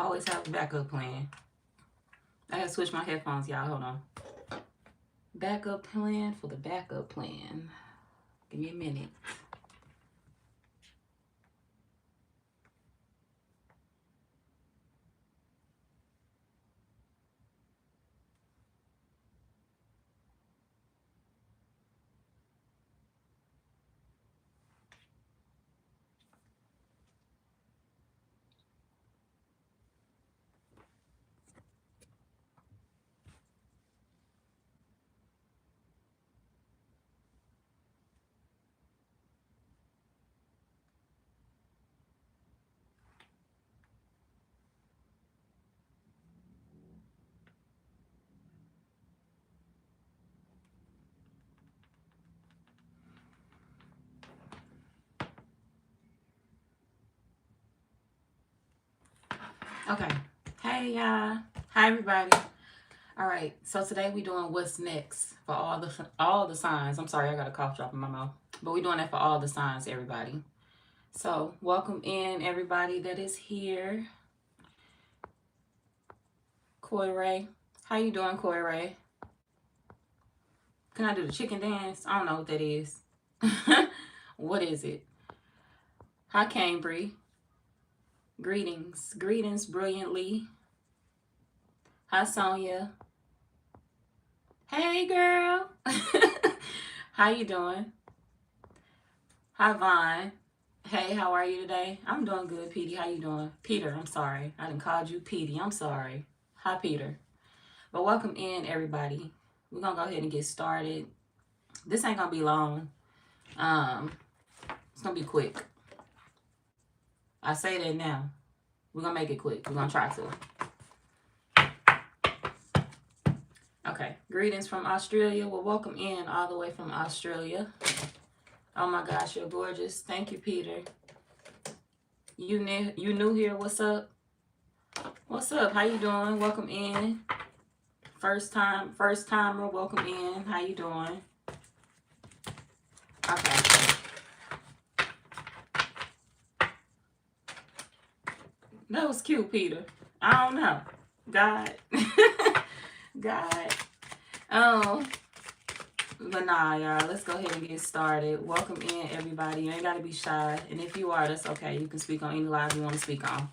always have a backup plan. I gotta switch my headphones, y'all. Hold on. Backup plan for the backup plan. Give me a minute. Okay. Hey, y'all. Hi, everybody. All right. So today we doing what's next for all the signs. I'm sorry, I got a cough drop in my mouth, but we're doing that for all the signs, everybody. So welcome in everybody that is here. Coy Ray, how you doing, Coy Ray? Can I do the chicken dance? I don't know what that is. What is it? Hi, Cambry. Greetings. Greetings, brilliantly. Hi, Sonia. Hey, girl. How you doing? Hi, Vaughn. Hey, how are you today? I'm doing good, Petey. How you doing? Peter, I'm sorry. I done called you Petey. I'm sorry. Hi, Peter. But welcome in, everybody. We're going to go ahead and get started. This ain't going to be long. It's going to be quick. I say that now. We're going to make it quick. We're going to try to. Okay. Greetings from Australia. Well, welcome in all the way from Australia. Oh, my gosh. You're gorgeous. Thank you, Peter. You new here. What's up? What's up? How you doing? Welcome in. First timer. Welcome in. How you doing? Okay. That was cute, Peter. I don't know. God. God. Oh. But nah, y'all. Let's go ahead and get started. Welcome in, everybody. You ain't got to be shy. And if you are, that's okay. You can speak on any live you want to speak on.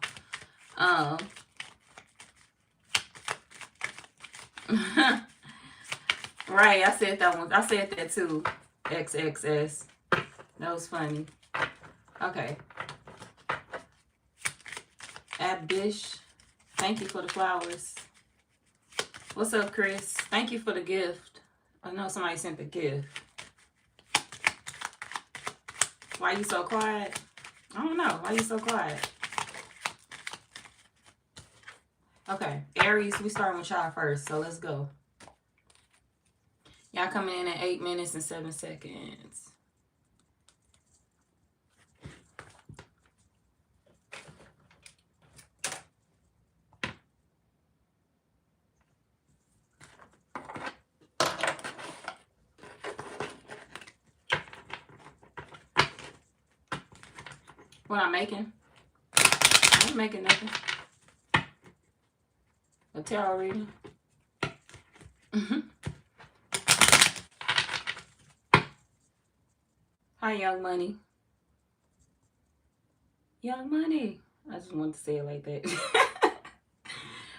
Right. I said that one. I said that too. XXS. That was funny. Okay. Abdish, thank you for the flowers. What's up, Chris? Thank you for the gift. I know somebody sent the gift. Why you so quiet? I don't know. Why you so quiet? Okay, Aries, we starting with y'all first, so let's go. Y'all coming in at 8 minutes and 7 seconds. What I'm making? I ain't making nothing. A tarot reading. Hi, Young Money. Young Money. I just wanted to say it like that.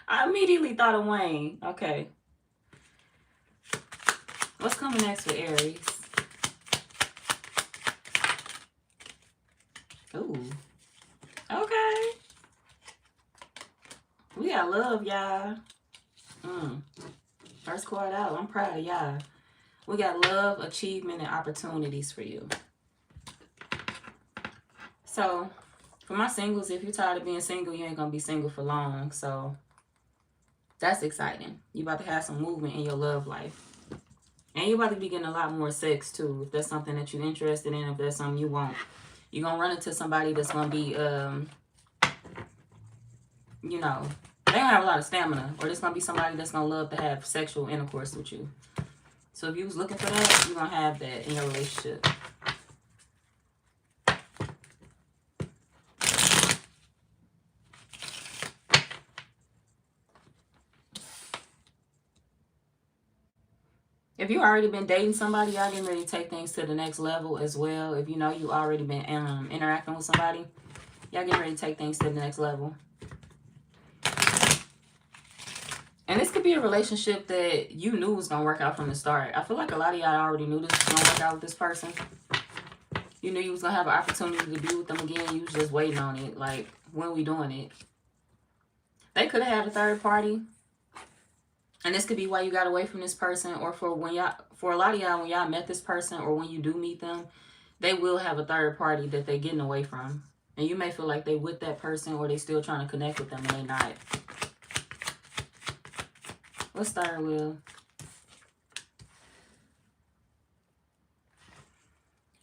I immediately thought of Wayne. Okay. What's coming next for Aries? Ooh. Okay. We got love, y'all. First card out. I'm proud of y'all. We got love, achievement, and opportunities for you. So, for my singles, if you're tired of being single, you ain't going to be single for long. So, that's exciting. You about to have some movement in your love life. And you're about to be getting a lot more sex, too. If that's something that you're interested in, if that's something you want. You're going to run into somebody that's going to be, you know, they don't have a lot of stamina. Or there's going to be somebody that's going to love to have sexual intercourse with you. So if you was looking for that, you're going to have that in your relationship. If you already been dating somebody, y'all getting ready to take things to the next level as well. If you know you already been interacting with somebody, y'all getting ready to take things to the next level. And this could be a relationship that you knew was going to work out from the start. I feel like a lot of y'all already knew this was going to work out with this person. You knew you was going to have an opportunity to be with them again. You was just waiting on it. Like, when we doing it? They could have had a third party. And this could be why you got away from this person. Or for a lot of y'all, when y'all met this person or when you do meet them, they will have a third party that they're getting away from. And you may feel like they with that person or they still trying to connect with them and they not. What's third wheel?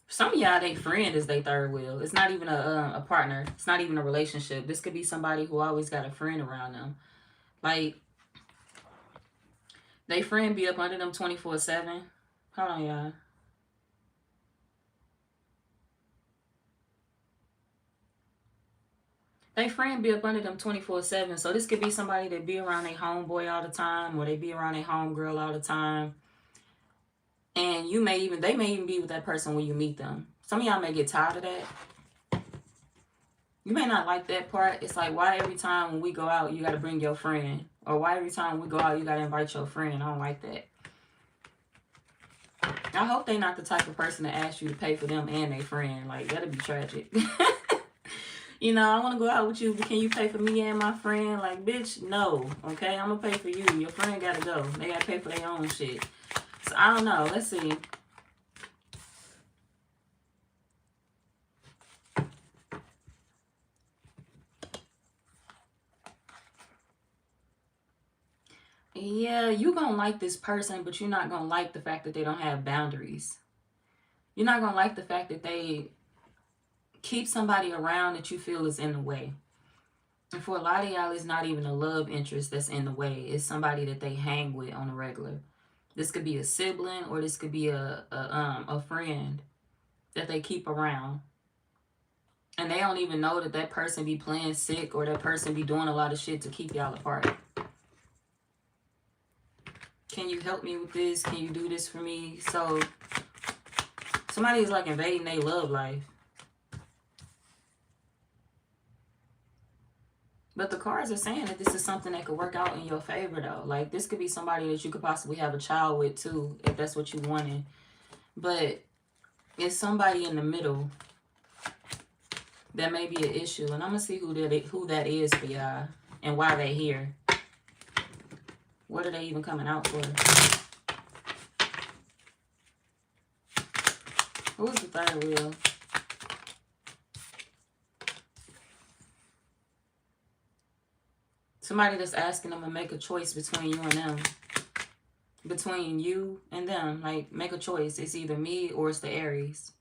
Some of y'all, they friend is their third wheel. It's not even a partner. It's not even a relationship. This could be somebody who always got a friend around them. Like, they friend be up under them 24/7. Hold on, y'all. They friend be up under them 24/7. So this could be somebody that be around their homeboy all the time, or they be around their homegirl all the time. And they may even be with that person when you meet them. Some of y'all may get tired of that. You may not like that part. It's like, why every time when we go out, you got to bring your friend? Or why every time we go out, you got to invite your friend? I don't like that. I hope they not the type of person to ask you to pay for them and their friend. Like, that'd be tragic. You know, I want to go out with you, but can you pay for me and my friend? Like, bitch, no. Okay, I'm going to pay for you. Your friend got to go. They got to pay for their own shit. So, I don't know. Let's see. Yeah, you're going to like this person, but you're not going to like the fact that they don't have boundaries. You're not going to like the fact that they keep somebody around that you feel is in the way. And for a lot of y'all, it's not even a love interest that's in the way. It's somebody that they hang with on a regular. This could be a sibling, or this could be a friend that they keep around. And they don't even know that that person be playing sick, or that person be doing a lot of shit to keep y'all apart. Can you help me with this? Can you do this for me? So somebody is like invading their love life. But the cards are saying that this is something that could work out in your favor, though. Like, this could be somebody that you could possibly have a child with, too, if that's what you wanted. But it's somebody in the middle that may be an issue. And I'm going to see who that is for y'all and why they're here. What are they even coming out for? Who's the third wheel? Somebody that's asking them to make a choice between you and them. Between you and them. Like, make a choice. It's either me or it's the Aries.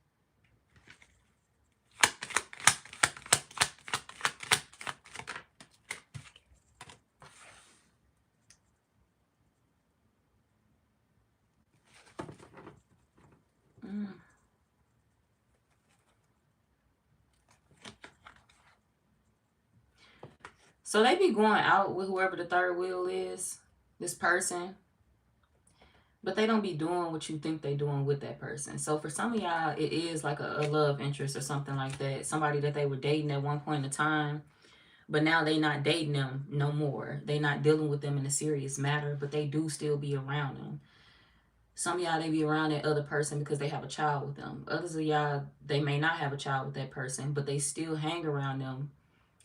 So they be going out with whoever the third wheel is, this person, but they don't be doing what you think they doing with that person. So for some of y'all, it is like a love interest or something like that. Somebody that they were dating at one point in time, but now they not dating them no more. They not dealing with them in a serious matter, but they do still be around them. Some of y'all, they be around that other person because they have a child with them. Others of y'all, they may not have a child with that person, but they still hang around them.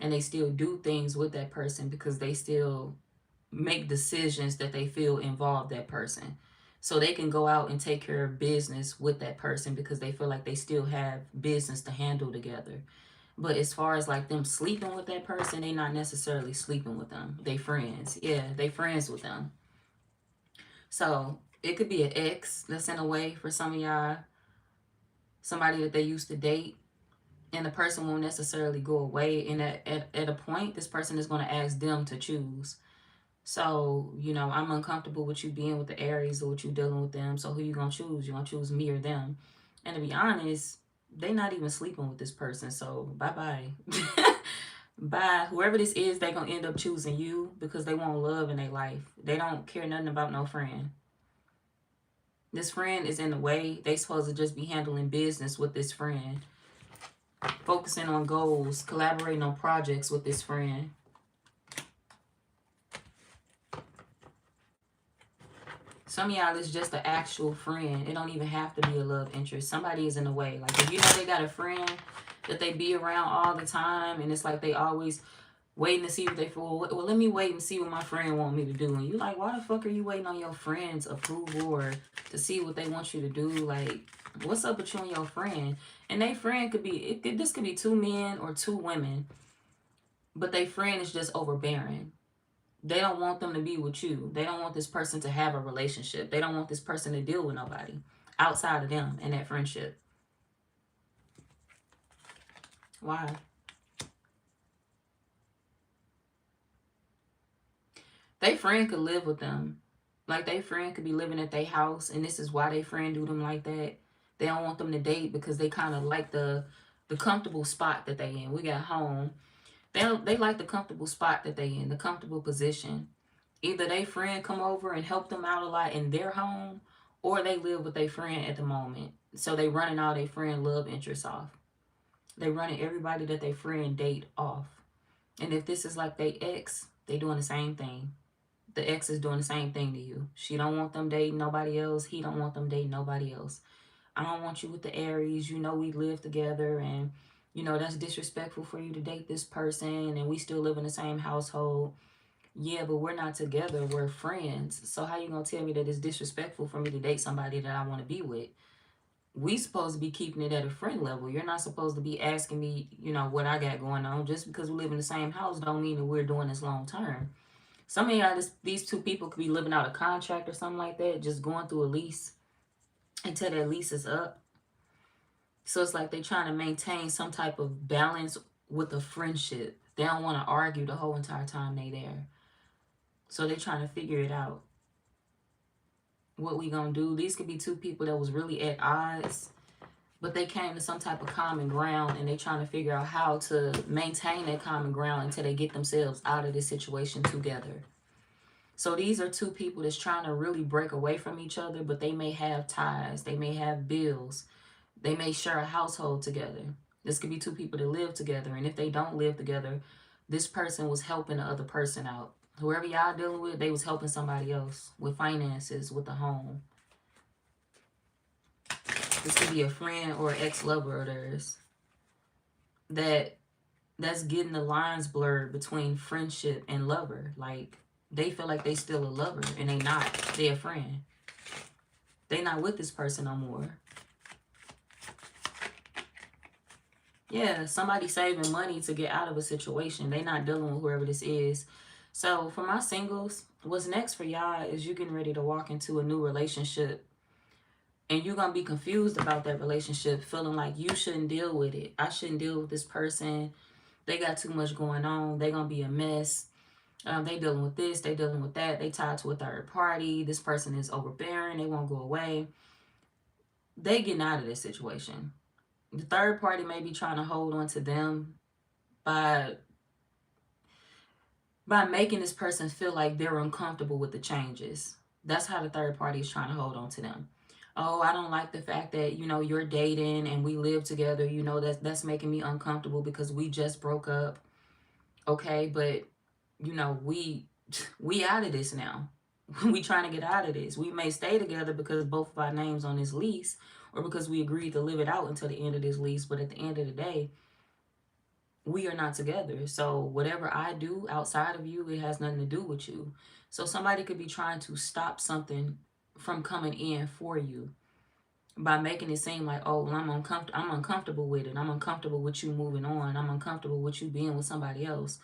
And they still do things with that person because they still make decisions that they feel involve that person. So they can go out and take care of business with that person because they feel like they still have business to handle together. But as far as like them sleeping with that person, they not necessarily sleeping with them. They friends. Yeah, they friends with them. So it could be an ex that's in a way for some of y'all. Somebody that they used to date. And the person won't necessarily go away. And at a point, this person is going to ask them to choose. So, you know, I'm uncomfortable with you being with the Aries or with you dealing with them. So who you going to choose? You going to choose me or them? And to be honest, they not even sleeping with this person. So bye-bye. Bye. Whoever this is, they going to end up choosing you because they want love in their life. They don't care nothing about no friend. This friend is in the way. They supposed to just be handling business with this friend. Focusing on goals, collaborating on projects with this friend. Some of y'all is just an actual friend. It don't even have to be a love interest. Somebody is in the way. Like, if you know they got a friend that they be around all the time, and it's like they always waiting to see what they feel. Well, let me wait and see what my friend want me to do. And you like, why the fuck are you waiting on your friend's approval or to see what they want you to do? Like, what's up with you and your friend? And they friend could be, this could be 2 men or 2 women, but they friend is just overbearing. They don't want them to be with you. They don't want this person to have a relationship. They don't want this person to deal with nobody outside of them and that friendship. Why? They friend could live with them. Like, they friend could be living at their house, and this is why they friend do them like that. They don't want them to date because they kind of like the comfortable spot that they in. We got home. They like the comfortable spot that they in, the comfortable position. Either they friend come over and help them out a lot in their home, or they live with their friend at the moment. So they running all their friend love interests off. They running everybody that they friend date off. And if this is like they ex, they doing the same thing. The ex is doing the same thing to you. She don't want them dating nobody else. He don't want them dating nobody else. I don't want you with the Aries. You know we live together, and you know that's disrespectful for you to date this person, and we still live in the same household. Yeah, but we're not together. We're friends. So how you gonna tell me that it's disrespectful for me to date somebody that I want to be with? We supposed to be keeping it at a friend level. You're not supposed to be asking me, you know, what I got going on. Just because we live in the same house don't mean that we're doing this long term. Some of y'all, these 2 people could be living out a contract or something like that, just going through a lease until that lease is up. So it's like they're trying to maintain some type of balance with a friendship. They don't want to argue the whole entire time they there. So they're trying to figure it out. What we gonna do? These could be 2 people that was really at odds, but they came to some type of common ground, and they trying to figure out how to maintain that common ground until they get themselves out of this situation together. So these are 2 people that's trying to really break away from each other, but they may have ties. They may have bills. They may share a household together. This could be 2 people that live together. And if they don't live together, this person was helping the other person out. Whoever y'all dealing with, they was helping somebody else with finances, with the home. This could be a friend or ex-lover of theirs that's getting the lines blurred between friendship and lover. Like, they feel like they still a lover, and they not. They a friend. They not with this person no more. Yeah, somebody saving money to get out of a situation. They not dealing with whoever this is. So for my singles, what's next for y'all is you getting ready to walk into a new relationship. And you're going to be confused about that relationship, feeling like you shouldn't deal with it. I shouldn't deal with this person. They got too much going on. They're going to be a mess. They dealing with this. They dealing with that. They tied to a third party. This person is overbearing. They won't go away. They getting out of this situation. The third party may be trying to hold on to them by making this person feel like they're uncomfortable with the changes. That's how the third party is trying to hold on to them. Oh, I don't like the fact that, you know, you're dating and we live together. You know, that's making me uncomfortable because we just broke up. Okay, but, you know, we out of this now. We trying to get out of this. We may stay together because both of our names on this lease, or because we agreed to live it out until the end of this lease. But at the end of the day, we are not together. So whatever I do outside of you, it has nothing to do with you. So somebody could be trying to stop something from coming in for you by making it seem like, oh, well, I'm uncomfortable with it. I'm uncomfortable with you moving on. I'm uncomfortable with you being with somebody else.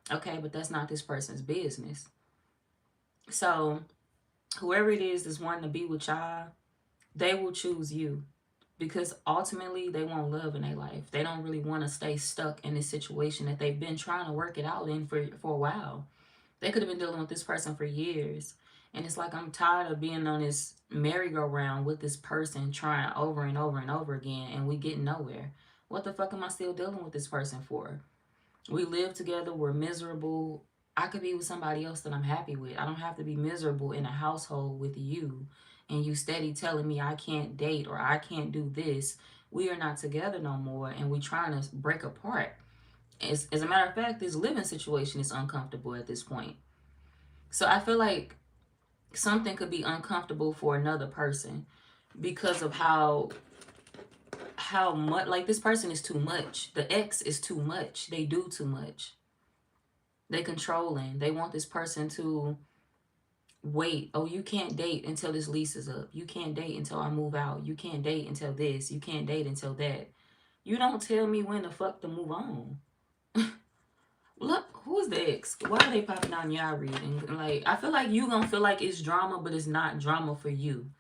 Okay, but that's not this person's business. So whoever it is that's wanting to be with y'all, they will choose you. Because ultimately, they want love in their life. They don't really want to stay stuck in this situation that they've been trying to work it out in for a while. They could have been dealing with this person for years. And it's like, I'm tired of being on this merry-go-round with this person, trying over and over and over again, and we getting nowhere. What the fuck am I still dealing with this person for? We live together. We're miserable. I could be with somebody else that I'm happy with. I don't have to be miserable in a household with you. and you steady telling me I can't date or I can't do this, we are not together no more, and we trying to break apart. As a matter of fact, this living situation is uncomfortable at this point. So I feel like something could be uncomfortable for another person because of how much, like, this person is too much. The ex is too much. They do too much. They controlling. They want this person to wait. Oh, you can't date until this lease is up. You can't date until I move out. You can't date until this. You can't date until that. You don't tell me when the fuck to move on. Look, who's the ex? Why are they popping on y'all reading? Like, I feel like you gonna feel like it's drama, but it's not drama for you.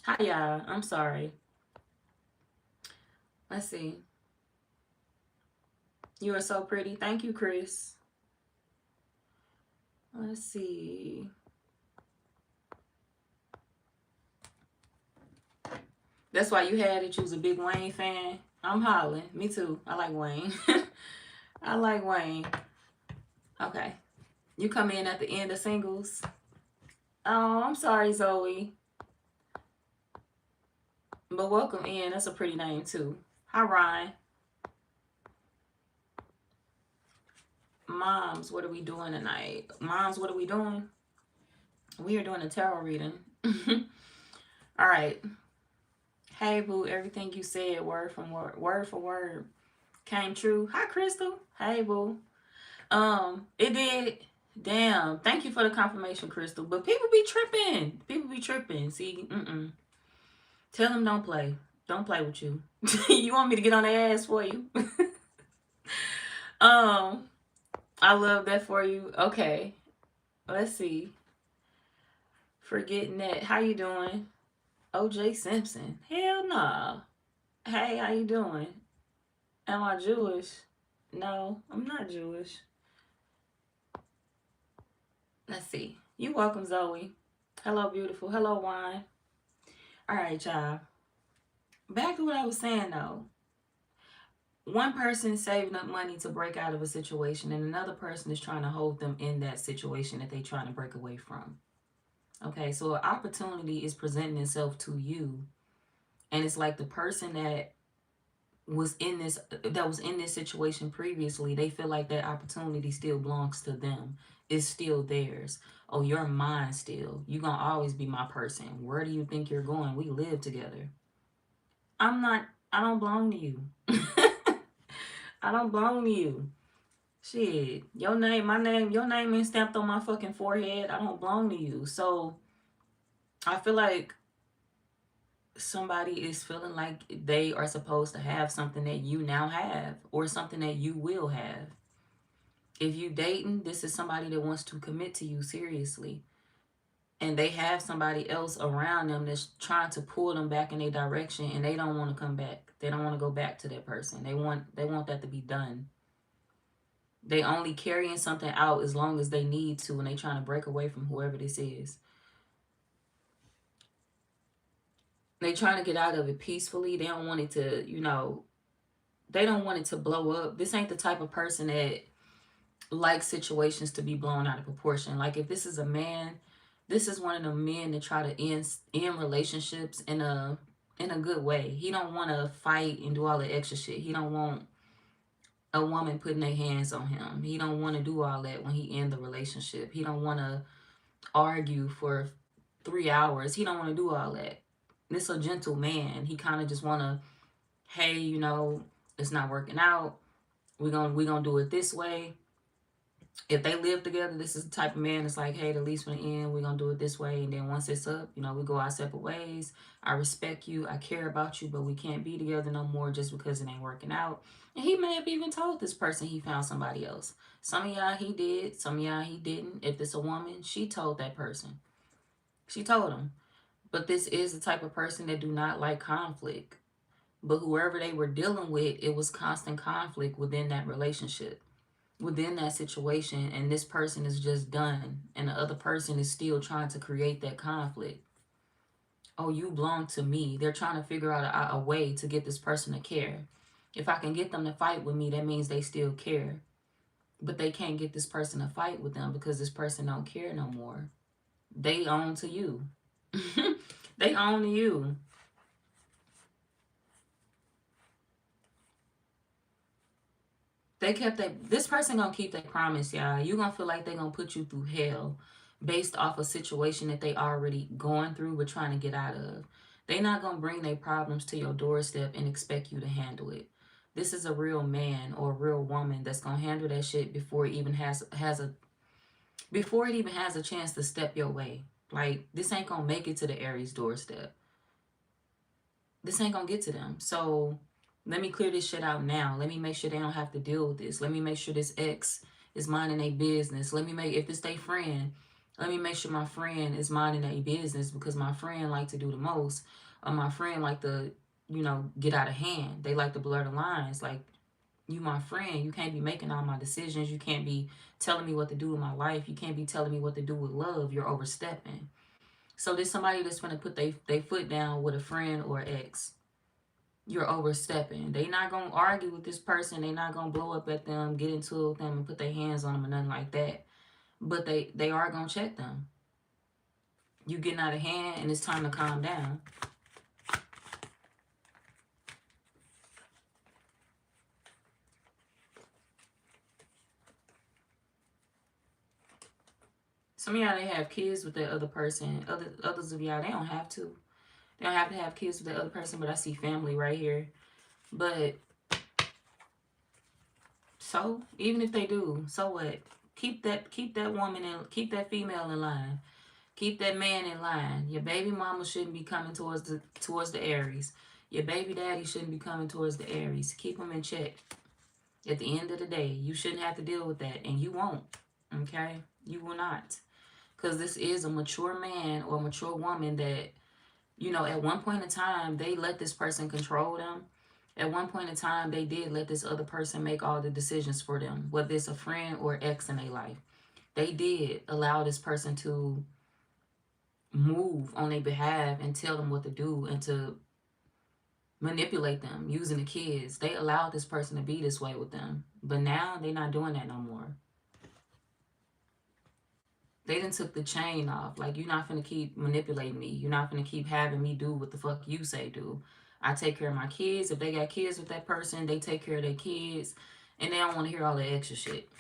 Hi, y'all. I'm sorry. Let's see. You are so pretty. Thank you, Chris. Let's see. That's why you had it. You was a big Wayne fan. I'm hollering. Me too. I like Wayne. I like Wayne. Okay. You come in at the end of singles. Oh, I'm sorry, Zoe. But welcome in. That's a pretty name, too. Hi, Ryan. Moms, what are we doing tonight? Moms, what are we doing? We are doing a tarot reading. All right. Hey, boo, everything you said, word for word, came true. Hi, Crystal. Hey, boo. It did. Damn. Thank you for the confirmation, Crystal. But people be tripping. People be tripping. See, Tell them don't play. Don't play with you. You want me to get on their ass for you? I love that for you. Okay. Let's see. Forgetting that. How you doing? OJ Simpson. Hell nah. Hey, how you doing? Am I Jewish? No, I'm not Jewish. Let's see. You welcome, Zoe. Hello, beautiful. Hello, Wine. All right, y'all. Back to what I was saying, though. One person is saving up money to break out of a situation, and another person is trying to hold them in that situation that they're trying to break away from. Okay, so an opportunity is presenting itself to you, and it's like the person that was in this situation previously, they feel like that opportunity still belongs to them. It's still theirs. Oh, you're mine still. You're gonna always be my person. Where do you think you're going? We live together. I don't belong to you. I don't belong to you. Shit. Your name ain't stamped on my fucking forehead. I don't belong to you. So I feel like somebody is feeling like they are supposed to have something that you now have, or something that you will have. If you dating, this is somebody that wants to commit to you seriously, and they have somebody else around them that's trying to pull them back in their direction, and they don't want to come back. They don't want to go back to that person. They want that to be done. They only carrying something out as long as they need to, and they trying to break away from whoever this is. They trying to get out of it peacefully. They don't want it to, they don't want it to blow up. This ain't the type of person that likes situations to be blown out of proportion. Like, if this is a man, this is one of the men that try to end relationships in a good way. He don't want to fight and do all the extra shit. He don't want a woman putting their hands on him. He don't want to do all that when he end the relationship. He don't want to argue for 3 hours. He don't want to do all that. This a gentle man. He kind of just want to, hey, it's not working out. We're gonna do it this way. If they live together, this is the type of man that's like, hey, the lease from the end, we're gonna do it this way. And then once it's up, we go our separate ways. I respect you. I care about you, but we can't be together no more just because it ain't working out. And he may have even told this person he found somebody else. Some of y'all he did, some of y'all he didn't. If it's a woman, she told that person. She told him. But this is the type of person that do not like conflict. But whoever they were dealing with, it was constant conflict within that relationship, within that situation. And this person is just done. And the other person is still trying to create that conflict. Oh, you belong to me. They're trying to figure out a way to get this person to care. If I can get them to fight with me, that means they still care. But they can't get this person to fight with them because this person don't care no more. They own to you. They own you. This person gonna keep their promise, y'all. You gonna feel like they gonna put you through hell based off a situation that they already going through but trying to get out of. They not gonna bring their problems to your doorstep and expect you to handle it. This is a real man or a real woman that's gonna handle that shit before it even has a chance to step your way. Like, this ain't gonna make it to the Aries doorstep. This ain't gonna get to them. So let me clear this shit out now. Let me make sure they don't have to deal with this. Let me make sure this ex is minding their business. If it's their friend, let me make sure my friend is minding their business, because my friend like to do the most. Or my friend like to, get out of hand. They like to blur the lines. Like, you my friend. You can't be making all my decisions. You can't be telling me what to do in my life. You can't be telling me what to do with love. You're overstepping. So there's somebody that's going to put their foot down with a friend or ex. You're overstepping. They not going to argue with this person. They not going to blow up at them, get into it with them, and put their hands on them or nothing like that. But they are going to check them. You getting out of hand, and it's time to calm down. Some of y'all, they have kids with that other person. Others of y'all, they don't have to. They don't have to have kids with that other person, but I see family right here. But, so, even if they do, so what? Keep that woman and keep that female in line. Keep that man in line. Your baby mama shouldn't be coming towards the Aries. Your baby daddy shouldn't be coming towards the Aries. Keep them in check. At the end of the day, you shouldn't have to deal with that, and you won't. Okay? You will not. Because this is a mature man or a mature woman that, at one point in time, they let this person control them. At one point in time, they did let this other person make all the decisions for them, whether it's a friend or ex in their life. They did allow this person to move on their behalf and tell them what to do and to manipulate them using the kids. They allowed this person to be this way with them. But now they're not doing that no more. They done took the chain off. Like, you're not finna keep manipulating me. You're not finna keep having me do what the fuck you say do. I take care of my kids. If they got kids with that person, they take care of their kids. And they don't want to hear all the extra shit.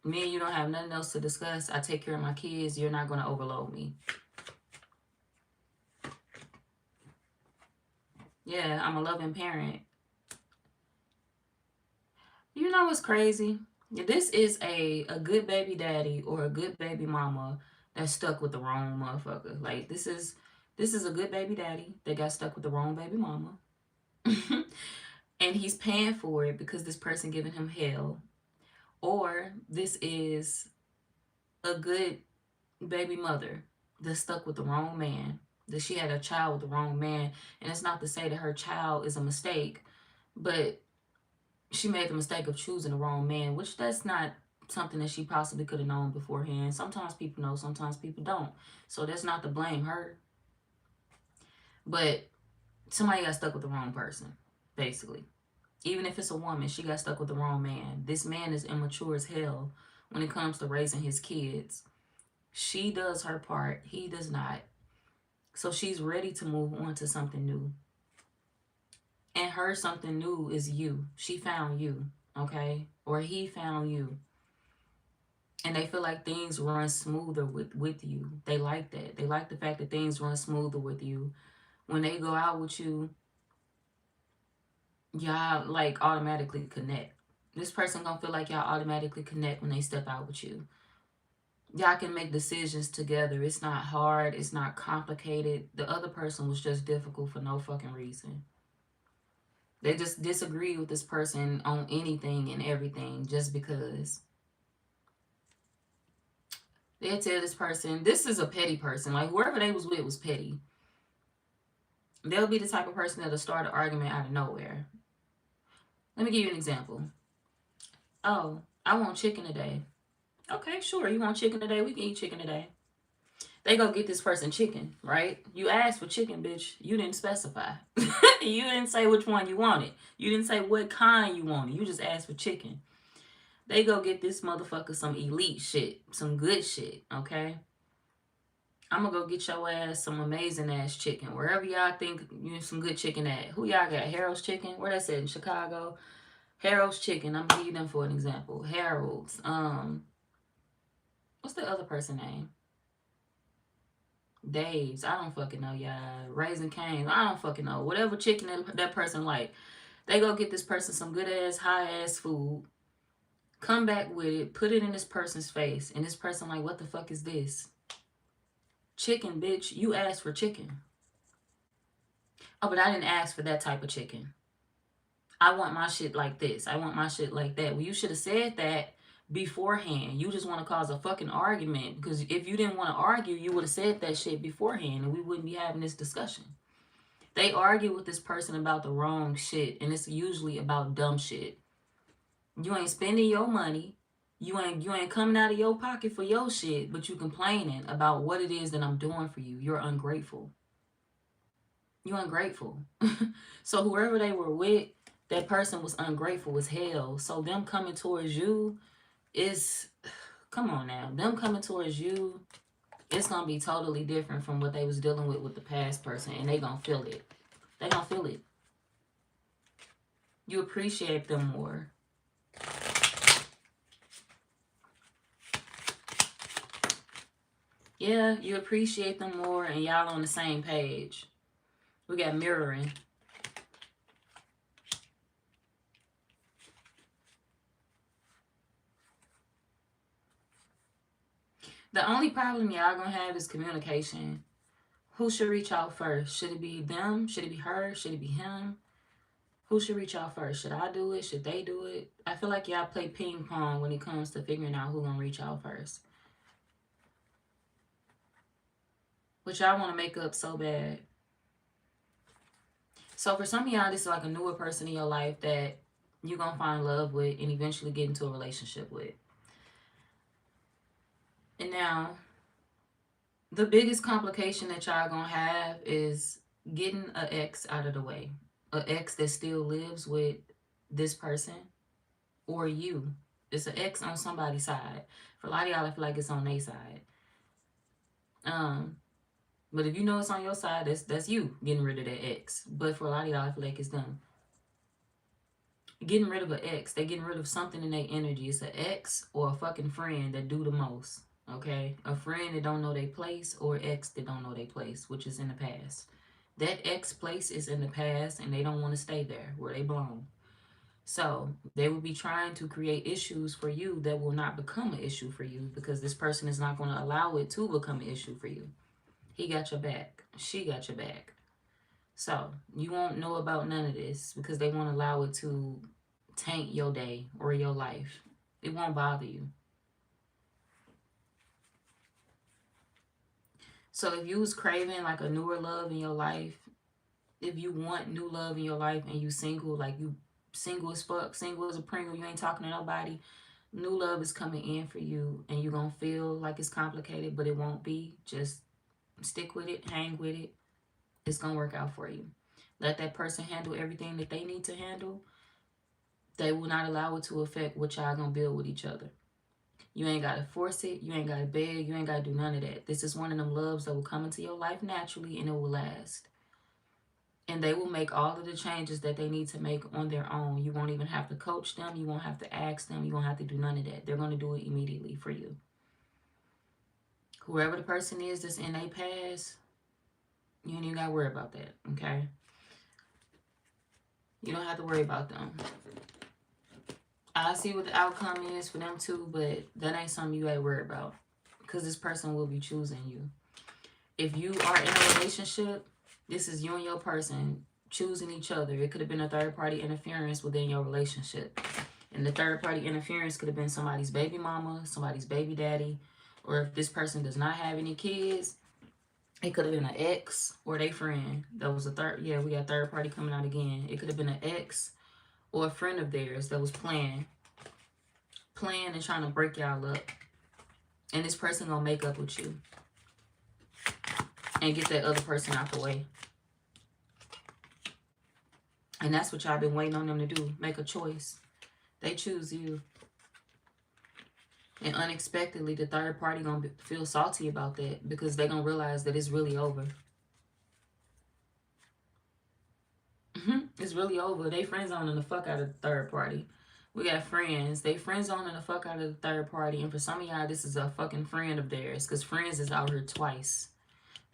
Me and you don't have nothing else to discuss. I take care of my kids. You're not going to overload me. Yeah, I'm a loving parent. You know what's crazy? This is a good baby daddy or a good baby mama that's stuck with the wrong motherfucker. Like, this is a good baby daddy that got stuck with the wrong baby mama. And he's paying for it because this person giving him hell. Or this is a good baby mother that's stuck with the wrong man. That she had a child with the wrong man. And it's not to say that her child is a mistake, but she made the mistake of choosing the wrong man, which that's not something that she possibly could have known beforehand. Sometimes people know, sometimes people don't. So that's not to blame her. But somebody got stuck with the wrong person, basically. Even if it's a woman, she got stuck with the wrong man. This man is immature as hell when it comes to raising his kids. She does her part. He does not. So she's ready to move on to something new. And her something new is you. She found you, okay? Or he found you. And they feel like things run smoother with you. They like that. They like the fact that things run smoother with you. When they go out with you, y'all like automatically connect. This person gonna feel like y'all automatically connect when they step out with you. Y'all can make decisions together. It's not hard. It's not complicated. The other person was just difficult for no fucking reason. They just disagree with this person on anything and everything just because. They'll tell this person, this is a petty person. Like, whoever they was with was petty. They'll be the type of person that'll start an argument out of nowhere. Let me give you an example. Oh, I want chicken today. Okay, sure. You want chicken today? We can eat chicken today. They go get this person chicken, right? You asked for chicken, bitch. You didn't specify. You didn't say which one you wanted. You didn't say what kind you wanted. You just asked for chicken. They go get this motherfucker some elite shit, some good shit, okay? I'm gonna go get your ass some amazing ass chicken. Wherever y'all think you need some good chicken at. Who y'all got? Harold's Chicken? Where that's at in Chicago? Harold's Chicken. I'm gonna give them for an example. Harold's. What's the other person name? Dave's. I don't fucking know, y'all. Raising Cane's. I don't fucking know. Whatever chicken that person like. They go get this person some good ass, high ass food. Come back with it. Put it in this person's face. And this person like, what the fuck is this? Chicken, bitch. You asked for chicken. Oh, but I didn't ask for that type of chicken. I want my shit like this. I want my shit like that. Well, you should have said that beforehand. You just want to cause a fucking argument. Because if you didn't want to argue, you would have said that shit beforehand and we wouldn't be having this discussion. They argue with this person about the wrong shit. And it's usually about dumb shit. You ain't spending your money. You ain't coming out of your pocket for your shit. But you complaining about what it is that I'm doing for you. You're ungrateful. You're ungrateful. So whoever they were with, that person was ungrateful as hell. So them coming towards you is, come on now. Them coming towards you, it's going to be totally different from what they was dealing with the past person. And they going to feel it. They going to feel it. You appreciate them more. Yeah, you appreciate them more and y'all on the same page. We got mirroring. The only problem y'all gonna have is communication. Who should reach out first? Should it be them? Should it be her? Should it be him? Who should reach out first? Should I do it? Should they do it? I feel like y'all play ping pong when it comes to figuring out who gonna reach out first. But y'all want to make up so bad. So for some of y'all, this is like a newer person in your life that you're gonna find love with and eventually get into a relationship with. And now, the biggest complication that y'all gonna have is getting an ex out of the way. An ex that still lives with this person or you. It's an ex on somebody's side. For a lot of y'all, I feel like it's on their side. But if you know it's on your side, that's you getting rid of that ex. But for a lot of y'all, I feel like it's them. Getting rid of an ex, they getting rid of something in their energy. It's an ex or a fucking friend that do the most. Okay, a friend that don't know their place or ex that don't know their place, which is in the past. That ex place is in the past and they don't want to stay there where they belong. So they will be trying to create issues for you that will not become an issue for you because this person is not going to allow it to become an issue for you. He got your back. She got your back. So you won't know about none of this because they won't allow it to taint your day or your life. It won't bother you. So if you was craving like a newer love in your life, if you want new love in your life and you single, like you single as fuck, single as a Pringle, you ain't talking to nobody, new love is coming in for you and you're going to feel like it's complicated, but it won't be. Just stick with it, hang with it. It's going to work out for you. Let that person handle everything that they need to handle. They will not allow it to affect what y'all going to build with each other. You ain't got to force it. You ain't got to beg. You ain't got to do none of that. This is one of them loves that will come into your life naturally and it will last. And they will make all of the changes that they need to make on their own. You won't even have to coach them. You won't have to ask them. You won't have to do none of that. They're going to do it immediately for you. Whoever the person is that's in their past, you ain't even got to worry about that, okay? You don't have to worry about them. I see what the outcome is for them too, but that ain't something you gotta worry about because this person will be choosing you. If you are in a relationship, this is you and your person choosing each other. It could have been a third-party interference within your relationship. And the third-party interference could have been somebody's baby mama, somebody's baby daddy, or if this person does not have any kids, it could have been an ex or their friend. That was a third. Yeah, we got third party coming out again. It could have been an ex or a friend of theirs that was playing and trying to break y'all up. And this person gonna make up with you and get that other person out the way. And that's what y'all been waiting on them to do. Make a choice. They choose you. And unexpectedly, the third party gonna feel salty about that because they gonna realize that it's really over. It's really over. They friend zoning the fuck out of the third party. We got friends. They friend zoning the fuck out of the third party. And for some of y'all, this is a fucking friend of theirs. Because friends is out here twice.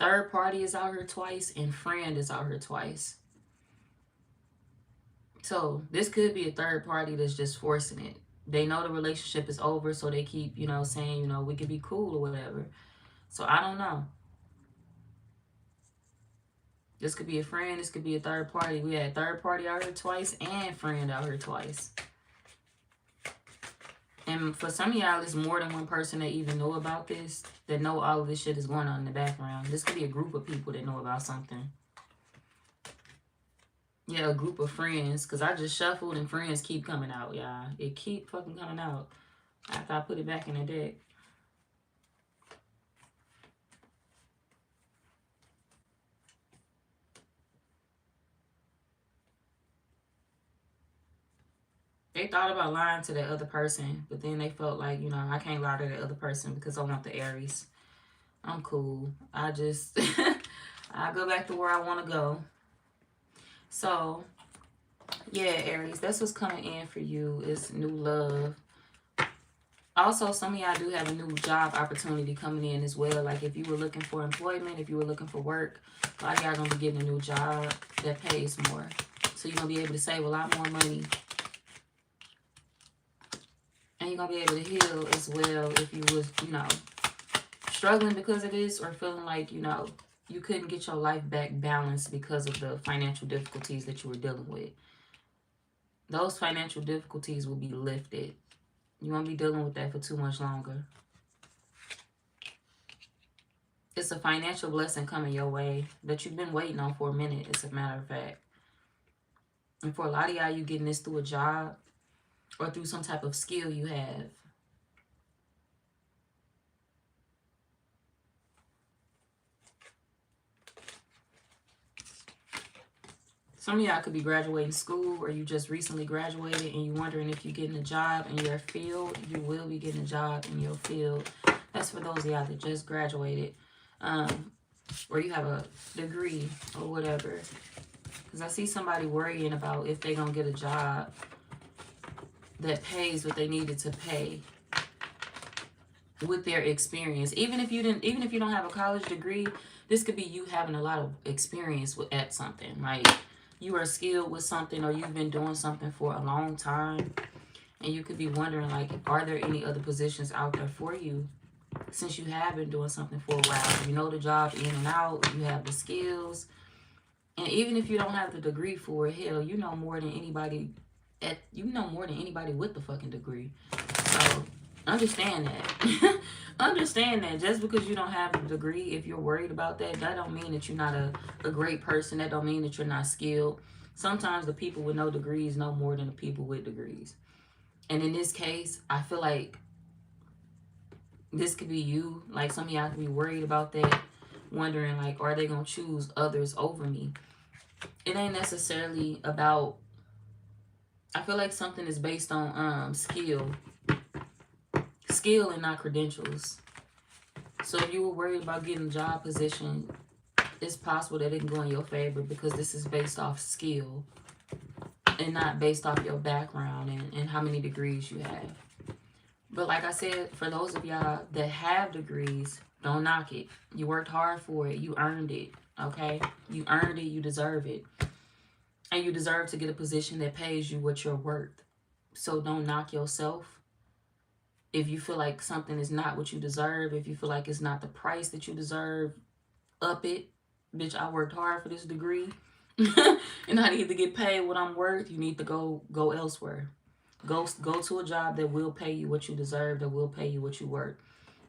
Third party is out here twice. And friend is out here twice. So this could be a third party that's just forcing it. They know the relationship is over. So they keep, you know, saying, you know, we could be cool or whatever. So I don't know. This could be a friend. This could be a third party. We had third party out here twice and friend out here twice. And for some of y'all, it's more than one person that even know about this, that know all of this shit is going on in the background. This could be a group of people that know about something. Yeah, a group of friends. Because I just shuffled and friends keep coming out, y'all. It keep fucking coming out after I put it back in the deck. They thought about lying to that other person, but then they felt like, you know, I can't lie to that other person because I want the Aries. I'm cool. I just, I go back to where I want to go. So, yeah, Aries, that's what's coming in for you is new love. Also, some of y'all do have a new job opportunity coming in as well. Like if you were looking for employment, if you were looking for work, a lot of y'all going to be getting a new job that pays more. So you're going to be able to save a lot more money. And you're going to be able to heal as well if you was, you know, struggling because of this or feeling like, you know, you couldn't get your life back balanced because of the financial difficulties that you were dealing with. Those financial difficulties will be lifted. You won't be dealing with that for too much longer. It's a financial blessing coming your way that you've been waiting on for a minute, as a matter of fact. And for a lot of y'all, you getting this through a job or through some type of skill you have. Some of y'all could be graduating school or you just recently graduated and you're wondering if you're getting a job in your field. You will be getting a job in your field. That's for those of y'all that just graduated or you have a degree or whatever. Because I see somebody worrying about if they're going to get a job that pays what they needed to pay with their experience. Even if you don't have a college degree, this could be you having a lot of experience at something. Like you are skilled with something or you've been doing something for a long time. And you could be wondering, like, are there any other positions out there for you since you have been doing something for a while? You know the job in and out. You have the skills. And even if you don't have the degree for it, hell, you know more than anybody with the fucking degree. So understand that. Understand that just because you don't have a degree, if you're worried about that, that don't mean that you're not a great person. That don't mean that you're not skilled. Sometimes the people with no degrees know more than the people with degrees. And in this case, I feel like this could be you. Like some of y'all could be worried about that, wondering like, are they going to choose others over me? It ain't necessarily about, I feel like something is based on skill and not credentials. So if you were worried about getting a job position, it's possible that it can go in your favor because this is based off skill and not based off your background and how many degrees you have. But like I said, for those of y'all that have degrees, don't knock it. You worked hard for it. You earned it, okay? You earned it. You deserve it. And you deserve to get a position that pays you what you're worth. So don't knock yourself. If you feel like something is not what you deserve, if you feel like it's not the price that you deserve, up it. Bitch, I worked hard for this degree. And I need to get paid what I'm worth. You need to go elsewhere. Go to a job that will pay you what you deserve, that will pay you what you worth.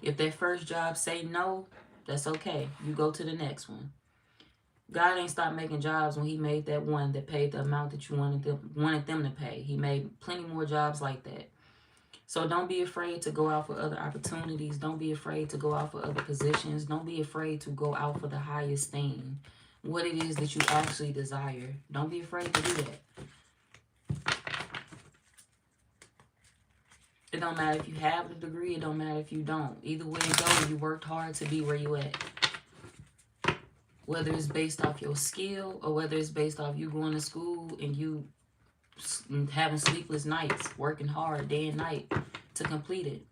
If that first job say no, that's okay. You go to the next one. God ain't stopped making jobs when he made that one that paid the amount that you wanted them to pay. He made plenty more jobs like that. So don't be afraid to go out for other opportunities. Don't be afraid to go out for other positions. Don't be afraid to go out for the highest thing. What it is that you actually desire. Don't be afraid to do that. It don't matter if you have the degree. It don't matter if you don't. Either way it goes, you worked hard to be where you at. Whether it's based off your skill or whether it's based off you going to school and you having sleepless nights, working hard day and night to complete it.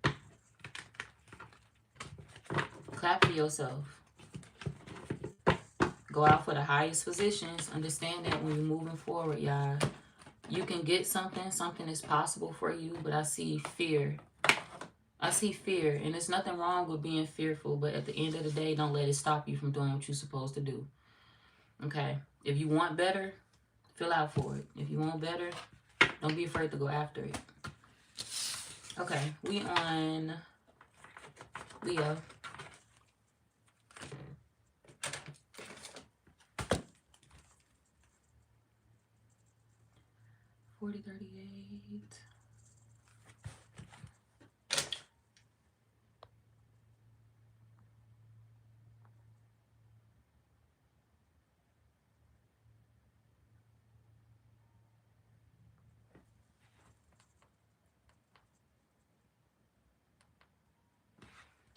Clap for yourself. Go out for the highest positions. Understand that when you're moving forward, y'all, you can get something. Something is possible for you, but I see fear. I see fear, and there's nothing wrong with being fearful, but at the end of the day, don't let it stop you from doing what you're supposed to do. Okay? If you want better, fill out for it. If you want better, don't be afraid to go after it. Okay, we on Leo. $40.38.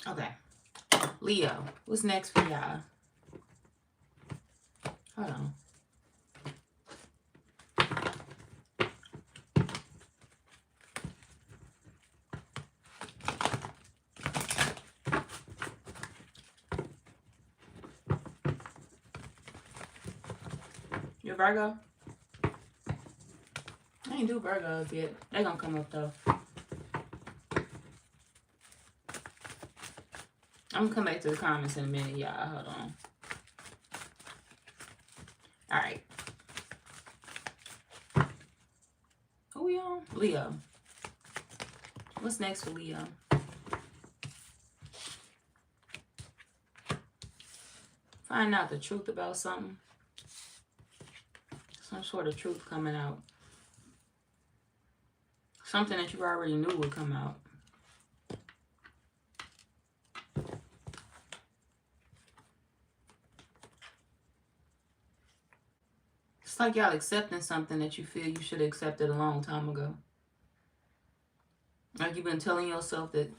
Okay, Leo, what's next for y'all? Hold on. You Virgo? I ain't do Virgos yet. They gonna come up though. I'm gonna come back to the comments in a minute, y'all. Hold on. Alright. Who we on? Leo. What's next for Leo? Find out the truth about something. Some sort of truth coming out. Something that you already knew would come out. It's like y'all accepting something that you feel you should have accepted a long time ago. Like you've been telling yourself that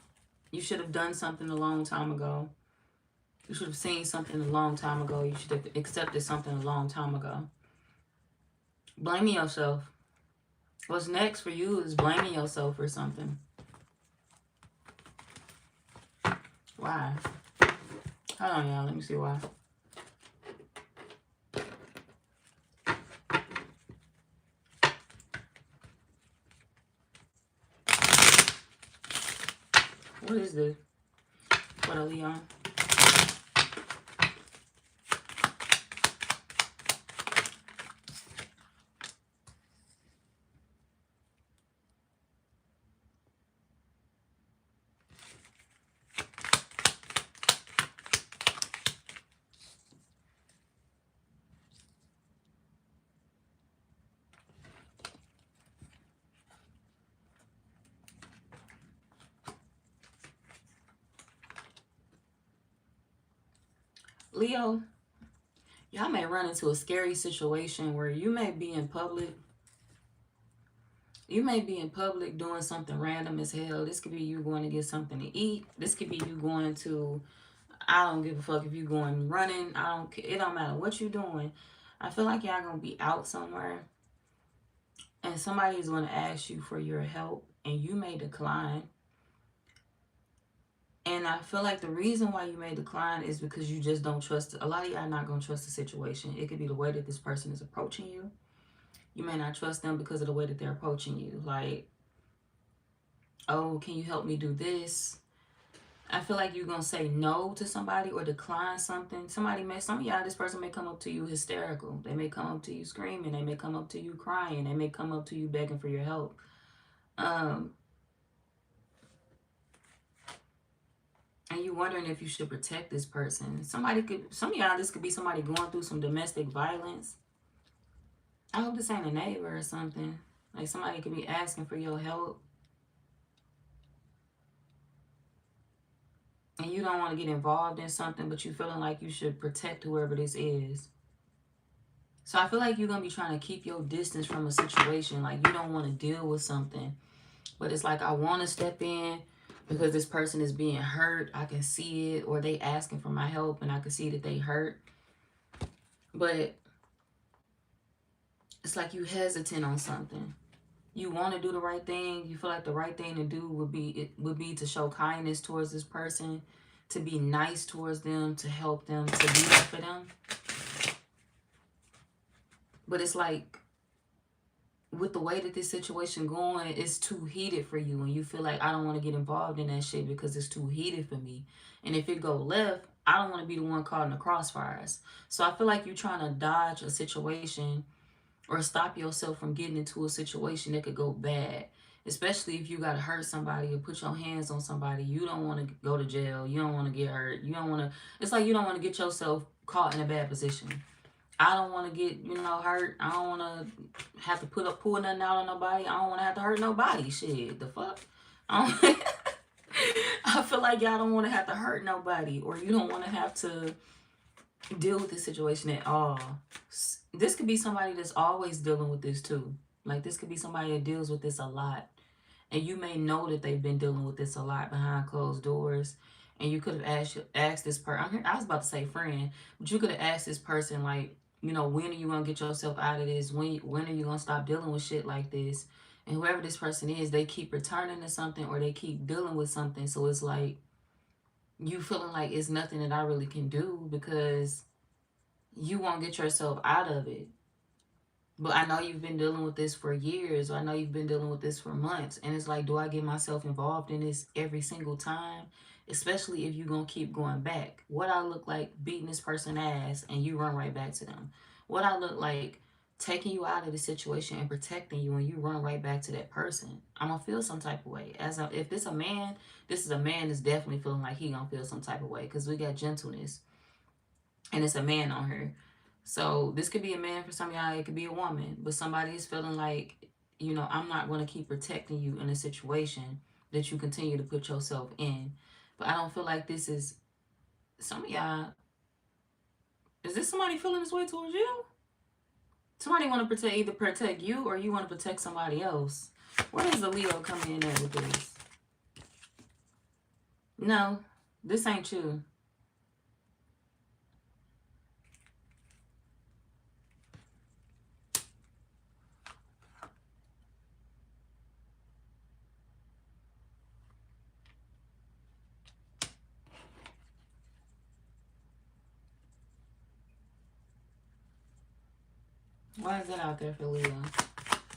you should have done something a long time ago. You should have seen something a long time ago. You should have accepted something a long time ago. Blaming yourself. What's next for you is blaming yourself for something. Why? Hold on, y'all. Let me see why. What is this? What a Leon? Leo, y'all may run into a scary situation where you may be in public. You may be in public doing something random as hell. This could be you going to get something to eat. This could be you going to, I don't give a fuck if you going running. It don't matter what you're doing. I feel like y'all gonna be out somewhere and somebody's gonna ask you for your help and you may decline. And I feel like the reason why you may decline is because you just don't trust. A lot of y'all not going to trust the situation. It could be the way that this person is approaching you. You may not trust them because of the way that they're approaching you. Like, oh, can you help me do this? I feel like you're going to say no to somebody or decline something. Some of y'all, this person may come up to you hysterical. They may come up to you screaming. They may come up to you crying. They may come up to you begging for your help. And you're wondering if you should protect this person. Some of y'all, this could be somebody going through some domestic violence. I hope this ain't a neighbor or something. Like somebody could be asking for your help. And you don't want to get involved in something, but you're feeling like you should protect whoever this is. So I feel like you're going to be trying to keep your distance from a situation. Like you don't want to deal with something. But it's like I want to step in because this person is being hurt. I can see it, or they asking for my help and I can see that they hurt. But it's like you hesitant on something. You want to do the right thing. You feel like the right thing to do would be to show kindness towards this person, to be nice towards them, to help them, to be there for them. But it's like, with the way that this situation going, it's too heated for you, and you feel like, I don't want to get involved in that shit because it's too heated for me. And if it go left, I don't want to be the one caught in the crossfires. So I feel like you're trying to dodge a situation or stop yourself from getting into a situation that could go bad. Especially if you got to hurt somebody or put your hands on somebody. You don't want to go to jail. You don't want to get hurt. You don't want to, it's like you don't want to get yourself caught in a bad position. I don't want to get, hurt. I don't want to have to pull nothing out on nobody. I don't want to have to hurt nobody. Shit, the fuck? I feel like y'all don't want to have to hurt nobody, or you don't want to have to deal with this situation at all. This could be somebody that's always dealing with this too. Like, this could be somebody that deals with this a lot. And you may know that they've been dealing with this a lot behind closed doors. And you could have asked this person, I was about to say friend, but you could have asked this person, like, when are you going to get yourself out of this? When are you going to stop dealing with shit like this? And whoever this person is, they keep returning to something, or they keep dealing with something. So it's like, you feeling like it's nothing that I really can do because you won't get yourself out of it. But I know you've been dealing with this for years, or I know you've been dealing with this for months. And it's like, do I get myself involved in this every single time? Especially if you're going to keep going back. What I look like beating this person ass and you run right back to them. What I look like taking you out of the situation and protecting you and you run right back to that person. I'm going to feel some type of way. If this a man, this is a man that's definitely feeling like he going to feel some type of way. Because we got gentleness. And it's a man on her. So this could be a man for some of y'all. It could be a woman. But somebody is feeling like, I'm not going to keep protecting you in a situation that you continue to put yourself in. But I don't feel like this is, some of y'all, is this somebody feeling this way towards you? Somebody want to either protect you or you want to protect somebody else. Where does the Leo come in at with this? No, this ain't you. Why is that out there for Leo?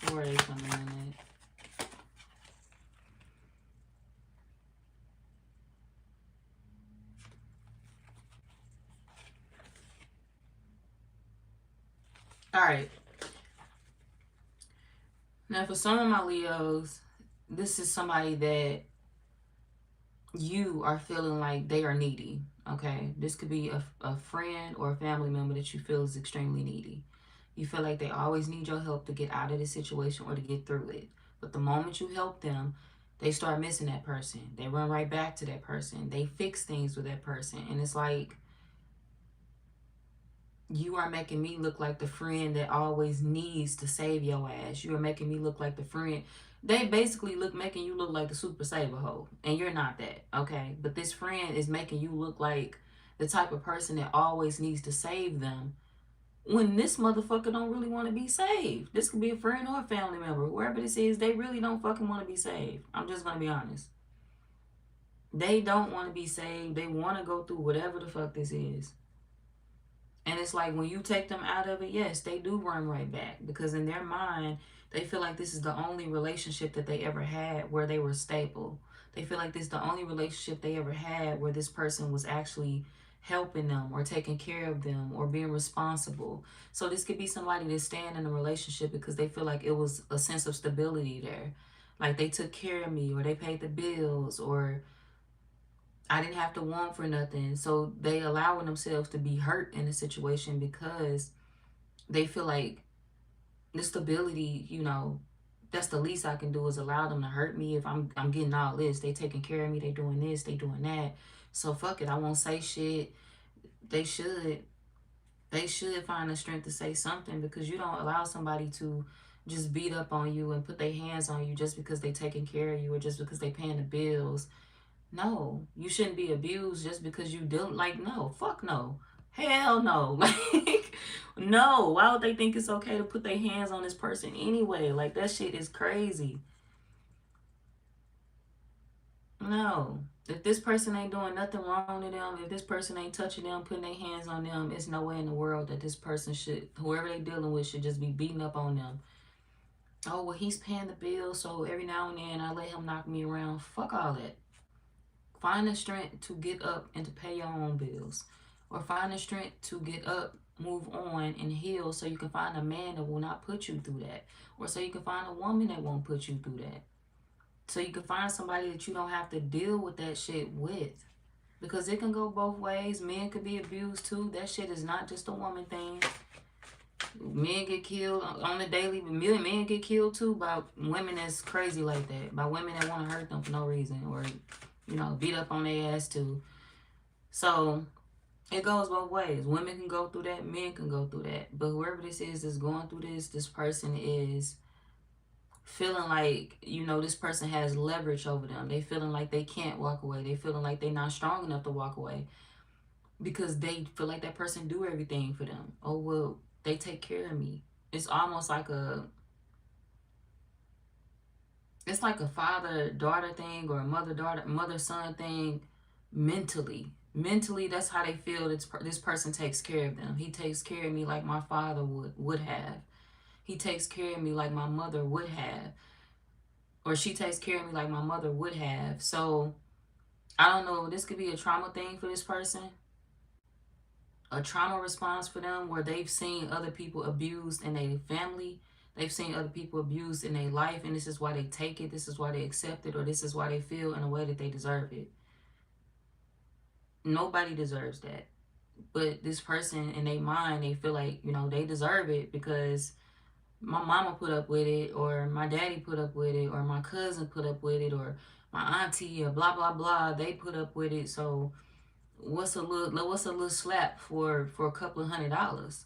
Where are they coming in at? All right. Now, for some of my Leos, this is somebody that you are feeling like they are needy, okay? This could be a friend or a family member that you feel is extremely needy. You feel like they always need your help to get out of this situation or to get through it. But the moment you help them, they start missing that person. They run right back to that person. They fix things with that person. And it's like, you are making me look like the friend that always needs to save your ass. You are making me look like the friend. They basically making you look like the super saver hoe. And you're not that, okay? But this friend is making you look like the type of person that always needs to save them, when this motherfucker don't really want to be saved. This could be a friend or a family member. Wherever this is, they really don't fucking want to be saved. I'm just going to be honest. They don't want to be saved. They want to go through whatever the fuck this is. And it's like, when you take them out of it, yes, they do run right back. Because in their mind, they feel like this is the only relationship that they ever had where they were stable. They feel like this is the only relationship they ever had where this person was actually helping them or taking care of them or being responsible. So this could be somebody that's staying in a relationship because they feel like it was a sense of stability there. Like, they took care of me, or they paid the bills, or I didn't have to want for nothing. So they allowing themselves to be hurt in a situation because they feel like the stability, that's the least I can do, is allow them to hurt me. If I'm getting all this, they taking care of me, they doing this, they doing that. So fuck it, I won't say shit. They should find the strength to say something, because you don't allow somebody to just beat up on you and put their hands on you just because they taking care of you or just because they paying the bills. No, you shouldn't be abused just because you do. Like, no, fuck no. Hell no. Like, no. Why would they think it's okay to put their hands on this person anyway? Like, that shit is crazy. No. If this person ain't doing nothing wrong to them, if this person ain't touching them, putting their hands on them, it's no way in the world that this person should, whoever they dealing with, should just be beating up on them. Oh, well, he's paying the bill, so every now and then I let him knock me around. Fuck all that. Find the strength to get up and to pay your own bills. Or find the strength to get up, move on, and heal so you can find a man that will not put you through that. Or so you can find a woman that won't put you through that. So you can find somebody that you don't have to deal with that shit with. Because it can go both ways. Men could be abused too. That shit is not just a woman thing. Men get killed on the daily. Men get killed too by women that's crazy like that. By women that want to hurt them for no reason. Or, you know, beat up on their ass too. So it goes both ways. Women can go through that. Men can go through that. But whoever this is that's going through this person is feeling like, you know, this person has leverage over them. They feeling like they can't walk away. They feeling like they're not strong enough to walk away because they feel like that person do everything for them. Oh, well, they take care of me. It's almost like it's like a father-daughter thing or a mother-son thing mentally. Mentally, that's how they feel this person takes care of them. He takes care of me like my father would have. He takes care of me like my mother would have. Or she takes care of me like my mother would have. So, I don't know. This could be a trauma thing for this person. A trauma response for them where they've seen other people abused in their family. They've seen other people abused in their life. And this is why they take it. This is why they accept it. Or this is why they feel in a way that they deserve it. Nobody deserves that. But this person in their mind, they feel like, you know, they deserve it because my mama put up with it, or my daddy put up with it, or my cousin put up with it, or my auntie, or blah blah blah, they put up with it. So what's a little slap for a couple of $100?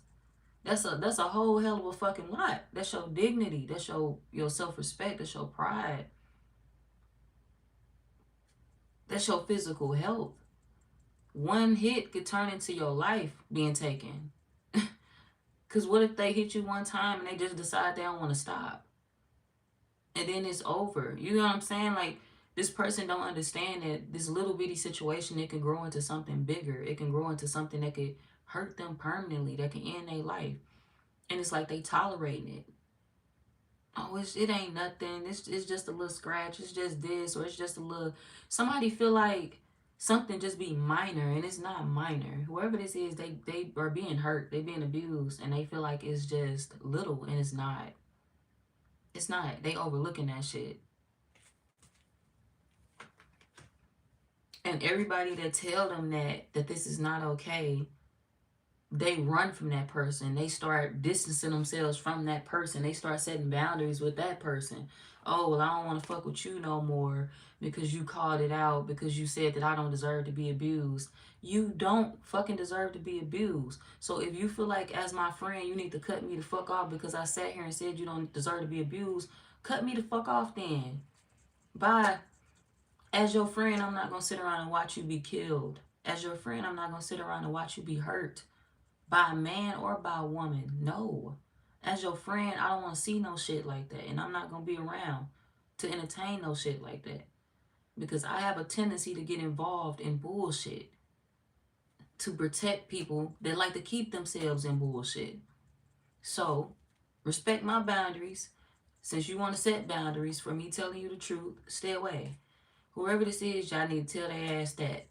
That's a whole hell of a fucking lot. That's your dignity. That's your self-respect. That's your pride. That's your physical health. One hit could turn into your life being taken. Because what if they hit you one time and they just decide they don't want to stop? And then it's over. You know what I'm saying? Like, this person don't understand that this little bitty situation, it can grow into something bigger. It can grow into something that could hurt them permanently, that can end their life. And it's like they tolerating it. Oh, it ain't nothing. It's just a little scratch. It's just this, or it's just a little... Somebody feel like something just be minor, and it's not minor. Whoever this is, they are being hurt. They being abused, and they feel like it's just little, and it's not. It's not. They overlooking that shit. And everybody that tell them that this is not okay, they run from that person. They start distancing themselves from that person. They start setting boundaries with that person. Oh, well, I don't want to fuck with you no more because you called it out, because you said that I don't deserve to be abused. You don't fucking deserve to be abused. So if you feel like, as my friend, you need to cut me the fuck off because I sat here and said you don't deserve to be abused, cut me the fuck off then. Bye. As your friend, I'm not going to sit around and watch you be killed. As your friend, I'm not going to sit around and watch you be hurt by a man or by a woman. No. As your friend, I don't want to see no shit like that. And I'm not going to be around to entertain no shit like that. Because I have a tendency to get involved in bullshit. To protect people that like to keep themselves in bullshit. So, respect my boundaries. Since you want to set boundaries for me telling you the truth, stay away. Whoever this is, y'all need to tell their ass that.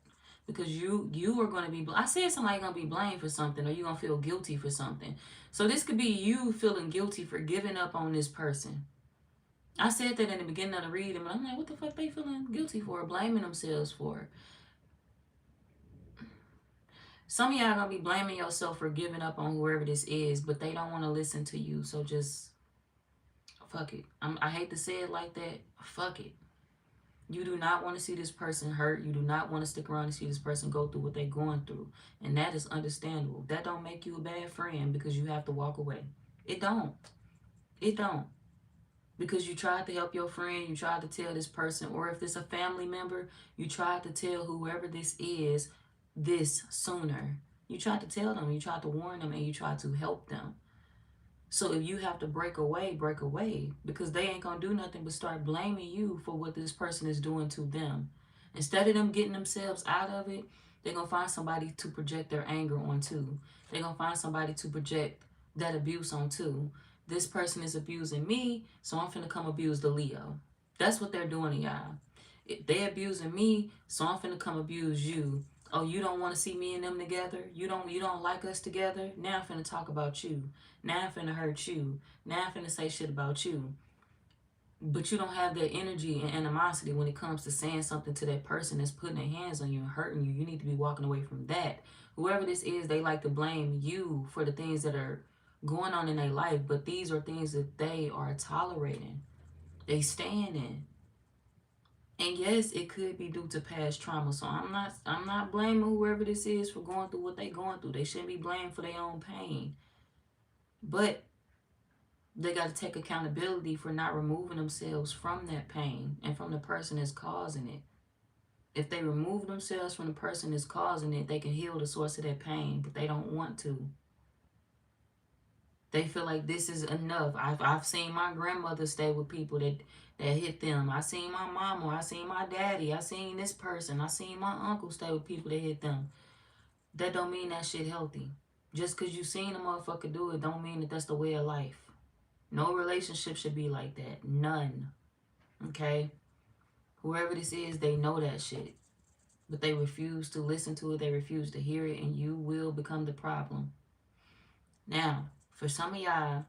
Because you are going to be... I said somebody's going to be blamed for something, or you're going to feel guilty for something. So this could be you feeling guilty for giving up on this person. I said that in the beginning of the reading, but I'm like, what the fuck they feeling guilty for, blaming themselves for? Some of y'all going to be blaming yourself for giving up on whoever this is, but they don't want to listen to you. So just fuck it. I hate to say it like that. Fuck it. You do not want to see this person hurt. You do not want to stick around and see this person go through what they're going through. And that is understandable. That don't make you a bad friend because you have to walk away. It don't. It don't. Because you tried to help your friend, you tried to tell this person, or if it's a family member, you tried to tell whoever this is this sooner. You tried to tell them, you tried to warn them, and you tried to help them. So if you have to break away, because they ain't gonna do nothing but start blaming you for what this person is doing to them. Instead of them getting themselves out of it, they're gonna find somebody to project their anger onto. They're gonna find somebody to project that abuse onto. This person is abusing me, so I'm finna come abuse the Leo. That's what they're doing to y'all. They abusing me, so I'm finna come abuse you. Oh, you don't want to see me and them together? You don't like us together? Now I'm finna talk about you. Now I'm finna hurt you. Now I'm finna say shit about you. But you don't have that energy and animosity when it comes to saying something to that person that's putting their hands on you and hurting you. You need to be walking away from that. Whoever this is, they like to blame you for the things that are going on in their life, but these are things that they are tolerating. They stand in. And yes, it could be due to past trauma. So I'm not blaming whoever this is for going through what they going through. They shouldn't be blamed for their own pain. But they got to take accountability for not removing themselves from that pain and from the person that's causing it. If they remove themselves from the person that's causing it, they can heal the source of that pain, but they don't want to. They feel like this is enough. I've seen my grandmother stay with people that hit them. I seen my mama. I seen my daddy. I seen this person. I seen my uncle stay with people that hit them. That don't mean that shit healthy. Just because you seen a motherfucker do it don't mean that that's the way of life. No relationship should be like that. None. Okay? Whoever this is, they know that shit. But they refuse to listen to it. They refuse to hear it. And you will become the problem. Now, for some of y'all,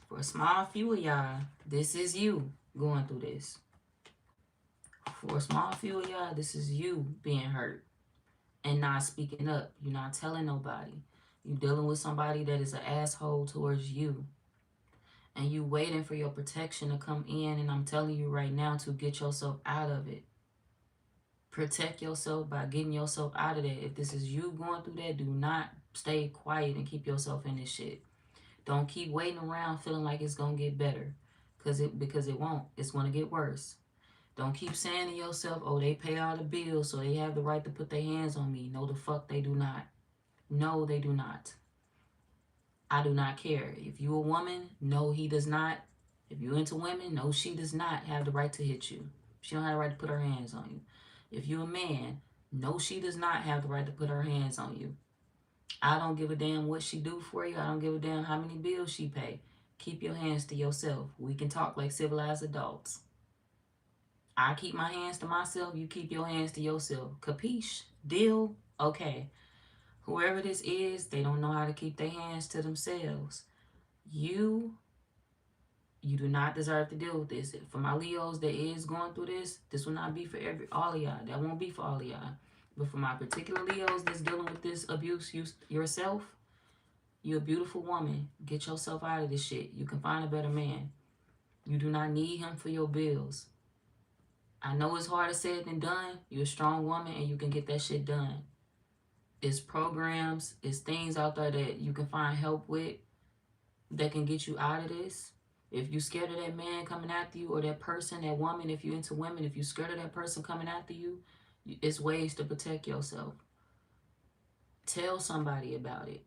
for a small few of y'all, this is you going through this. For a small few of y'all, this is you being hurt and not speaking up. You're not telling nobody. You're dealing with somebody that is an asshole towards you. And you waiting for your protection to come in. And I'm telling you right now to get yourself out of it. Protect yourself by getting yourself out of that. If this is you going through that, do not stay quiet and keep yourself in this shit. Don't keep waiting around feeling like it's going to get better. Because it won't. It's going to get worse. Don't keep saying to yourself, oh, they pay all the bills, so they have the right to put their hands on me. No, the fuck they do not. No, they do not. I do not care. If you a woman, no, he does not. If you into women, no, she does not have the right to hit you. She don't have the right to put her hands on you. If you a man, no, she does not have the right to put her hands on you. I don't give a damn what she do for you. I don't give a damn how many bills she pay. Keep your hands to yourself. We can talk like civilized adults. I keep my hands to myself. You keep your hands to yourself. Capiche? Deal? Okay. Whoever this is, they don't know how to keep their hands to themselves. You do not deserve to deal with this. For my Leos that is going through this, this will not be for all of y'all. That won't be for all of y'all. But for my particular Leos that's dealing with this abuse yourself, you're a beautiful woman. Get yourself out of this shit. You can find a better man. You do not need him for your bills. I know it's harder said than done. You're a strong woman and you can get that shit done. It's programs, it's things out there that you can find help with that can get you out of this. If you're scared of that man coming after you or that person, that woman, if you're into women, if you're scared of that person coming after you, it's ways to protect yourself. Tell somebody about it.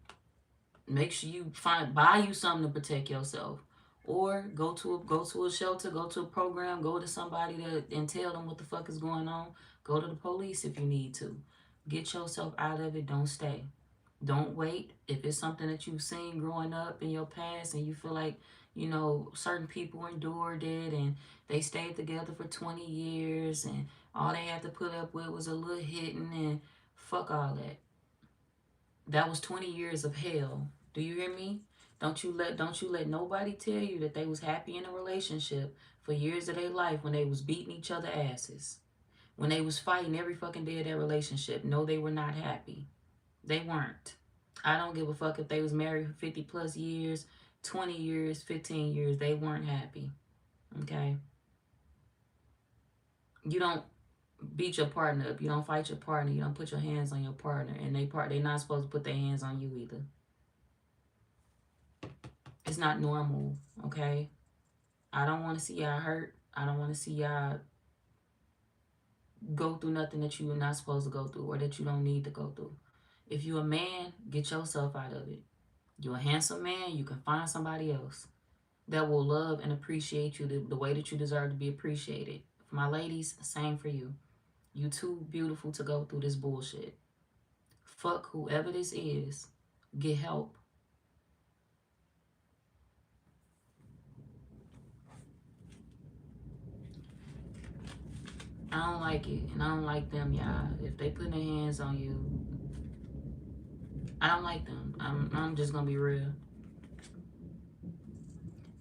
Make sure you buy you something to protect yourself. Or go to a shelter, go to a program, go to somebody and tell them what the fuck is going on. Go to the police if you need to. Get yourself out of it. Don't stay. Don't wait. If it's something that you've seen growing up in your past and you feel like, you know, certain people endured it and they stayed together for 20 years and all they had to put up with was a little hitting and fuck all that. That was 20 years of hell. Do you hear me? Don't you let nobody tell you that they was happy in a relationship for years of their life when they was beating each other asses. When they was fighting every fucking day of their relationship. No, they were not happy. They weren't. I don't give a fuck if they was married for 50 plus years, 20 years, 15 years. They weren't happy. Okay? You don't beat your partner up. You don't fight your partner. You don't put your hands on your partner. And they're not supposed to put their hands on you either. not normal, okay? I don't want to see y'all hurt. I don't want to see y'all go through nothing that you are not supposed to go through or that you don't need to go through. If you're a man, get yourself out of it. You're a handsome man, you can find somebody else that will love and appreciate you the way that you deserve to be appreciated. For my ladies, same for you. You too beautiful to go through this bullshit. Fuck whoever this is. Get help. I don't like it, and I don't like them, y'all. If they put their hands on you, I don't like them. I'm just gonna be real.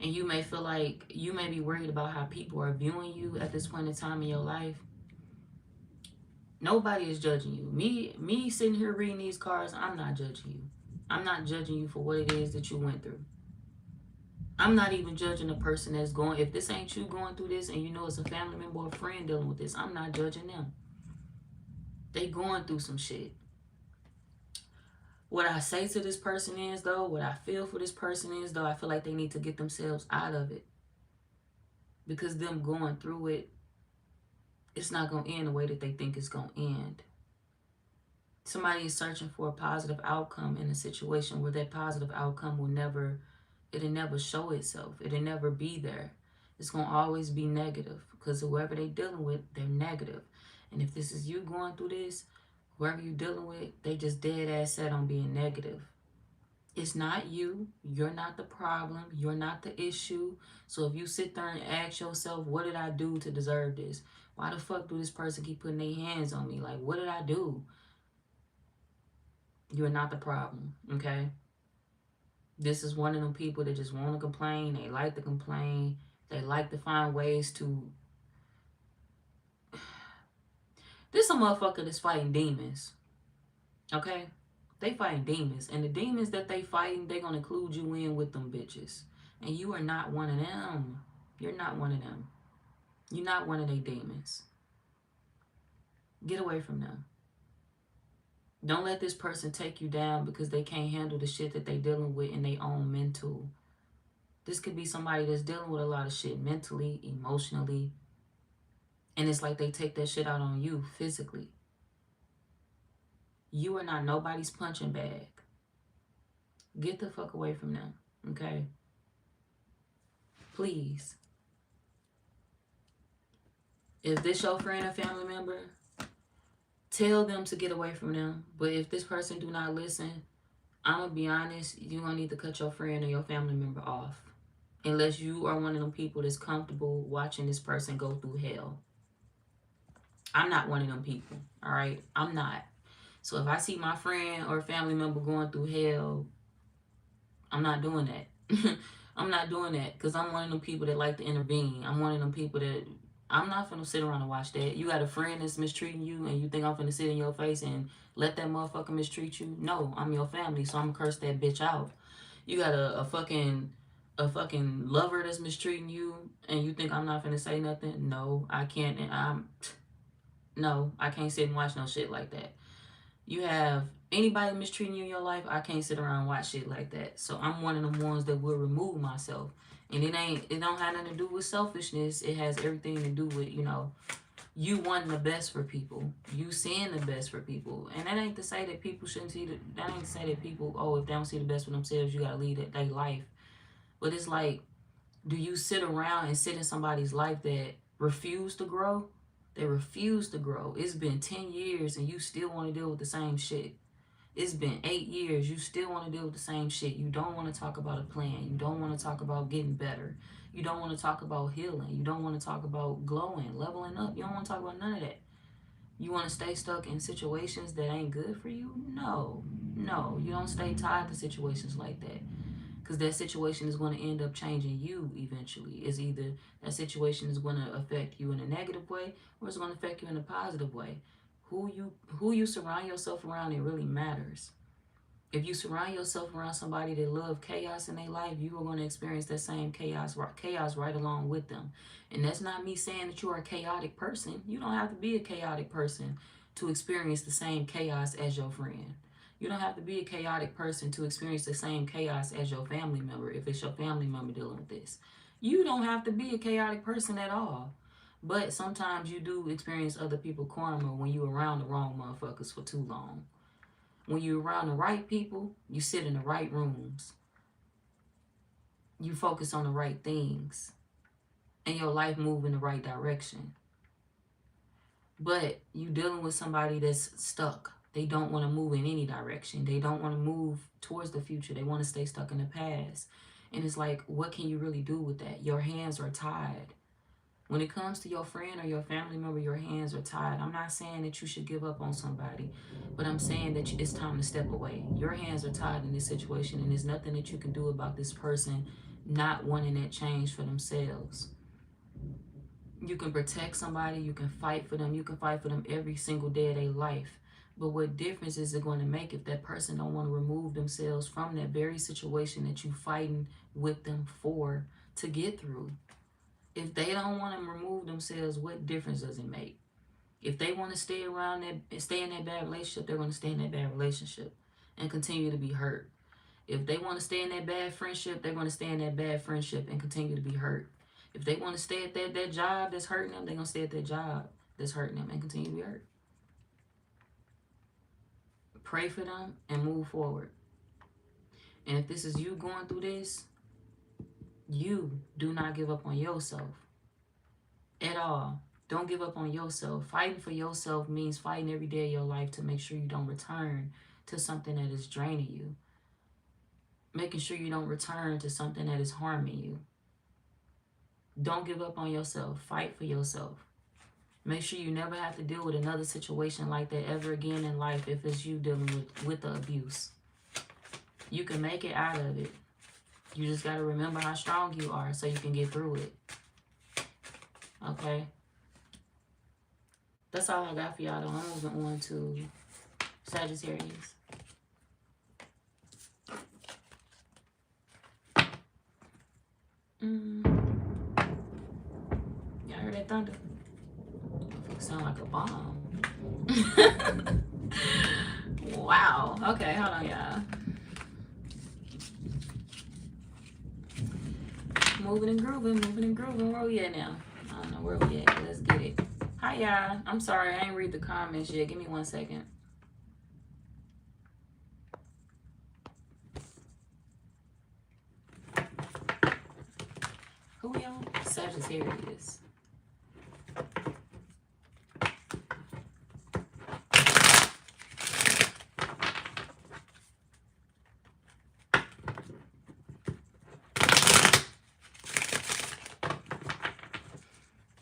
And you may feel like you may be worried about how people are viewing you at this point in time in your life. Nobody is judging you. Me sitting here reading these cards, I'm not judging you. I'm not judging you for what it is that you went through. I'm not even judging the person that's going, if this ain't you going through this and you know it's a family member or a friend dealing with this, I'm not judging them. They going through some shit. What I say to this person is, though, what I feel for this person is, though, I feel like they need to get themselves out of it. Because them going through it, it's not going to end the way that they think it's going to end. Somebody is searching for a positive outcome in a situation where that positive outcome will never, it'll never show itself. It'll never be there. It's going to always be negative because whoever they're dealing with, they're negative. And if this is you going through this, whoever you're dealing with, they just dead ass set on being negative. It's not you. You're not the problem. You're not the issue. So if you sit there and ask yourself, what did I do to deserve this? Why the fuck do this person keep putting their hands on me? Like, what did I do? You're not the problem, okay? This is one of them people that just want to complain. They like to complain. They like to find ways to... This a motherfucker that's fighting demons, okay? They fighting demons. And the demons that they fighting, they going to include you in with them bitches. And you are not one of them. You're not one of them. You're not one of their demons. Get away from them. Don't let this person take you down because they can't handle the shit that they dealing with in their own mental. This could be somebody that's dealing with a lot of shit mentally, emotionally. And it's like they take that shit out on you physically. You are not nobody's punching bag. Get the fuck away from them, okay? Please. If this your friend or family member, tell them to get away from them. But if this person do not listen, I'm going to be honest, you're going to need to cut your friend or your family member off. Unless you are one of them people that's comfortable watching this person go through hell. I'm not one of them people, all right? I'm not. So if I see my friend or family member going through hell, I'm not doing that. I'm not doing that because I'm one of them people that like to intervene. I'm one of them people that... I'm not finna sit around and watch that. You got a friend that's mistreating you and you think I'm finna sit in your face and let that motherfucker mistreat you? No, I'm your family, so I'm gonna curse that bitch out. You got a fucking lover that's mistreating you and you think I'm not finna say nothing? No, I can't. And no, I can't sit and watch no shit like that. You have anybody mistreating you in your life, I can't sit around and watch shit like that. So I'm one of them ones that will remove myself. And it don't have nothing to do with selfishness. It has everything to do with, you know, you wanting the best for people. You seeing the best for people. And that ain't to say that people shouldn't see that ain't to say that people, oh, if they don't see the best for themselves, you gotta lead their life. But it's like, do you sit around and sit in somebody's life that refuse to grow? They refuse to grow. It's been 10 years and you still want to deal with the same shit. It's been 8 years. You still want to deal with the same shit. You don't want to talk about a plan. You don't want to talk about getting better. You don't want to talk about healing. You don't want to talk about glowing, leveling up. You don't want to talk about none of that. You want to stay stuck in situations that ain't good for you? No. No. You don't stay tied to situations like that. Because that situation is going to end up changing you eventually. It's either that situation is going to affect you in a negative way or it's going to affect you in a positive way. Who you surround yourself around, it really matters. If you surround yourself around somebody that loves chaos in their life, you are going to experience that same chaos right along with them. And that's not me saying that you are a chaotic person. You don't have to be a chaotic person to experience the same chaos as your friend. You don't have to be a chaotic person to experience the same chaos as your family member if it's your family member dealing with this. You don't have to be a chaotic person at all. But sometimes you do experience other people's karma when you're around the wrong motherfuckers for too long. When you're around the right people, you sit in the right rooms. You focus on the right things. And your life move in the right direction. But you dealing with somebody that's stuck. They don't want to move in any direction. They don't want to move towards the future. They want to stay stuck in the past. And it's like, what can you really do with that? Your hands are tied. When it comes to your friend or your family member, your hands are tied. I'm not saying that you should give up on somebody, but I'm saying that it's time to step away. Your hands are tied in this situation, and there's nothing that you can do about this person not wanting that change for themselves. You can protect somebody, you can fight for them, you can fight for them every single day of their life. But what difference is it going to make if that person don't want to remove themselves from that very situation that you fighting with them for to get through? If they don't want to remove themselves, what difference does it make? If they want to stay around that, stay in that bad relationship, they're going to stay in that bad relationship and continue to be hurt. If they want to stay in that bad friendship, they're going to stay in that bad friendship and continue to be hurt. If they want to stay at that job that's hurting them, they're going to stay at that job that's hurting them and continue to be hurt. Pray for them and move forward. And if this is you going through this, you do not give up on yourself at all. Don't give up on yourself. Fighting for yourself means fighting every day of your life to make sure you don't return to something that is draining you. Making sure you don't return to something that is harming you. Don't give up on yourself. Fight for yourself. Make sure you never have to deal with another situation like that ever again in life if it's you dealing with the abuse. You can make it out of it. You just got to remember how strong you are so you can get through it. Okay? That's all I got for y'all, though. I'm moving on to Sagittarius. Y'all heard that thunder? It sound like a bomb. Wow. Okay, hold on, y'all. Moving and grooving. Where we at now? I don't know where we at, but let's get it. Hi, y'all. I'm sorry, I ain't read the comments yet. Give me 1 second. Who we on? Sagittarius.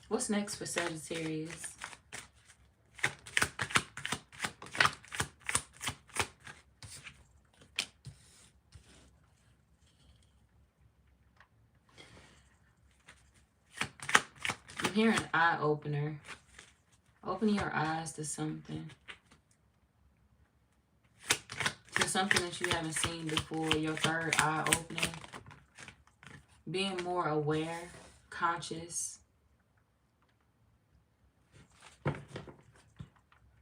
What's next for Sagittarius? I'm hearing eye opener. Opening your eyes to something. To something that you haven't seen before. Your third eye opening. Being more aware, conscious.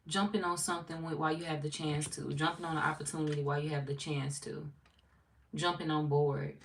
Jumping on something while you have the chance to. Jumping on an opportunity while you have the chance to. Jumping on board.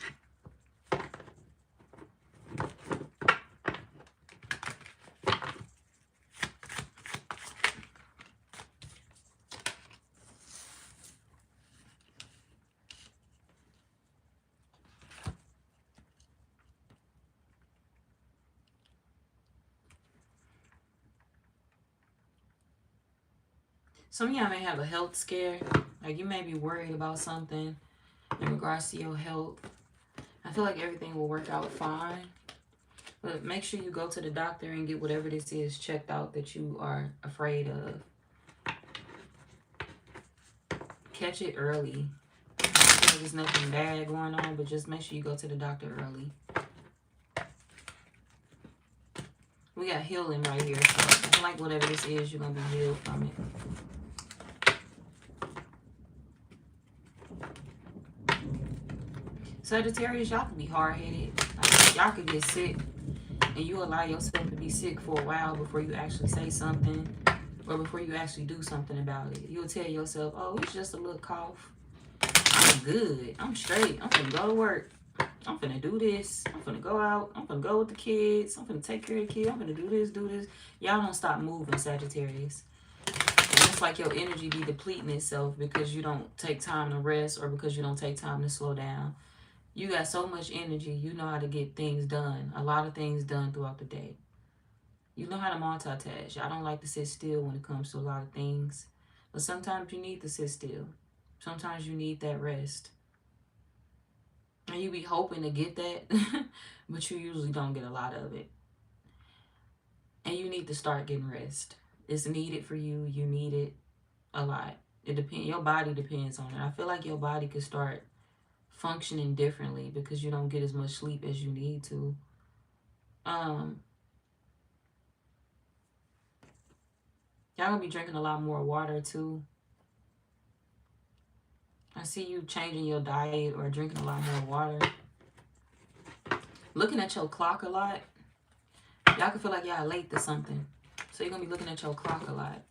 Some of y'all may have a health scare. Like you may be worried about something in regards to your health. I feel like everything will work out fine. But make sure you go to the doctor and get whatever this is checked out that you are afraid of. Catch it early. I feel like there's nothing bad going on, but just make sure you go to the doctor early. We got healing right here. So I feel like whatever this is, you're going to be healed from it. Sagittarius, y'all can be hard-headed. Like, y'all could get sick and you allow yourself to be sick for a while before you actually say something. or before you actually do something about it. You'll tell yourself, oh, it's just a little cough. I'm good. I'm straight. I'm gonna go to work. I'm gonna do this. I'm gonna go out. I'm gonna go with the kids. I'm gonna take care of the kids. I'm gonna do this, do this. Y'all don't stop moving, Sagittarius. And it's like your energy be depleting itself because you don't take time to rest or because you don't take time to slow down. You got so much energy. You know how to get things done. A lot of things done throughout the day. You know how to multitask. I don't like to sit still when it comes to a lot of things. But sometimes you need to sit still. Sometimes you need that rest. And you be hoping to get that, but you usually don't get a lot of it. And you need to start getting rest. It's needed for you. You need it a lot. It depends. Your body depends on it. I feel like your body could start functioning differently because you don't get as much sleep as you need to. Y'all gonna be drinking a lot more water too. I see you changing your diet or drinking a lot more water. Looking at your clock a lot. Y'all can feel like y'all late to something. So you're gonna be looking at your clock a lot.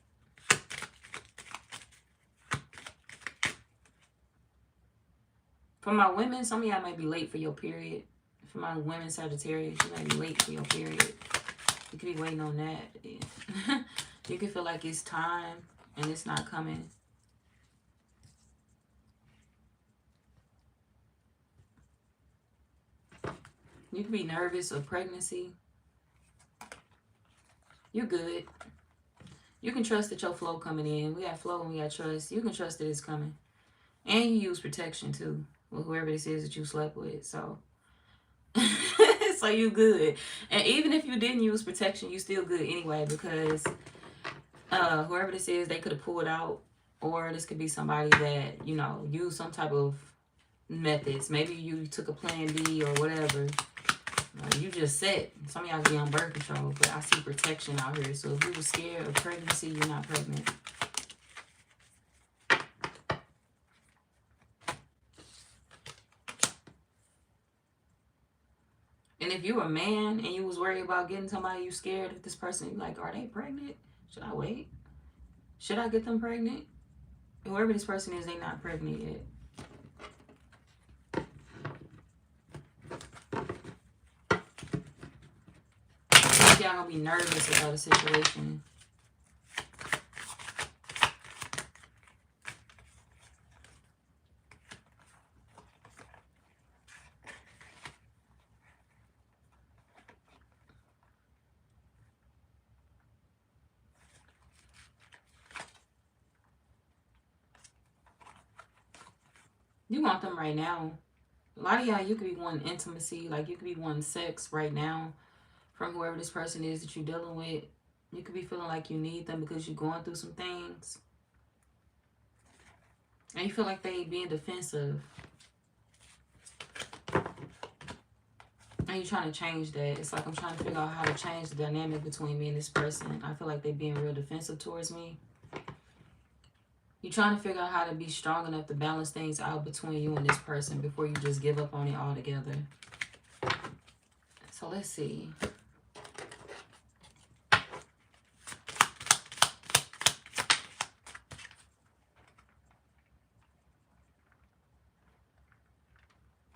For my women, some of y'all might be late for your period. For my women, Sagittarius, you might be late for your period. You could be waiting on that. You can feel like it's time and it's not coming. You could be nervous of pregnancy. You're good. You can trust that your flow coming in. We got flow and we got trust. You can trust that it's coming. And you use protection too. With whoever this is that you slept with. So so you good. And even if you didn't use protection, you still good anyway, because whoever this is, they could have pulled out, or this could be somebody that, you know, used some type of methods. Maybe you took a plan B or whatever. You just set. Some of y'all be on birth control, but I see protection out here. So if you were scared of pregnancy, you're not pregnant. And if you were a man and you was worried about getting somebody, you scared of this person, you're like, are they pregnant? Should I wait? Should I get them pregnant? Whoever this person is, they not pregnant yet. Y'all gonna be nervous about a situation. You want them right now. A lot of y'all, you could be wanting intimacy, like you could be wanting sex right now from whoever this person is that you're dealing with. You could be feeling like you need them because you're going through some things. And you feel like they being defensive. And you're trying to change that. It's like I'm trying to figure out how to change the dynamic between me and this person. I feel like they're being real defensive towards me. You're trying to figure out how to be strong enough to balance things out between you and this person before you just give up on it altogether. So let's see.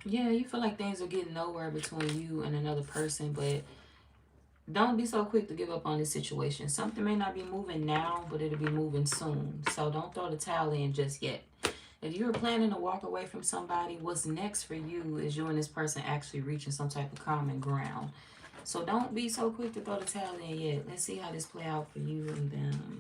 Yeah, you feel like things are getting nowhere between you and another person, but don't be so quick to give up on this situation. Something may not be moving now, but it'll be moving soon. So don't throw the towel in just yet. If you're planning to walk away from somebody, what's next for you is you and this person actually reaching some type of common ground. So don't be so quick to throw the towel in yet. Let's see how this play out for you and them.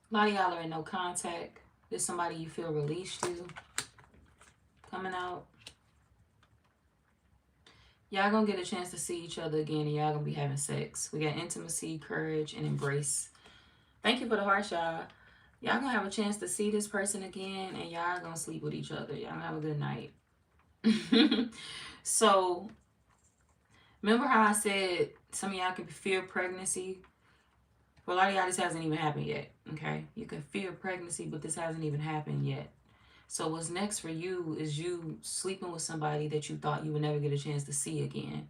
A lot of y'all are in no contact. There's somebody you feel released to coming out. Y'all gonna get a chance to see each other again, and y'all gonna be having sex. We got intimacy, courage, and embrace. Thank you for the heart, y'all. Y'all gonna have a chance to see this person again, and y'all gonna sleep with each other. Y'all gonna have a good night. So, remember how I said some of y'all can fear pregnancy? For a lot of y'all, this hasn't even happened yet, okay? You can fear pregnancy, but this hasn't even happened yet. So what's next for you is you sleeping with somebody that you thought you would never get a chance to see again.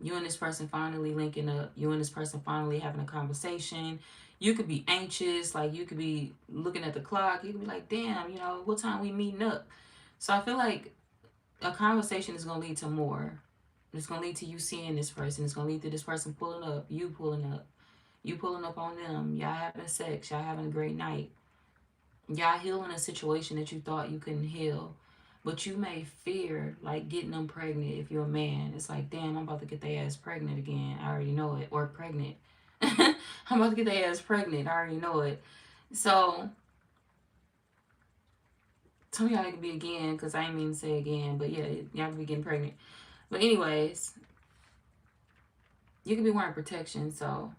You and this person finally linking up. You and this person finally having a conversation. You could be anxious, like you could be looking at the clock. You could be like, damn, you know, what time we meeting up? So I feel like a conversation is going to lead to more. It's going to lead to you seeing this person. It's going to lead to this person pulling up, you pulling up. You pulling up on them. Y'all having sex. Y'all having a great night. Y'all healing a situation that you thought you couldn't heal. But you may fear like getting them pregnant if you're a man. It's like, damn, I'm about to get their ass pregnant again. I already know it. Or pregnant. I'm about to get their ass pregnant. I already know it. So, some of y'all can be again, because I ain't mean to say again. But yeah, y'all can be getting pregnant. But anyways, you can be wearing protection. So,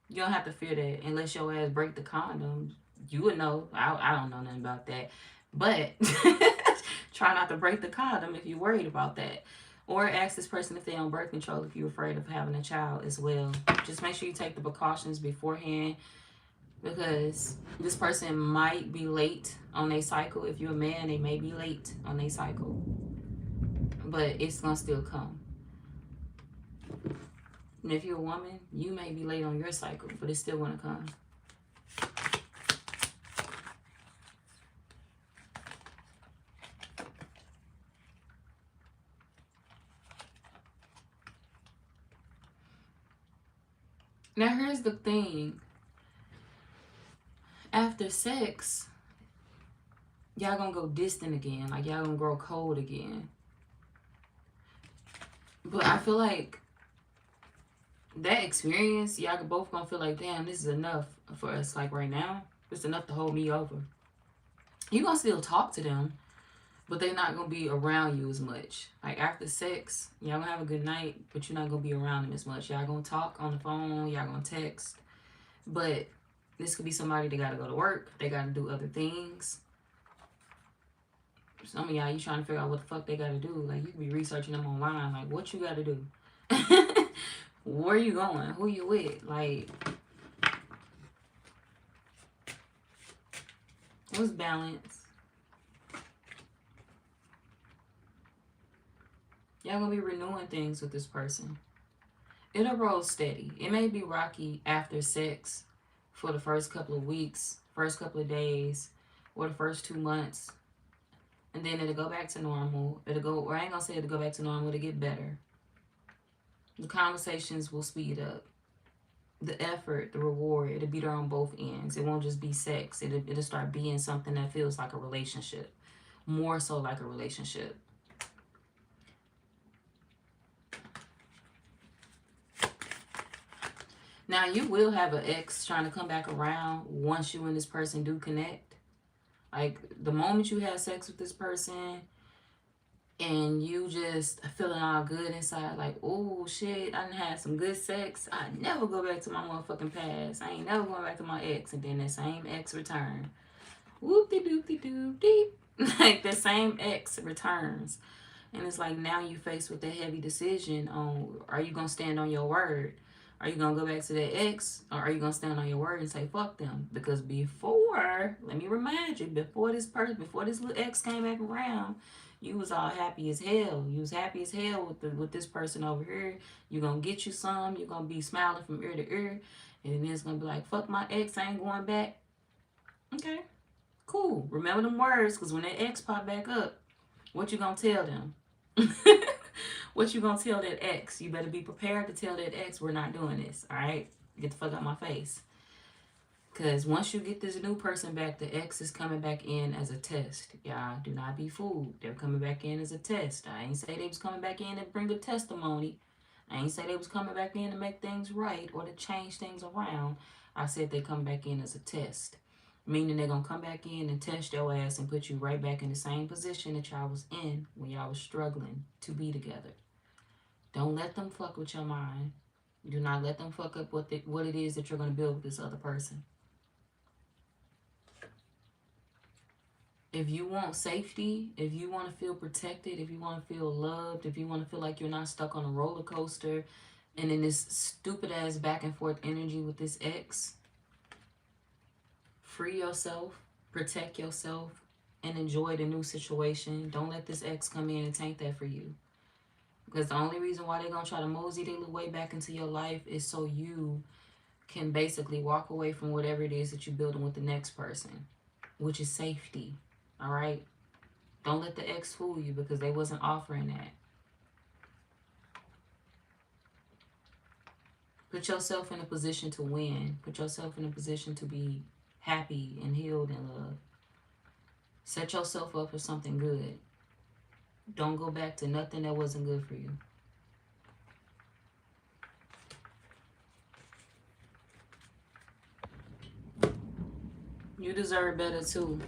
you don't have to fear that unless your ass break the condom. You would know. I don't know nothing about that. But try not to break the condom if you're worried about that. Or ask this person if they on birth control if you're afraid of having a child as well. Just make sure you take the precautions beforehand because this person might be late on their cycle. If you're a man, they may be late on their cycle. But it's going to still come. And if you're a woman, you may be late on your cycle, but it's still going to come. Now, here's the thing. After sex, y'all going to go distant again. Like, y'all going to grow cold again. But I feel like that experience, y'all both gonna feel like, damn, this is enough for us. Like right now, it's enough to hold me over. You gonna still talk to them, but they're not gonna be around you as much. Like after sex, y'all gonna have a good night, but you're not gonna be around them as much. Y'all gonna talk on the phone, y'all gonna text, but this could be somebody that gotta go to work, they gotta do other things. Some of y'all, you trying to figure out what the fuck they gotta do. Like you could be researching them online, like what you gotta do. Where you going? Who you with? Like, what's balance? Y'all gonna be renewing things with this person. It'll roll steady. It may be rocky after sex for the first couple of weeks, first couple of days, or the first 2 months. And then it'll go back to normal. It'll go, or I ain't gonna say it'll go back to normal, it'll get better. The conversations will speed up. The effort, the reward, it'll be there on both ends. It won't just be sex. It'll start being something that feels like a relationship. More so like a relationship. Now, you will have an ex trying to come back around once you and this person do connect. Like, the moment you have sex with this person and you just feeling all good inside, like, oh, shit, I done had some good sex. I never go back to my motherfucking past. I ain't never going back to my ex. And then that same ex return. Whoop-de-doop-de-doop-deep. Like, the same ex returns. And it's like now you faced with a heavy decision on, are you going to stand on your word? Are you going to go back to that ex? Or are you going to stand on your word and say, fuck them? Because before, let me remind you, before this little ex came back around, you was all happy as hell. You was happy as hell with this person over here. You're going to get you some. You're going to be smiling from ear to ear. And then it's going to be like, fuck my ex, I ain't going back. Okay, cool. Remember them words, because when that ex pop back up, what you going to tell them? What you gonna tell that ex? You better be prepared to tell that ex, we're not doing this, all right? Get the fuck out my face. Because once you get this new person back, the ex is coming back in as a test. Y'all, do not be fooled. They're coming back in as a test. I ain't say they was coming back in to bring a testimony. I ain't say they was coming back in to make things right or to change things around. I said they come back in as a test. Meaning they're going to come back in and test your ass and put you right back in the same position that y'all was in when y'all was struggling to be together. Don't let them fuck with your mind. Do not let them fuck up what it is that you're going to build with this other person. If you want safety, if you want to feel protected, if you want to feel loved, if you want to feel like you're not stuck on a roller coaster and in this stupid ass back and forth energy with this ex, free yourself, protect yourself, and enjoy the new situation. Don't let this ex come in and taint that for you. Because the only reason why they're going to try to mosey their little way back into your life is so you can basically walk away from whatever it is that you're building with the next person, which is safety. All right? Don't let the ex fool you because they wasn't offering that. Put yourself in a position to win. Put yourself in a position to be happy and healed and loved. Set yourself up for something good. Don't go back to nothing that wasn't good for you. You deserve better too.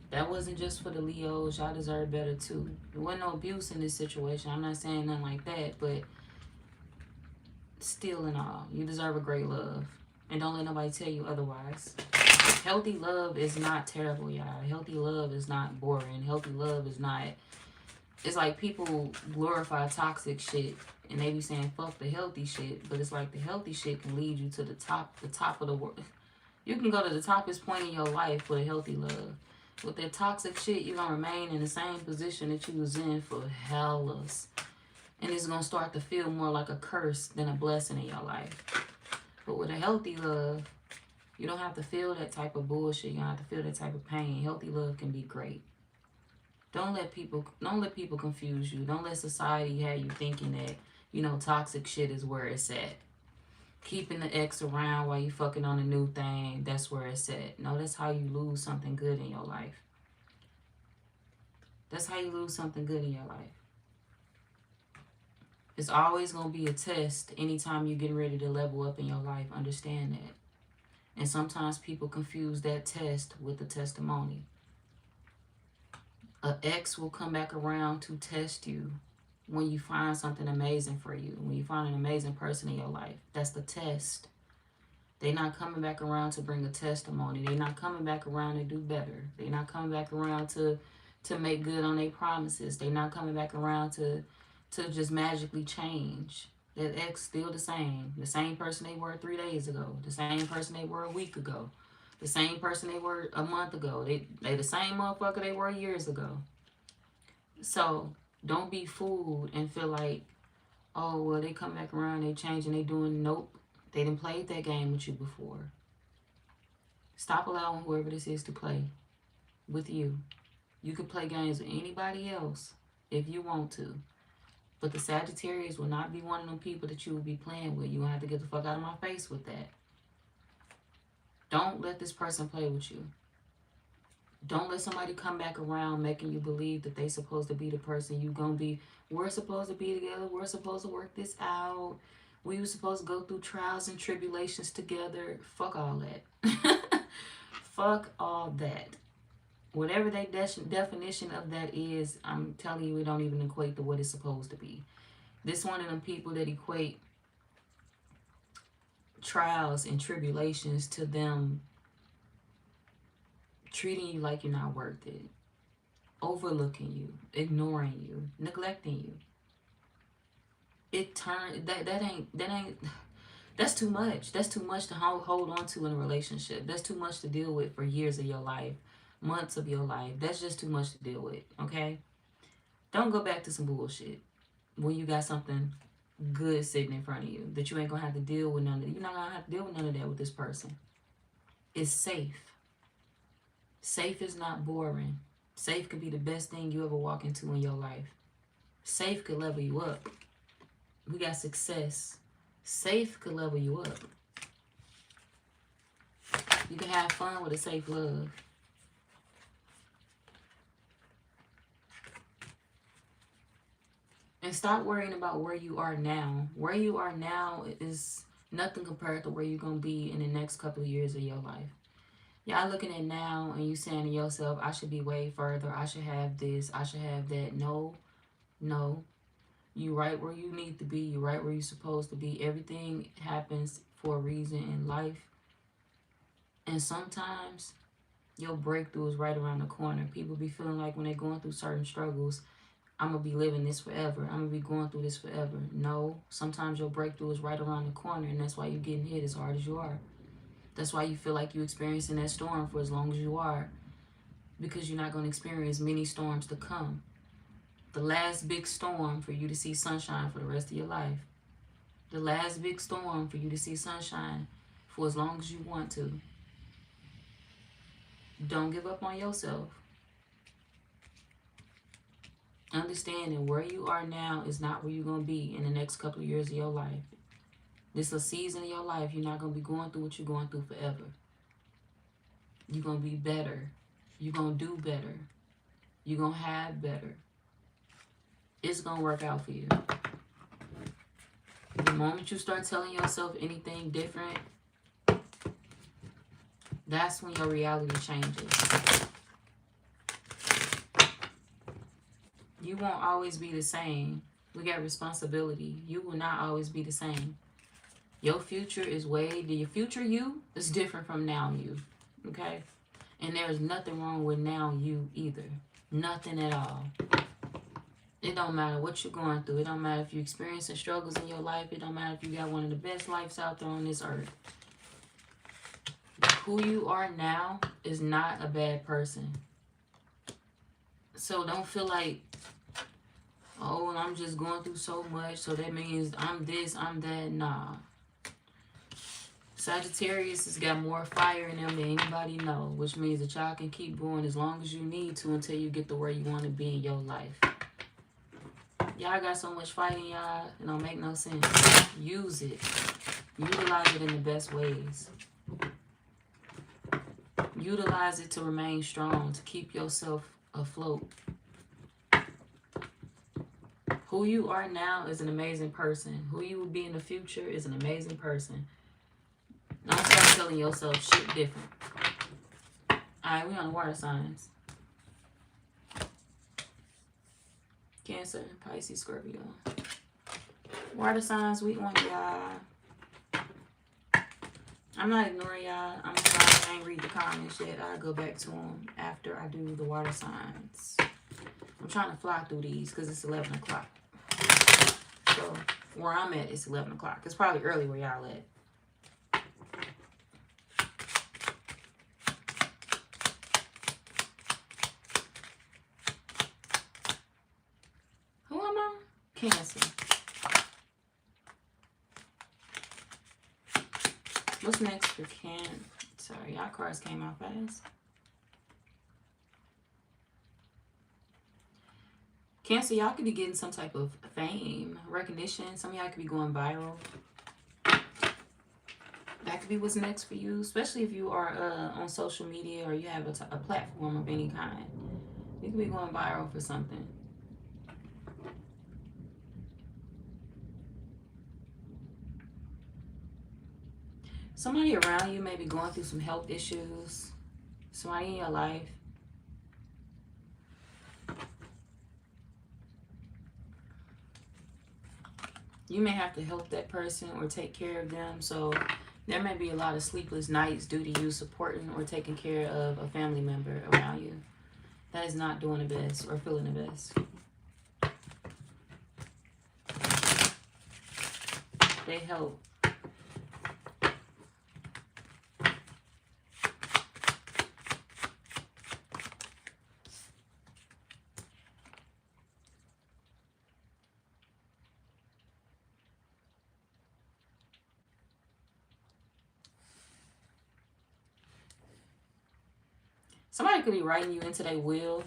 That wasn't just for the Leos. Y'all deserve better too. There wasn't no abuse in this situation. I'm not saying nothing like that, but still and all, you deserve a great love. And don't let nobody tell you otherwise. Healthy love is not terrible, y'all. Healthy love is not boring. Healthy love is not... It's like people glorify toxic shit and they be saying fuck the healthy shit, but it's like the healthy shit can lead you to the top of the world. You can go to the toppest point in your life with a healthy love. With that toxic shit, you're going to remain in the same position that you was in for hellas. And it's going to start to feel more like a curse than a blessing in your life. But with a healthy love, you don't have to feel that type of bullshit. You don't have to feel that type of pain. Healthy love can be great. Don't let people confuse you. Don't let society have you thinking that, you know, toxic shit is where it's at. Keeping the ex around while you fucking on a new thing, that's where it's at. No, that's how you lose something good in your life. That's how you lose something good in your life. It's always going to be a test anytime you're getting ready to level up in your life. Understand that. And sometimes people confuse that test with the testimony. An ex will come back around to test you when you find something amazing for you. When you find an amazing person in your life. That's the test. They're not coming back around to bring a testimony. They're not coming back around to do better. They're not coming back around to make good on their promises. They're not coming back around to just magically change. That ex still the same. The same person they were 3 days ago. The same person they were a week ago. The same person they were a month ago. They the same motherfucker they were years ago. So don't be fooled and feel like, oh, well, they come back around, they change and they doing, nope. They done played that game with you before. Stop allowing whoever this is to play with you. You can play games with anybody else if you want to. But the Sagittarius will not be one of them people that you will be playing with. You will have to get the fuck out of my face with that. Don't let this person play with you. Don't let somebody come back around making you believe that they supposed to be the person you gonna be. We're supposed to be together. We're supposed to work this out. We were supposed to go through trials and tribulations together. Fuck all that. Fuck all that. Whatever their definition of that is, I'm telling you, it don't even equate to what it's supposed to be. This one of them people that equate trials and tribulations to them treating you like you're not worth it, overlooking you, ignoring you, neglecting you. That's too much. That's too much to hold on to in a relationship. That's too much to deal with for years of your life, months of your life. That's just too much to deal with, okay? Don't go back to some bullshit when you got something good sitting in front of you that you ain't gonna have to deal with none of. You're not gonna have to deal with none of that with this person. It's safe. Safe is not boring. Safe could be the best thing you ever walk into in your life. Safe could level you up. We got success. Safe could level you up. You can have fun with a safe love. And stop worrying about where you are now. Where you are now is nothing compared to where you're going to be in the next couple of years of your life. Y'all looking at now and you saying to yourself, I should be way further. I should have this. I should have that. No. No. You right where you need to be. You right where you're supposed to be. Everything happens for a reason in life. And sometimes Your breakthrough is right around the corner. People be feeling like when they're going through certain struggles, I'm going to be living this forever. I'm going to be going through this forever. No, sometimes your breakthrough is right around the corner, and that's why you're getting hit as hard as you are. That's why you feel like you're experiencing that storm for as long as you are, because you're not going to experience many storms to come. The last big storm for you to see sunshine for the rest of your life. The last big storm for you to see sunshine for as long as you want to. Don't give up on yourself. Understanding where you are now is not where you're going to be in the next couple of years of your life. This is a season of your life. You're not going to be going through what you're going through forever. You're going to be better. You're going to do better. You're going to have better. It's going to work out for you. The moment you start telling yourself anything different, that's when your reality changes. You won't always be the same. We got responsibility. You will not always be the same. Your future is your future you is different from now you. Okay? And there's nothing wrong with now you either. Nothing at all. It don't matter what you're going through. It don't matter if you're experiencing struggles in your life. It don't matter if you got one of the best lives out there on this earth. Who you are now is not a bad person. So don't feel like, oh, I'm just going through so much, so that means I'm this, I'm that. Nah. Sagittarius has got more fire in them than anybody know, which means that y'all can keep going as long as you need to until you get to where you want to be in your life. Y'all got so much fight in y'all, it don't make no sense. Use it. Utilize it in the best ways. Utilize it to remain strong, to keep yourself afloat. Who you are now is an amazing person. Who you will be in the future is an amazing person. Don't start telling yourself shit different. Alright, we on the water signs. Cancer, Pisces, Scorpio. Water signs, week 1, y'all. I'm not ignoring y'all. I'm sorry I ain't read the comments yet. I'll go back to them after I do the water signs. I'm trying to fly through these because it's 11 o'clock. So where I'm at, it's 11 o'clock. It's probably early where y'all at. Who am I? Cancer. What's next for Cancer? Sorry, y'all cards came out fast. Cancer, y'all could be getting some type of fame, recognition. Some of y'all could be going viral. That could be what's next for you, especially if you are on social media or you have a platform of any kind. You could be going viral for something. Somebody around you may be going through some health issues. Somebody in your life. You may have to help that person or take care of them. So there may be a lot of sleepless nights due to you supporting or taking care of a family member around you that is not doing the best or feeling the best. They help. Somebody could be writing you into their will.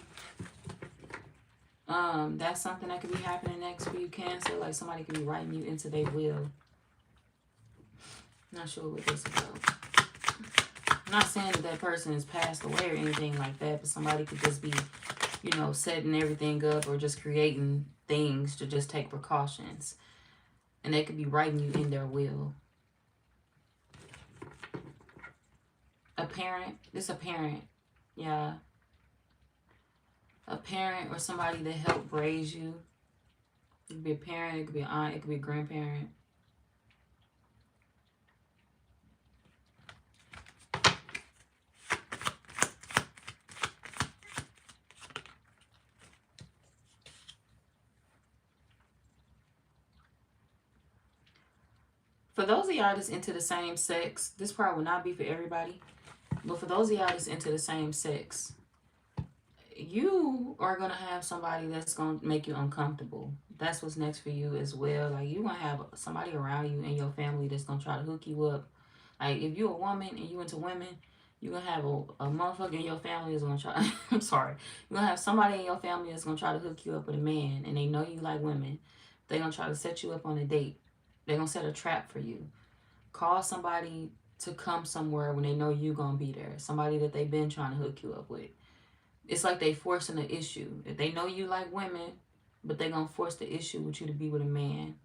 That's something that could be happening next for you, Cancer. Like somebody could be writing you into their will. Not sure what this is about. I'm not saying that person has passed away or anything like that, but somebody could just be, you know, setting everything up or just creating things to just take precautions. And they could be writing you in their will. A parent. This a parent. Yeah. A parent or somebody that helped raise you. It could be a parent, it could be an aunt, it could be a grandparent. For those of y'all that's into the same sex, this part will not be for everybody. But for those of y'all that's into the same sex, you are going to have somebody that's going to make you uncomfortable. That's what's next for you as well. Like, you're going to have somebody around you in your family that's going to try to hook you up. Like, if you're a woman and you into women, you're going to have a motherfucker in your family that's going to try... I'm sorry. You're going to have somebody in your family that's going to try to hook you up with a man, and they know you like women. They're going to try to set you up on a date. They're going to set a trap for you. Call somebody to come somewhere when they know you're going to be there. Somebody that they've been trying to hook you up with. It's like they forcing the issue. If they know you like women, but they're going to force the issue with you to be with a man.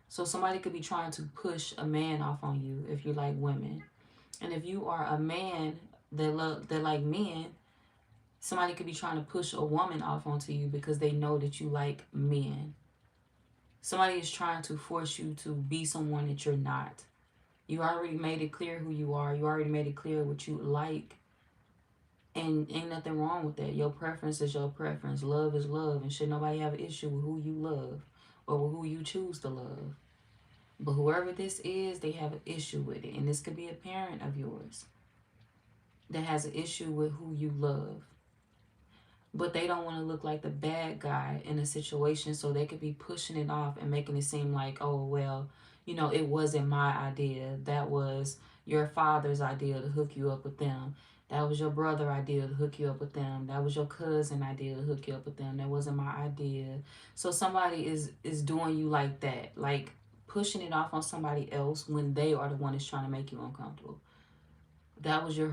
So somebody could be trying to push a man off on you if you like women. And if you are a man that like men, somebody could be trying to push a woman off onto you because they know that you like men. Somebody is trying to force you to be someone that you're not. You already made it clear who you are. You already made it clear what you like. And ain't nothing wrong with that. Your preference is your preference. Love is love. And should nobody have an issue with who you love or with who you choose to love. But whoever this is, they have an issue with it. And this could be a parent of yours that has an issue with who you love. But they don't want to look like the bad guy in a situation, so they could be pushing it off and making it seem like, oh, well, you know, it wasn't my idea. That was your father's idea to hook you up with them. That was your brother idea to hook you up with them. That was your cousin idea to hook you up with them. That wasn't my idea. So somebody is doing you like that, like pushing it off on somebody else when they are the one that's trying to make you uncomfortable. That was your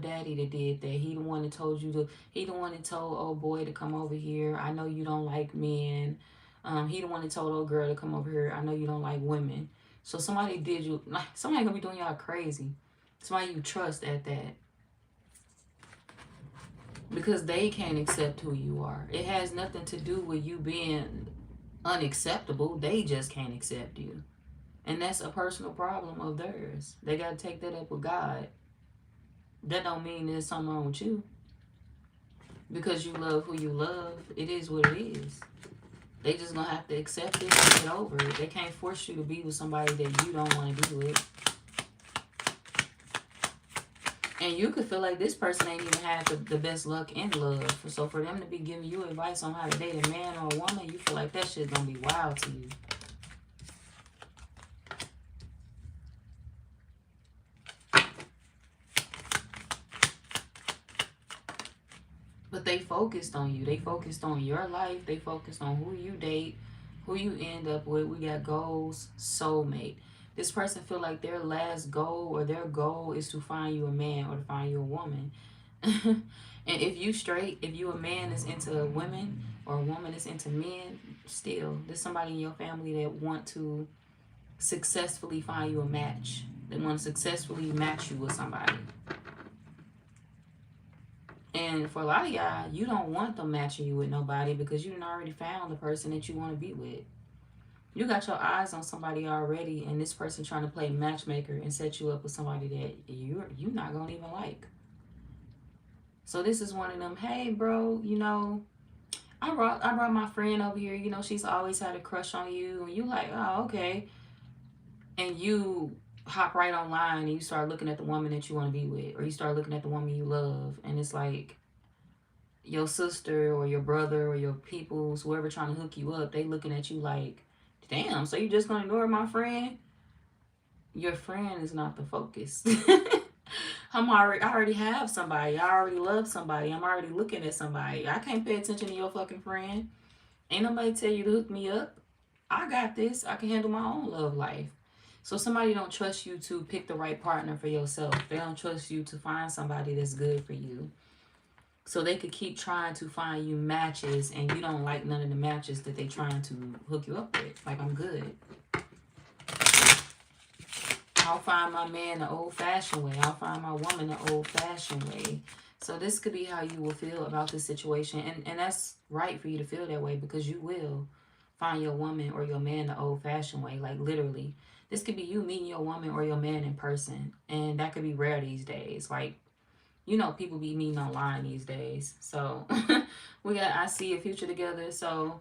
daddy that did that. He the one that told you to. He the one that told old boy to come over here. I know you don't like men. He the one that told old girl to come over here. I know you don't like women. So somebody did you. Somebody gonna be doing y'all crazy. Somebody you trust at that. Because they can't accept who you are. It has nothing to do with you being unacceptable. They just can't accept you. And that's a personal problem of theirs. They got to take that up with God. That don't mean there's something wrong with you. Because you love who you love, it is what it is. They just going to have to accept it and get over it. They can't force you to be with somebody that you don't want to be with. And you could feel like this person ain't even had the best luck in love. So for them to be giving you advice on how to date a man or a woman, you feel like that shit's going to be wild to you. But they focused on you. They focused on your life. They focused on who you date, who you end up with. We got goals, soulmate. This person feel like their last goal or their goal is to find you a man or to find you a woman. And if you straight, if you a man that's into women or a woman that's into men, still, there's somebody in your family that want to successfully find you a match. They want to successfully match you with somebody. And for a lot of y'all, you don't want them matching you with nobody because you done already found the person that you want to be with. You got your eyes on somebody already, and this person trying to play matchmaker and set you up with somebody that you're not going to even like. So this is one of them, hey, bro, you know, I brought my friend over here. You know, she's always had a crush on you. And you like, oh, okay. And you hop right online and you start looking at the woman that you want to be with, or you start looking at the woman you love, and it's like your sister or your brother or your peoples, whoever trying to hook you up, they looking at you like, damn, so you just gonna ignore my friend? Your friend is not the focus. I already have somebody. I already love somebody. I'm already looking at somebody. I can't pay attention to your fucking friend. Ain't nobody tell you to hook me up. I got this. I can handle my own love life. So somebody don't trust you to pick the right partner for yourself. They don't trust you to find somebody that's good for you. So they could keep trying to find you matches, and you don't like none of the matches that they trying to hook you up with. Like, I'm good. I'll find my man the old-fashioned way. I'll find my woman the old-fashioned way. So this could be how you will feel about this situation. And that's right for you to feel that way, because you will find your woman or your man the old-fashioned way. Like, literally. This could be you meeting your woman or your man in person. And that could be rare these days. Like, you know, people be meeting online these days. So I see a future together. So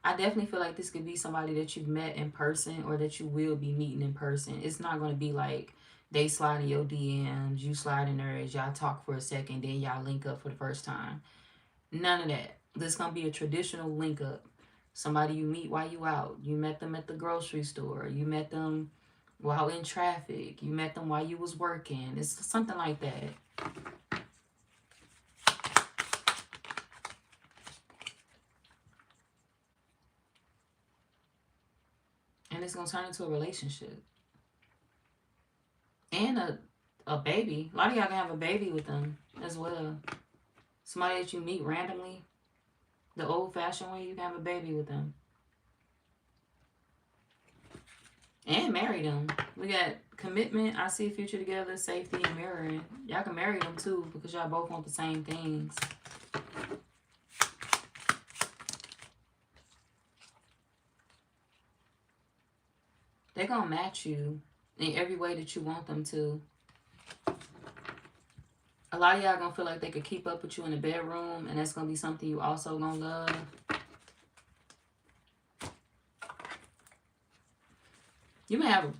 I definitely feel like this could be somebody that you've met in person or that you will be meeting in person. It's not going to be like they slide in your DMs, you slide in theirs, y'all talk for a second, then y'all link up for the first time. None of that. This is going to be a traditional link up. Somebody you meet while you out. You met them at the grocery store. You met them while in traffic. You met them while you was working. It's something like that. And it's going to turn into a relationship. And a baby. A lot of y'all gonna have a baby with them as well. Somebody that you meet randomly. The old-fashioned way, you can have a baby with them. And marry them. We got commitment, I see a future together, safety, and mirroring. Y'all can marry them too because y'all both want the same things. They're gonna match you in every way that you want them to. A lot of y'all gonna feel like they could keep up with you in the bedroom, and that's gonna be something you also gonna love. You may have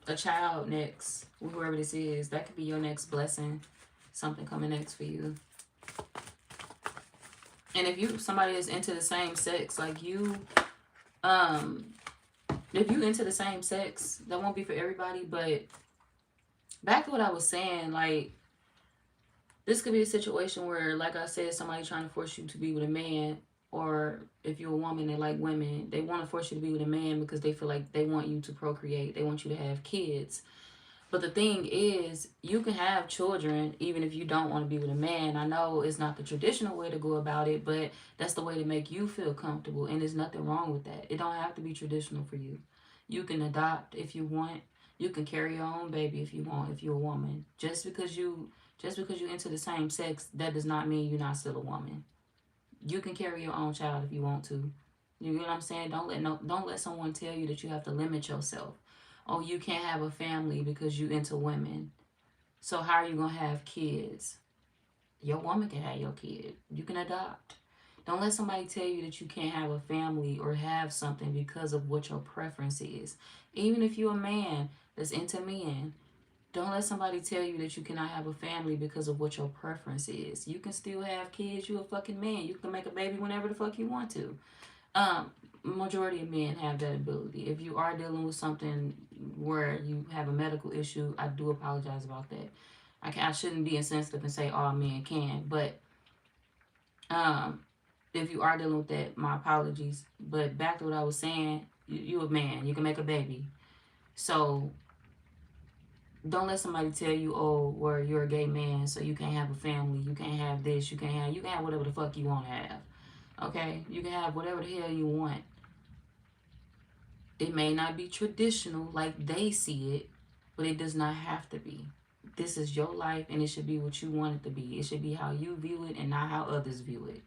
a child next, whoever this is. That could be your next blessing. Something coming next for you. And if somebody is into the same sex, like you, if you into the same sex, that won't be for everybody. But back to what I was saying, like, this could be a situation where, like I said, somebody trying to force you to be with a man, or if you're a woman and like women, they want to force you to be with a man because they feel like they want you to procreate. They want you to have kids. But the thing is, you can have children even if you don't want to be with a man. I know it's not the traditional way to go about it, but that's the way to make you feel comfortable. And there's nothing wrong with that. It don't have to be traditional for you. You can adopt if you want. You can carry your own baby if you want, if you're a woman. Just because you're into the same sex, that does not mean you're not still a woman. You can carry your own child if you want to. You know what I'm saying? Don't let someone tell you that you have to limit yourself. Oh, you can't have a family because you into women. So how are you going to have kids? Your woman can have your kid. You can adopt. Don't let somebody tell you that you can't have a family or have something because of what your preference is. Even if you're a man that's into men, don't let somebody tell you that you cannot have a family because of what your preference is. You can still have kids. You're a fucking man. You can make a baby whenever the fuck you want to. Majority of men have that ability. If you are dealing with something where you have a medical issue, I do apologize about that. I shouldn't be insensitive and say all men can, but if you are dealing with that, my apologies. But back to what I was saying, you a man. You can make a baby. So don't let somebody tell you, oh, well, you're a gay man, so you can't have a family. You can't have this. You can have whatever the fuck you want to have. Okay? You can have whatever the hell you want. It may not be traditional like they see it, but it does not have to be. This is your life, and it should be what you want it to be. It should be how you view it and not how others view it.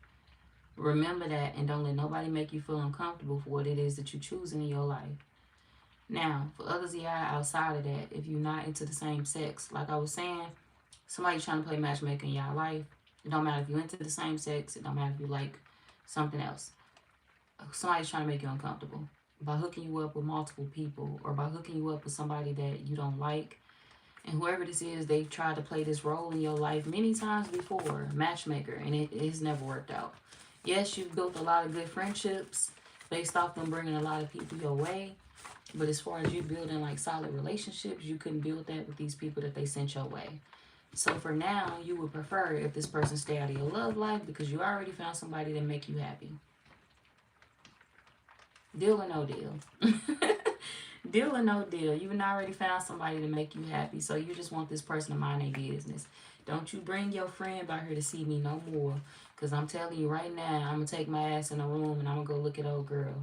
Remember that, and don't let nobody make you feel uncomfortable for what it is that you're choosing in your life. Now, for others, yeah, outside of that, if you're not into the same sex, like I was saying, somebody trying to play matchmaker in your life. It don't matter if you're into the same sex. It don't matter if you like something else. Somebody's trying to make you uncomfortable by hooking you up with multiple people, or by hooking you up with somebody that you don't like. And whoever this is, they've tried to play this role in your life many times before, matchmaker, and it has never worked out. Yes, you've built a lot of good friendships based off them bringing a lot of people your way. But as far as you building like solid relationships, you couldn't build that with these people that they sent your way. So for now, you would prefer if this person stay out of your love life because you already found somebody that make you happy. Deal or no deal. Deal or no deal. You already found somebody to make you happy, so you just want this person to mind their business. Don't you bring your friend by here to see me no more, because I'm telling you right now, I'm going to take my ass in the room and I'm going to go look at old girl.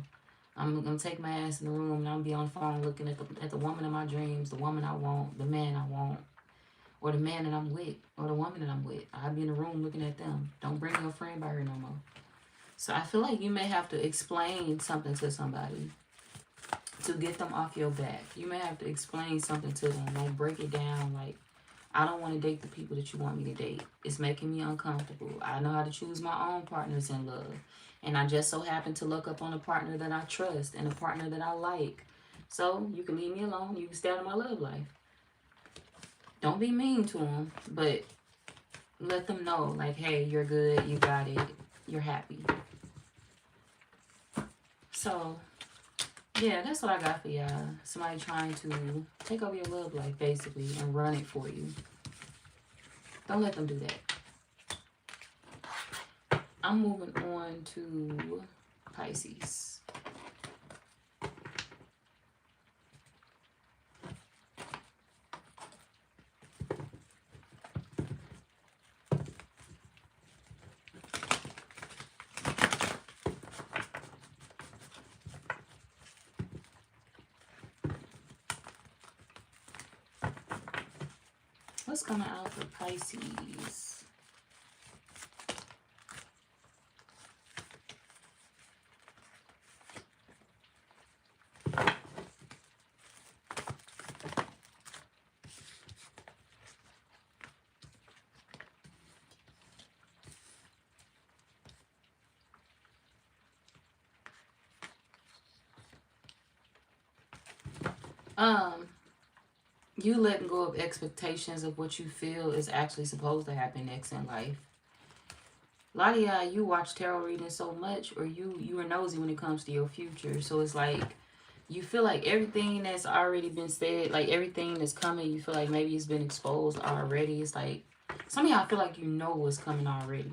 I'm going to take my ass in the room and I'm going to be on the phone looking at the woman of my dreams, the woman I want, the man I want, or the man that I'm with, or the woman that I'm with. I'll be in the room looking at them. Don't bring your friend by here no more. So I feel like you may have to explain something to somebody to get them off your back. You may have to explain something to them, like break it down, like I don't want to date the people that you want me to date. It's making me uncomfortable. I know how to choose my own partners in love. And I just so happen to look up on a partner that I trust and a partner that I like. So you can leave me alone. You can stay out of my love life. Don't be mean to them, but let them know, like, hey, you're good, you got it, you're happy. So, yeah, that's what I got for y'all. Somebody trying to take over your love life, basically, and run it for you. Don't let them do that. I'm moving on to Pisces. What's coming out for Pisces? You letting go of expectations of what you feel is actually supposed to happen next in life. A lot of y'all, you watch tarot reading so much, or you are nosy when it comes to your future. So it's like, you feel like everything that's already been said, like everything that's coming, you feel like maybe it's been exposed already. It's like, some of y'all feel like you know what's coming already.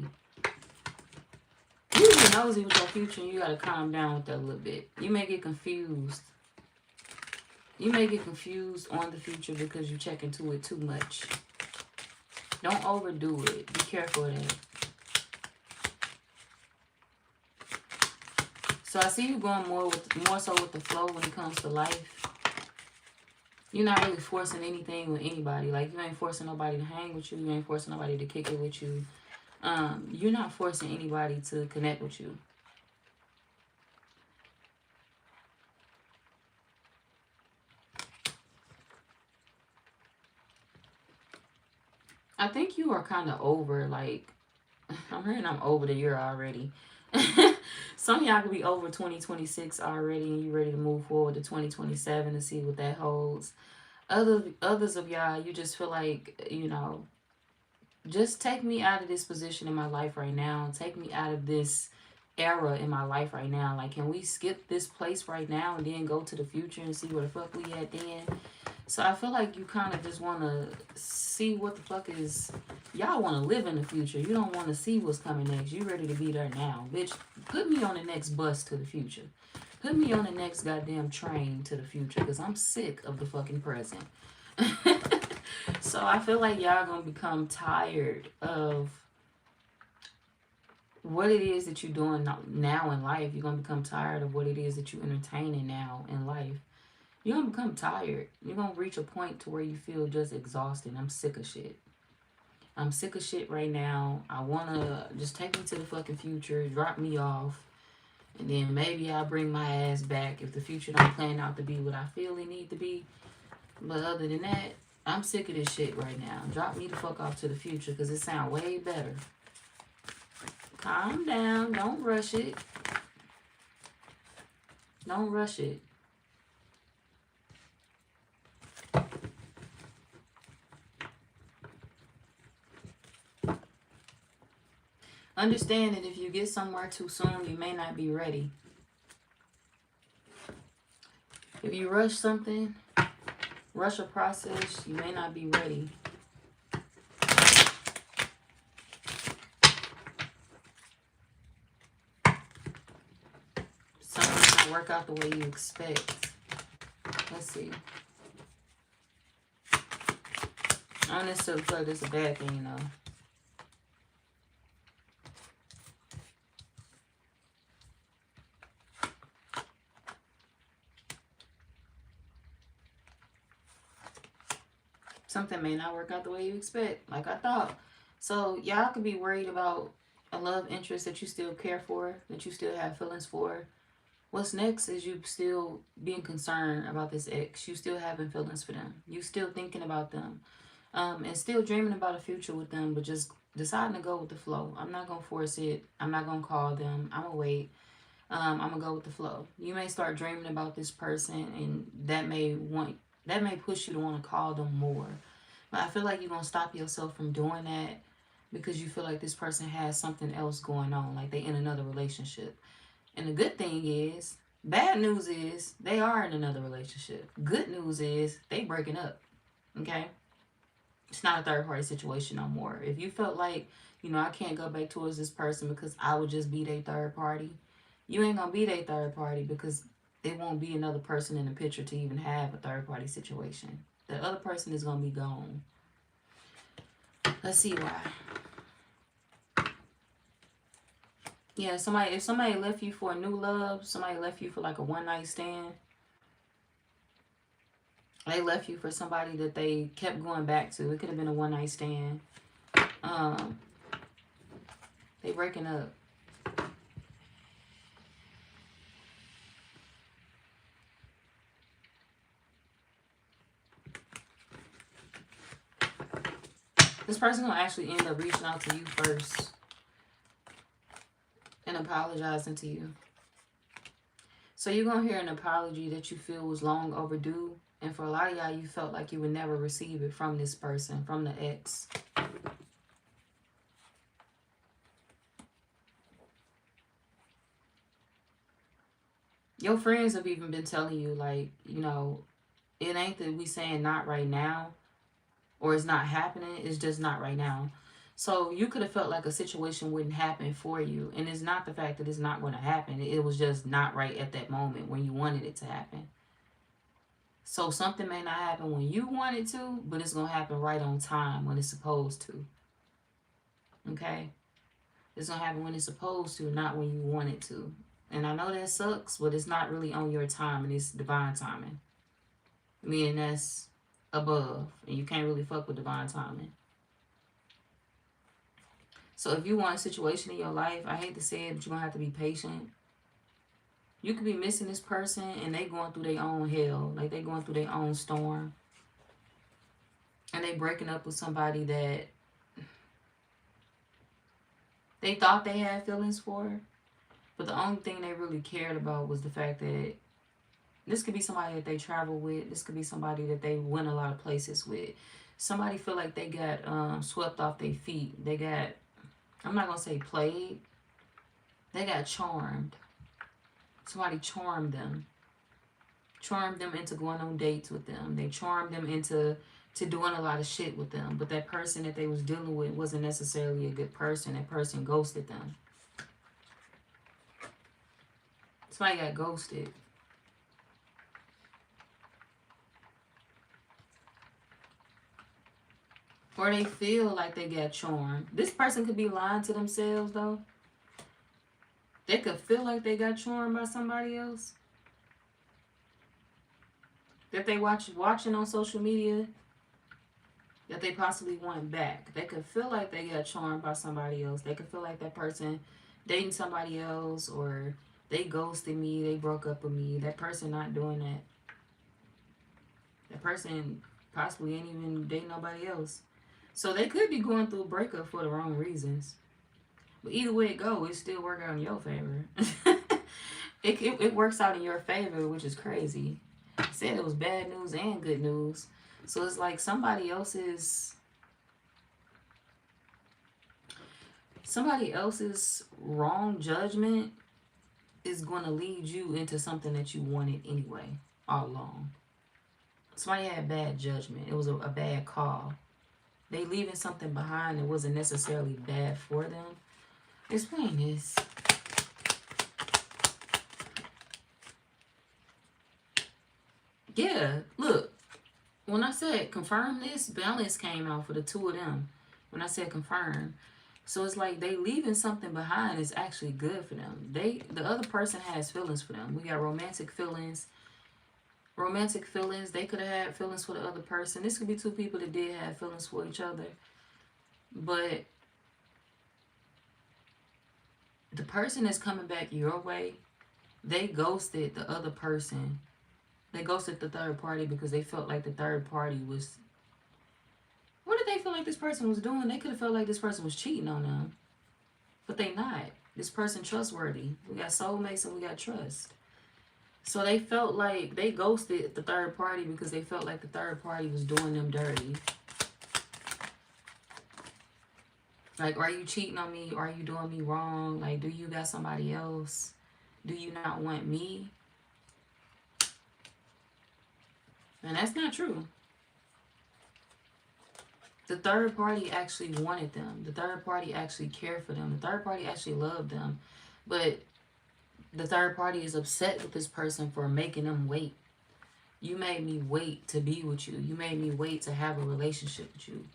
You be nosy with your future, and you gotta calm down with that a little bit. You may get confused. You may get confused on the future because you check into it too much. Don't overdo it. Be careful of that. So I see you going more so with the flow when it comes to life. You're not really forcing anything with anybody. Like, you ain't forcing nobody to hang with you. You ain't forcing nobody to kick it with you. You're not forcing anybody to connect with you. I think you are kind of over, like, I'm hearing I'm over the year already. Some of y'all could be over 2026 already, and you ready to move forward to 2027 to see what that holds. Others of y'all, you just feel like, you know, just take me out of this position in my life right now. Take me out of this era in my life right now. Like, can we skip this place right now and then go to the future and see where the fuck we at then? So I feel like you kind of just want to see what the fuck is. Y'all want to live in the future. You don't want to see what's coming next. You ready to be there now. Bitch, put me on the next bus to the future. Put me on the next goddamn train to the future, because I'm sick of the fucking present. So I feel like y'all going to become tired of what it is that you're doing now in life. You're going to become tired of what it is that you're entertaining now in life. You're going to become tired. You're going to reach a point to where you feel just exhausted. I'm sick of shit. I'm sick of shit right now. I want to just take me to the fucking future, drop me off, and then maybe I'll bring my ass back if the future don't plan out to be what I feel it need to be. But other than that, I'm sick of this shit right now. Drop me the fuck off to the future, because it sounds way better. Calm down. Don't rush it. Don't rush it. Understand that if you get somewhere too soon, you may not be ready. If you rush something, rush a process, you may not be ready. Something's not work out the way you expect. Let's see. I don't necessarily feel like it's a bad thing, though. Something may not work out the way you expect, like I thought. So y'all could be worried about a love interest that you still care for, that you still have feelings for. What's next is you still being concerned about this ex. You still having feelings for them. You still thinking about them. And still dreaming about a future with them, but just deciding to go with the flow. I'm not going to force it. I'm not going to call them. I'm going to wait. I'm going to go with the flow. You may start dreaming about this person, and that may push you to want to call them more. But I feel like you're going to stop yourself from doing that because you feel like this person has something else going on, like they in another relationship. And the good thing is, bad news is they are in another relationship. Good news is they breaking up. Okay? It's not a third party situation no more. If you felt like, you know, I can't go back towards this person because I would just be their third party, you ain't gonna be their third party because there won't be another person in the picture to even have a third party situation. The other person is gonna be gone. Let's see why. Yeah, if somebody left you for a new love, somebody left you for like a one-night stand, they left you for somebody that they kept going back to. It could have been a one-night stand. They breaking up. This person gonna actually end up reaching out to you first and apologizing to you. So you're gonna hear an apology that you feel was long overdue. And for a lot of y'all, you felt like you would never receive it from this person, from the ex. Your friends have even been telling you, like, you know, it ain't that we saying not right now or it's not happening. It's just not right now. So you could have felt like a situation wouldn't happen for you. And it's not the fact that it's not going to happen. It was just not right at that moment when you wanted it to happen. So something may not happen when you want it to, but it's going to happen right on time when it's supposed to. Okay? It's going to happen when it's supposed to, not when you want it to. And I know that sucks, but it's not really on your time, and it's divine timing. Meaning that's above, and you can't really fuck with divine timing. So if you want a situation in your life, I hate to say it, but you're going to have to be patient. You could be missing this person and they going through their own hell. Like they going through their own storm. And they breaking up with somebody that they thought they had feelings for. But the only thing they really cared about was the fact that this could be somebody that they travel with. This could be somebody that they went a lot of places with. Somebody feel like they got swept off their feet. They got, I'm not going to say played. They got charmed. Somebody charmed them. Charmed them into going on dates with them. They charmed them into doing a lot of shit with them. But that person that they was dealing with wasn't necessarily a good person. That person ghosted them. Somebody got ghosted. Or they feel like they got charmed. This person could be lying to themselves, though. They could feel like they got charmed by somebody else. That they watching on social media. That they possibly want back. They could feel like they got charmed by somebody else. They could feel like that person dating somebody else. Or they ghosted me. They broke up with me. That person not doing that. That person possibly ain't even dating nobody else. So they could be going through a breakup for the wrong reasons. But either way it go, it still work out in your favor. it works out in your favor, which is crazy. I said it was bad news and good news. So it's like somebody else's wrong judgment is going to lead you into something that you wanted anyway, all along. Somebody had bad judgment. It was a bad call. They leaving something behind that wasn't necessarily bad for them. Explain this. Yeah, look. When I said confirm this, balance came out for the two of them. When I said confirm. So it's like they leaving something behind is actually good for them. The other person has feelings for them. We got romantic feelings. They could have had feelings for the other person. This could be two people that did have feelings for each other. But the person that's coming back your way, they ghosted the other person. They ghosted the third party because they felt like the third party was What did they feel like this person was doing? They could have felt like this person was cheating on them. But they not. This person trustworthy. We got soulmates and we got trust. So they felt like they ghosted the third party because they felt like the third party was doing them dirty. Like, are you cheating on me? Are you doing me wrong? Like, do you got somebody else? Do you not want me? And that's not true. The third party actually wanted them. The third party actually cared for them. The third party actually loved them. But the third party is upset with this person for making them wait. You made me wait to be with you. You made me wait to have a relationship with you.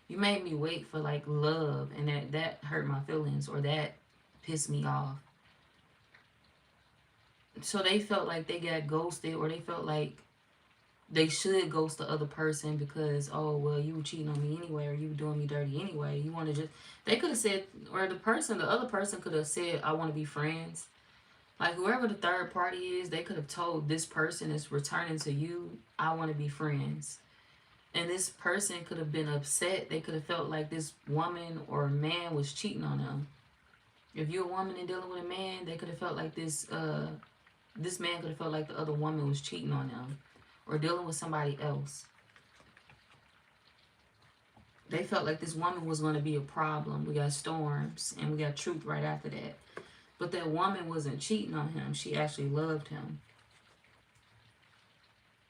You made me wait for like love, and that hurt my feelings, or that pissed me off. So they felt like they got ghosted, or they felt like they should ghost the other person because, oh, well, you were cheating on me anyway, or you were doing me dirty anyway. You want to just, they could have said, or the other person could have said, I want to be friends. Like, whoever the third party is, they could have told this person is returning to you, I want to be friends. And this person could have been upset. They could have felt like this woman or man was cheating on them. If you're a woman and dealing with a man, they could have felt like this man could have felt like the other woman was cheating on them or dealing with somebody else. They felt like this woman was going to be a problem. We got storms and we got truth right after that. But that woman wasn't cheating on him. She actually loved him.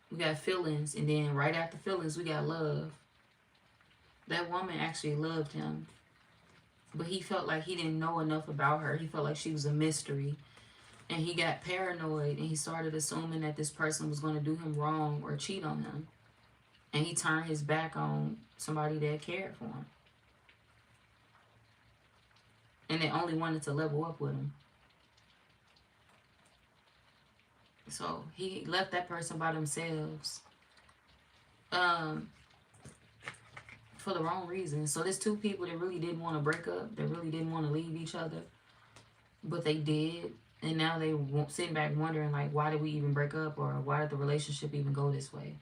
We got feelings, and then right after feelings, we got love. That woman actually loved him. But he felt like he didn't know enough about her. He felt like she was a mystery. And he got paranoid, and he started assuming that this person was going to do him wrong or cheat on him. And he turned his back on somebody that cared for him. And they only wanted to level up with him. So he left that person by themselves. For the wrong reasons. So there's two people that really didn't want to break up. That really didn't want to leave each other. But they did. And now they sitting back wondering, like, why did we even break up? Or why did the relationship even go this way?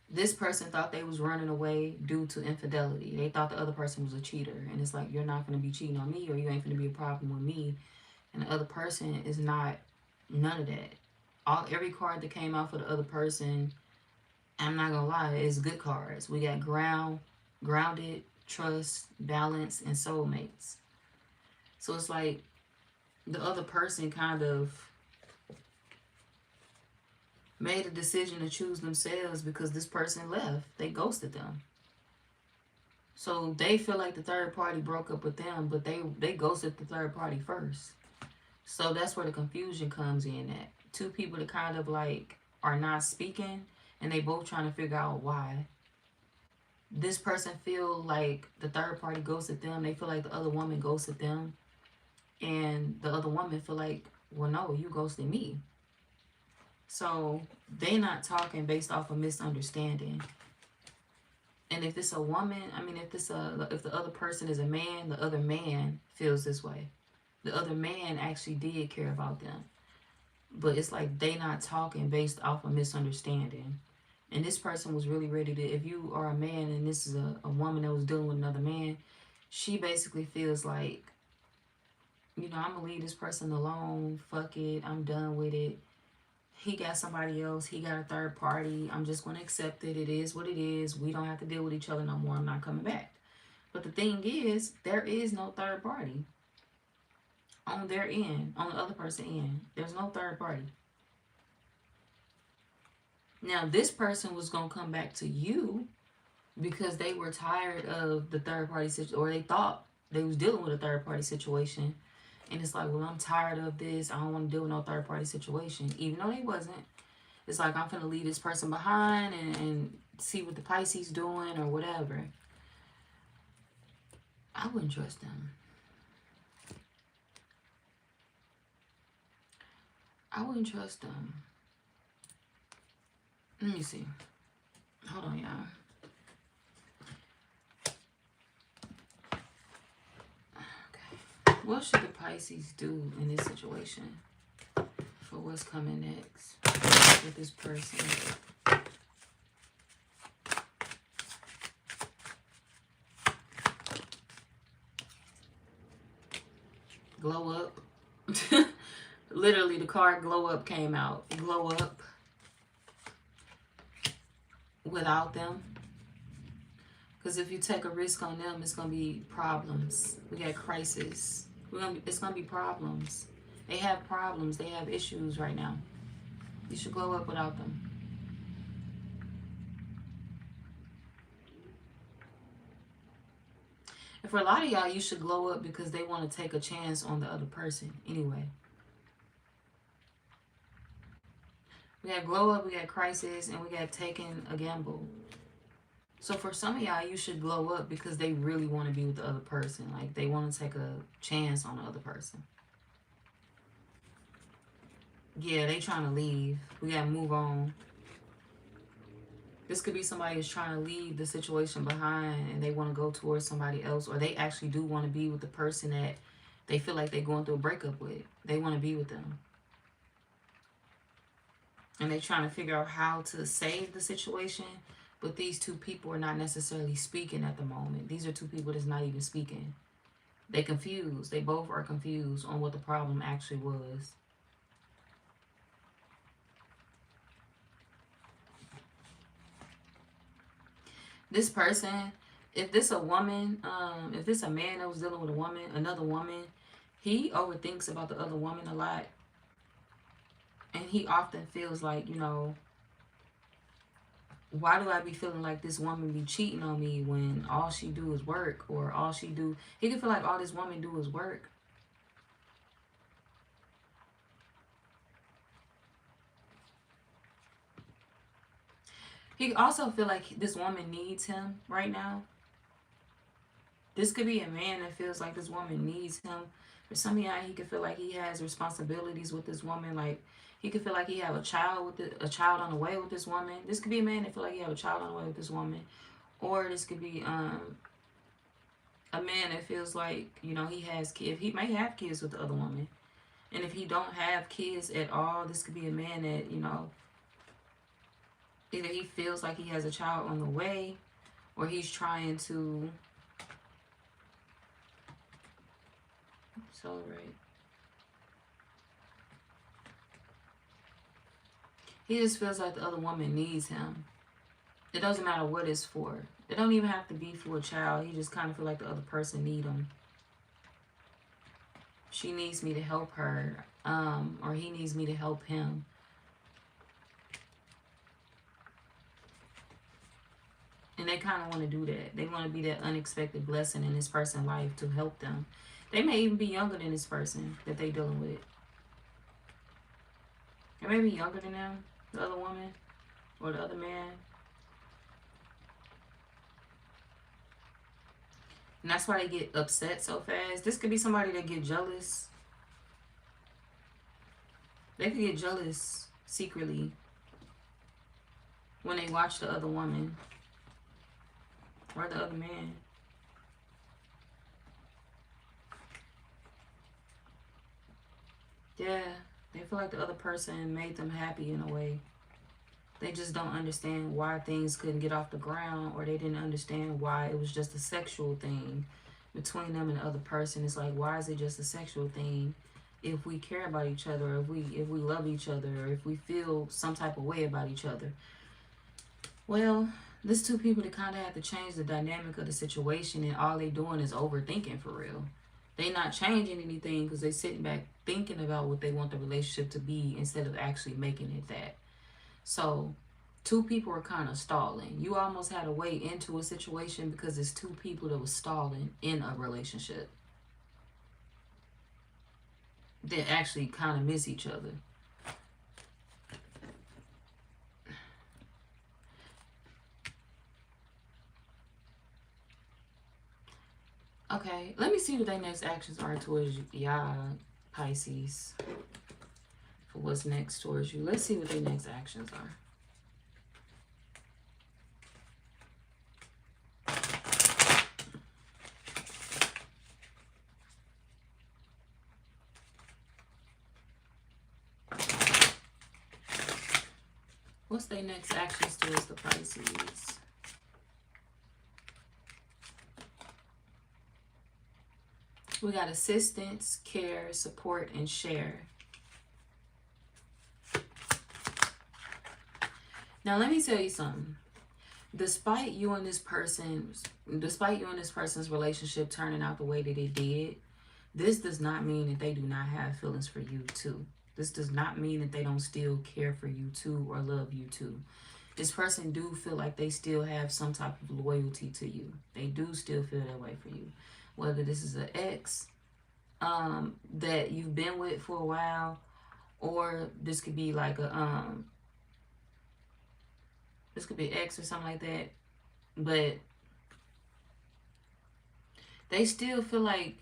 This person thought they was running away due to infidelity. They thought the other person was a cheater. And it's like, you're not going to be cheating on me, or you ain't going to be a problem with me. And the other person is not none of that. Every card that came out for the other person, I'm not gonna lie, it's good cards. We got grounded, trust, balance, and soulmates. So it's like the other person kind of made a decision to choose themselves because this person left. They ghosted them. So they feel like the third party broke up with them, but they ghosted the third party first. So that's where the confusion comes in at. Two people that kind of like are not speaking, and they both trying to figure out why. This person feel like the third party ghosted them. They feel like the other woman ghosted them. And the other woman feel like, well, no, you ghosted me. So they not talking based off of misunderstanding. And if it's a woman, I mean, if the other person is a man, the other man feels this way. The other man actually did care about them. But it's like they not talking based off of misunderstanding. And this person was really ready to, if you are a man and this is a woman that was dealing with another man, she basically feels like, you know, I'm going to leave this person alone. Fuck it. I'm done with it. He got somebody else. He got a third party. I'm just going to accept it. It is what it is. We don't have to deal with each other no more. I'm not coming back. But the thing is, there is no third party. On their end, on the other person's end, there's no third party. Now, this person was going to come back to you because they were tired of the third party situation, or they thought they was dealing with a third party situation. And it's like, well, I'm tired of this. I don't want to deal with no third party situation. Even though they wasn't. It's like, I'm going to leave this person behind and see what the Pisces doing or whatever. I wouldn't trust them. I wouldn't trust them. Let me see. Hold on, y'all. Okay. What should the Pisces do in this situation for what's coming next with this person? Glow up. Literally, the card glow up came out. Glow up without them. Because if you take a risk on them, it's going to be problems. We got crisis. It's going to be problems. They have problems. They have issues right now. You should glow up without them. And for a lot of y'all, you should glow up because they want to take a chance on the other person anyway. We got glow up, we got crisis, and we got taking a gamble. So for some of y'all, you should glow up because they really want to be with the other person. Like, they want to take a chance on the other person. Yeah, they trying to leave. We got to move on. This could be somebody who's trying to leave the situation behind and they want to go towards somebody else. Or they actually do want to be with the person that they feel like they're going through a breakup with. They want to be with them. And they're trying to figure out how to save the situation. But these two people are not necessarily speaking at the moment. These are two people that's not even speaking. They confused. They both are confused on what the problem actually was. This person, if this a woman, if this a man that was dealing with a woman, another woman, he overthinks about the other woman a lot. And he often feels like, you know, why do I be feeling like this woman be cheating on me when all she do is work? Or all she do, he can feel like all this woman do is work. He also feel like this woman needs him right now. This could be a man that feels like this woman needs him. For some of y'all, he could feel like he has responsibilities with this woman. Like, he could feel like he have a child a child on the way with this woman. This could be a man that feel like he have a child on the way with this woman. Or this could be a man that feels like, you know, he has kids. He may have kids with the other woman. And if he don't have kids at all, this could be a man that, you know, either he feels like he has a child on the way, or he's trying to celebrate. He just feels like the other woman needs him. It doesn't matter what it's for. It don't even have to be for a child. He just kind of feel like the other person need him. She needs me to help her, or he needs me to help him. And they kind of want to do that. They want to be that unexpected blessing in this person's life to help them. They may even be younger than this person that they dealing with. They may be younger than them, the other woman, or the other man. And that's why they get upset so fast. This could be somebody that get jealous. They could get jealous secretly when they watch the other woman or the other man. Yeah, they feel like the other person made them happy in a way. They just don't understand why things couldn't get off the ground, or they didn't understand why it was just a sexual thing between them and the other person. It's like, why is it just a sexual thing if we care about each other, or if we love each other, or if we feel some type of way about each other? Well, there's two people that kind of have to change the dynamic of the situation, and all they doing is overthinking for real. They not changing anything because they sitting back thinking about what they want the relationship to be instead of actually making it that. So two people are kind of stalling. You almost had to wait into a situation because it's two people that was stalling in a relationship that actually kind of miss each other. Okay, let me see what their next actions are towards y'all, Pisces. For what's next towards you. Let's see what their next actions are. What's their next actions towards the Pisces? We got assistance, care, support, and share. Now, let me tell you something. Despite you and this person's relationship turning out the way that it did, this does not mean that they do not have feelings for you too. This does not mean that they don't still care for you too or love you too. This person do feel like they still have some type of loyalty to you. They do still feel that way for you. Whether this is an ex that you've been with for a while, or this could be like a this could be an ex or something like that. But they still feel like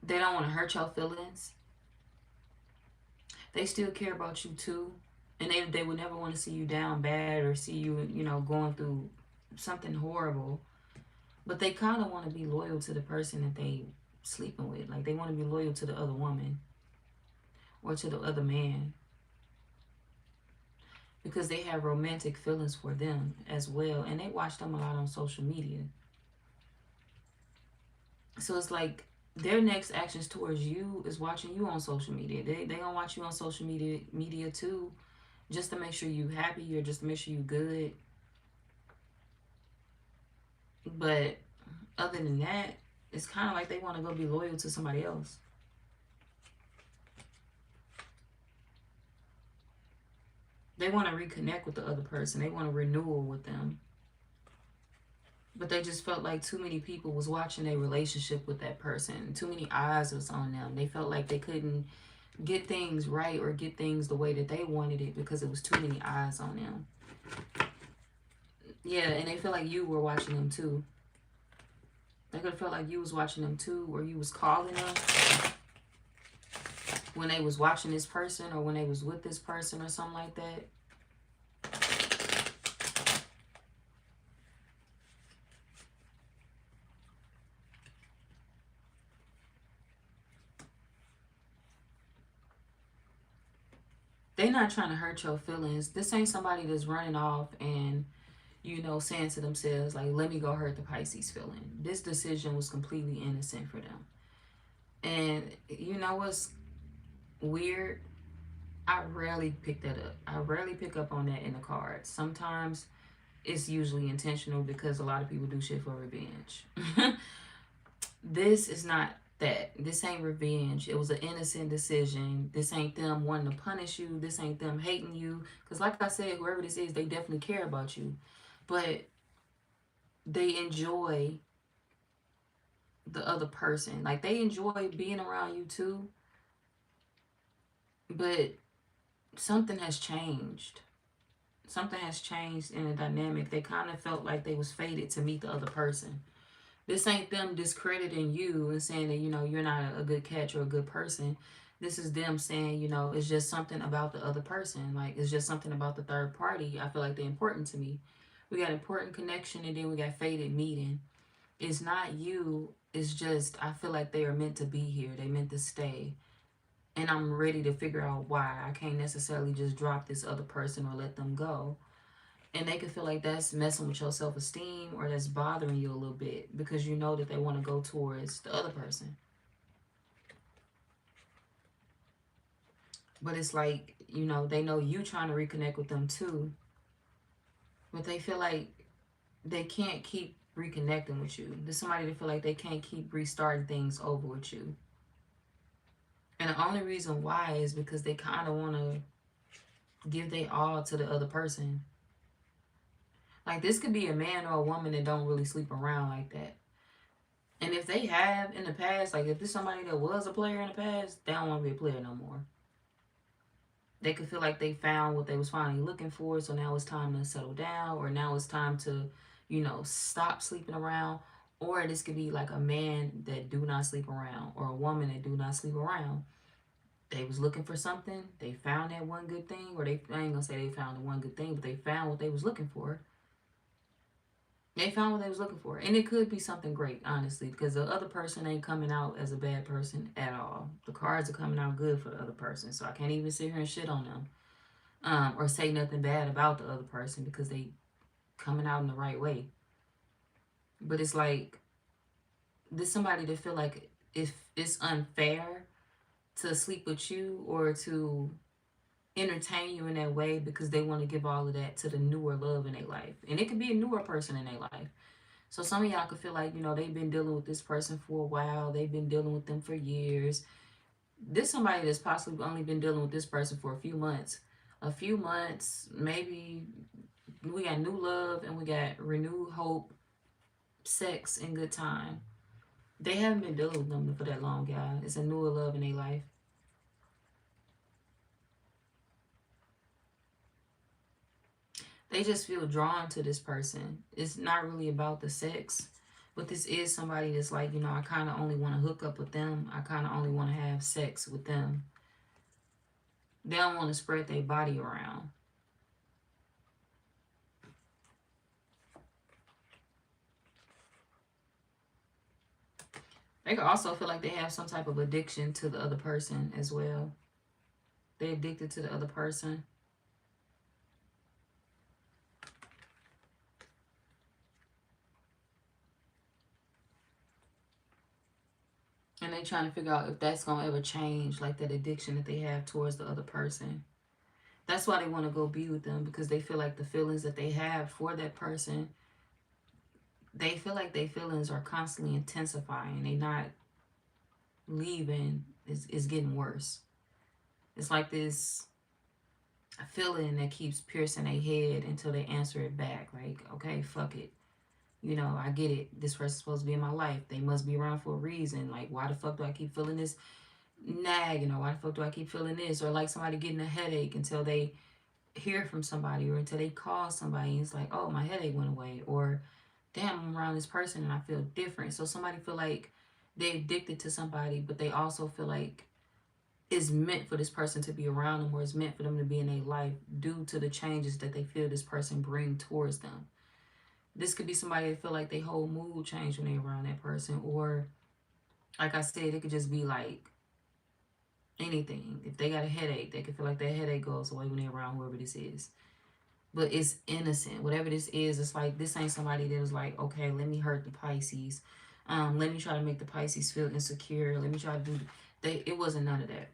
they don't want to hurt your feelings. They still care about you too. And they would never want to see you down bad or see you, you know, going through something horrible. But they kind of want to be loyal to the person that they sleeping with. Like, they want to be loyal to the other woman or to the other man, because they have romantic feelings for them as well. And they watch them a lot on social media. So it's like their next actions towards you is watching you on social media. They gonna watch you on social media too, just to make sure you happy or just to make sure you good. But other than that, it's kind of like they want to go be loyal to somebody else. They want to reconnect with the other person. They want a renewal with them. But they just felt like too many people was watching a relationship with that person. Too many eyes was on them. They felt like they couldn't get things right or get things the way that they wanted it because it was too many eyes on them. Yeah, and they feel like you were watching them too. They could have felt like you was watching them too, or you was calling them when they was watching this person or when they was with this person or something like that. They're not trying to hurt your feelings. This ain't somebody that's running off and, you know, saying to themselves, like, let me go hurt the Pisces feeling. This decision was completely innocent for them. And you know what's weird? I rarely pick that up. I rarely pick up on that in the cards. Sometimes it's usually intentional because a lot of people do shit for revenge. This is not that. This ain't revenge. It was an innocent decision. This ain't them wanting to punish you. This ain't them hating you. Because like I said, whoever this is, they definitely care about you. But they enjoy the other person. Like, they enjoy being around you too. But something has changed. Something has changed in the dynamic. They kind of felt like they was fated to meet the other person. This ain't them discrediting you and saying that, you know, you're not a good catch or a good person. This is them saying, you know, it's just something about the other person. Like, it's just something about the third party. I feel like they're important to me. We got important connection, and then we got fated meeting. It's not you. It's just, I feel like they are meant to be here. They meant to stay. And I'm ready to figure out why. I can't necessarily just drop this other person or let them go. And they can feel like that's messing with your self-esteem or that's bothering you a little bit because you know that they want to go towards the other person. But it's like, you know, they know you trying to reconnect with them too. But they feel like they can't keep reconnecting with you. There's somebody that feel like they can't keep restarting things over with you. And the only reason why is because they kind of want to give their all to the other person. Like, this could be a man or a woman that don't really sleep around like that. And if they have in the past, like if there's somebody that was a player in the past, they don't want to be a player no more. They could feel like they found what they was finally looking for, so now it's time to settle down, or now it's time to, you know, stop sleeping around. Or this could be like a man that do not sleep around, or a woman that do not sleep around. They was looking for something, they found that one good thing, or I ain't gonna say they found the one good thing, but they found what they was looking for. They found what they was looking for. And it could be something great, honestly, because the other person ain't coming out as a bad person at all. The cards are coming out good for the other person. So I can't even sit here and shit on them. Or say nothing bad about the other person because they coming out in the right way. But it's like, there's somebody that feel like if it's unfair to sleep with you or to entertain you in that way because they want to give all of that to the newer love in their life. And it could be a newer person in their life. So some of y'all could feel like, you know, they've been dealing with this person for a while. They've been dealing with them for years. This somebody that's possibly only been dealing with this person for a few months. A few months, maybe we got new love and we got renewed hope, sex, and good time. They haven't been dealing with them for that long, y'all. It's a newer love in their life. They just feel drawn to this person. It's not really about the sex, but this is somebody that's like, you know, I kind of only want to hook up with them. I kind of only want to have sex with them. They don't want to spread their body around. They could also feel like they have some type of addiction to the other person as well. They're addicted to the other person. And they trying to figure out if that's going to ever change, like that addiction that they have towards the other person. That's why they want to go be with them, because they feel like the feelings that they have for that person, they feel like their feelings are constantly intensifying. They not leaving. It's getting worse. It's like this feeling that keeps piercing their head until they answer it back. Like, okay, fuck it. You know, I get it. This person's supposed to be in my life. They must be around for a reason. Like, why the fuck do I keep feeling this nag? You know, why the fuck do I keep feeling this? Or like somebody getting a headache until they hear from somebody, or until they call somebody and it's like, oh, my headache went away. Or, damn, I'm around this person and I feel different. So somebody feel like they're addicted to somebody, but they also feel like it's meant for this person to be around them, or it's meant for them to be in their life due to the changes that they feel this person bring towards them. This could be somebody that feel like their whole mood changed when they're around that person. Or, like I said, it could just be like anything. If they got a headache, they could feel like that headache goes away when they're around whoever this is. But it's innocent. Whatever this is, it's like, this ain't somebody that was like, okay, let me hurt the Pisces. Let me try to make the Pisces feel insecure. Let me try to do... It wasn't none of that.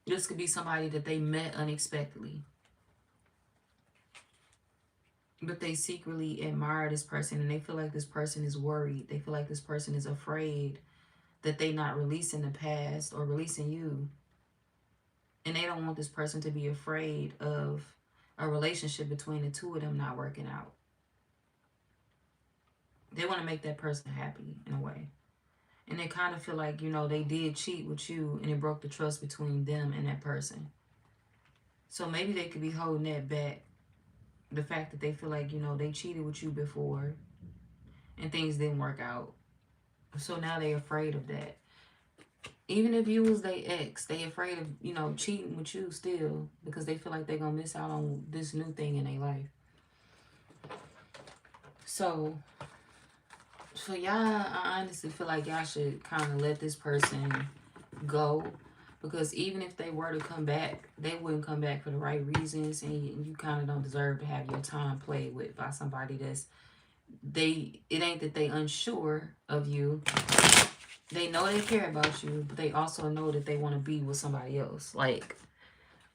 This could be somebody that they met unexpectedly, but they secretly admire this person, and they feel like this person is worried. They feel like this person is afraid that they not releasing the past or releasing you. And they don't want this person to be afraid of a relationship between the two of them not working out. They want to make that person happy in a way. And they kind of feel like, you know, they did cheat with you and it broke the trust between them and that person. So maybe they could be holding that back. The fact that they feel like, you know, they cheated with you before and things didn't work out. So now they're afraid of that. Even if you was their ex, they afraid of, you know, cheating with you still, because they feel like they're going to miss out on this new thing in their life. So, for y'all, I honestly feel like y'all should kind of let this person go. Because even if they were to come back, they wouldn't come back for the right reasons. And you kind of don't deserve to have your time played with by somebody that's... it ain't that they unsure of you. They know they care about you, but they also know that they want to be with somebody else. Like,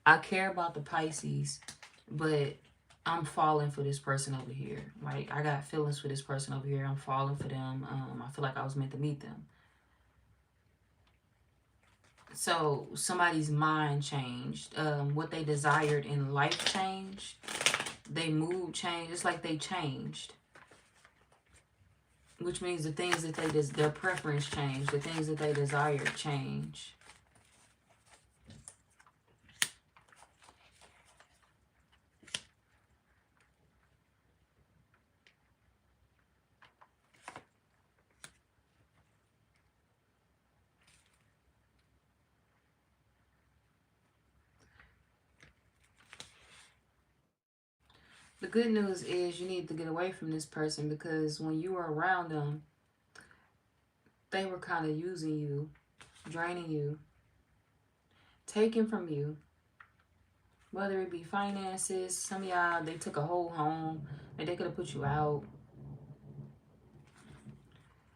I care about the Pisces, but I'm falling for this person over here. Like, I got feelings for this person over here. I'm falling for them. I feel like I was meant to meet them. So somebody's mind changed. What they desired in life changed. Their mood changed. It's like they changed. Which means the things that their preference changed. The things that they desired change. The good news is you need to get away from this person, because when you were around them, they were kind of using you, draining you, taking from you. Whether it be finances, some of y'all, they took a whole home and they could have put you out.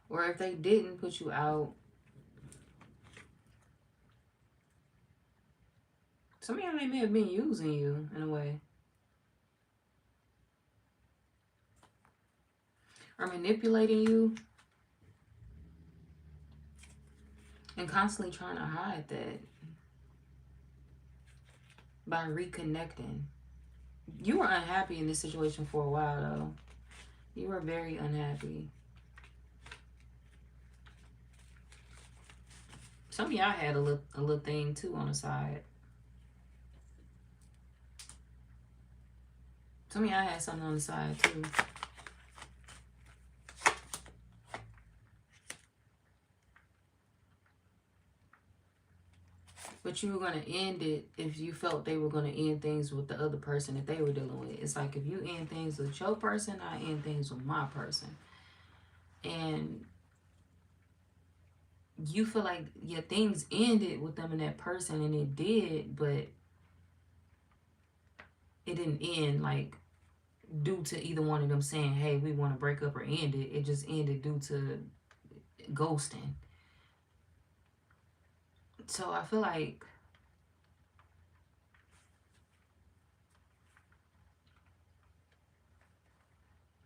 Or if they didn't put you out, Some of y'all, they may have been using you in a way. Or manipulating you. And constantly trying to hide that. By reconnecting. You were unhappy in this situation for a while, though. You were very unhappy. Some of y'all had a little thing, too, on the side. Some of y'all had something on the side, too. But you were going to end it if you felt they were going to end things with the other person that they were dealing with. It's like, if you end things with your person, I end things with my person. And you feel like your things ended with them and that person, and it did, but it didn't end like due to either one of them saying, hey, we want to break up or end it. It just ended due to ghosting. So I feel like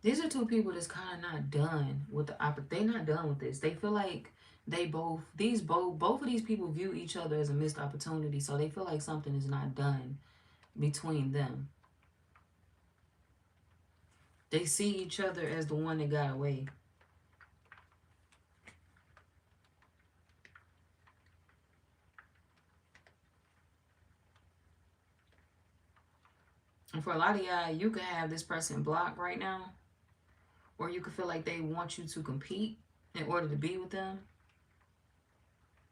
these are two people that's kind of not done with the they're not done with this. They feel like they both of these people view each other as a missed opportunity. So they feel like something is not done between them. They see each other as the one that got away. And for a lot of y'all, you could have this person blocked right now. Or you could feel like they want you to compete in order to be with them.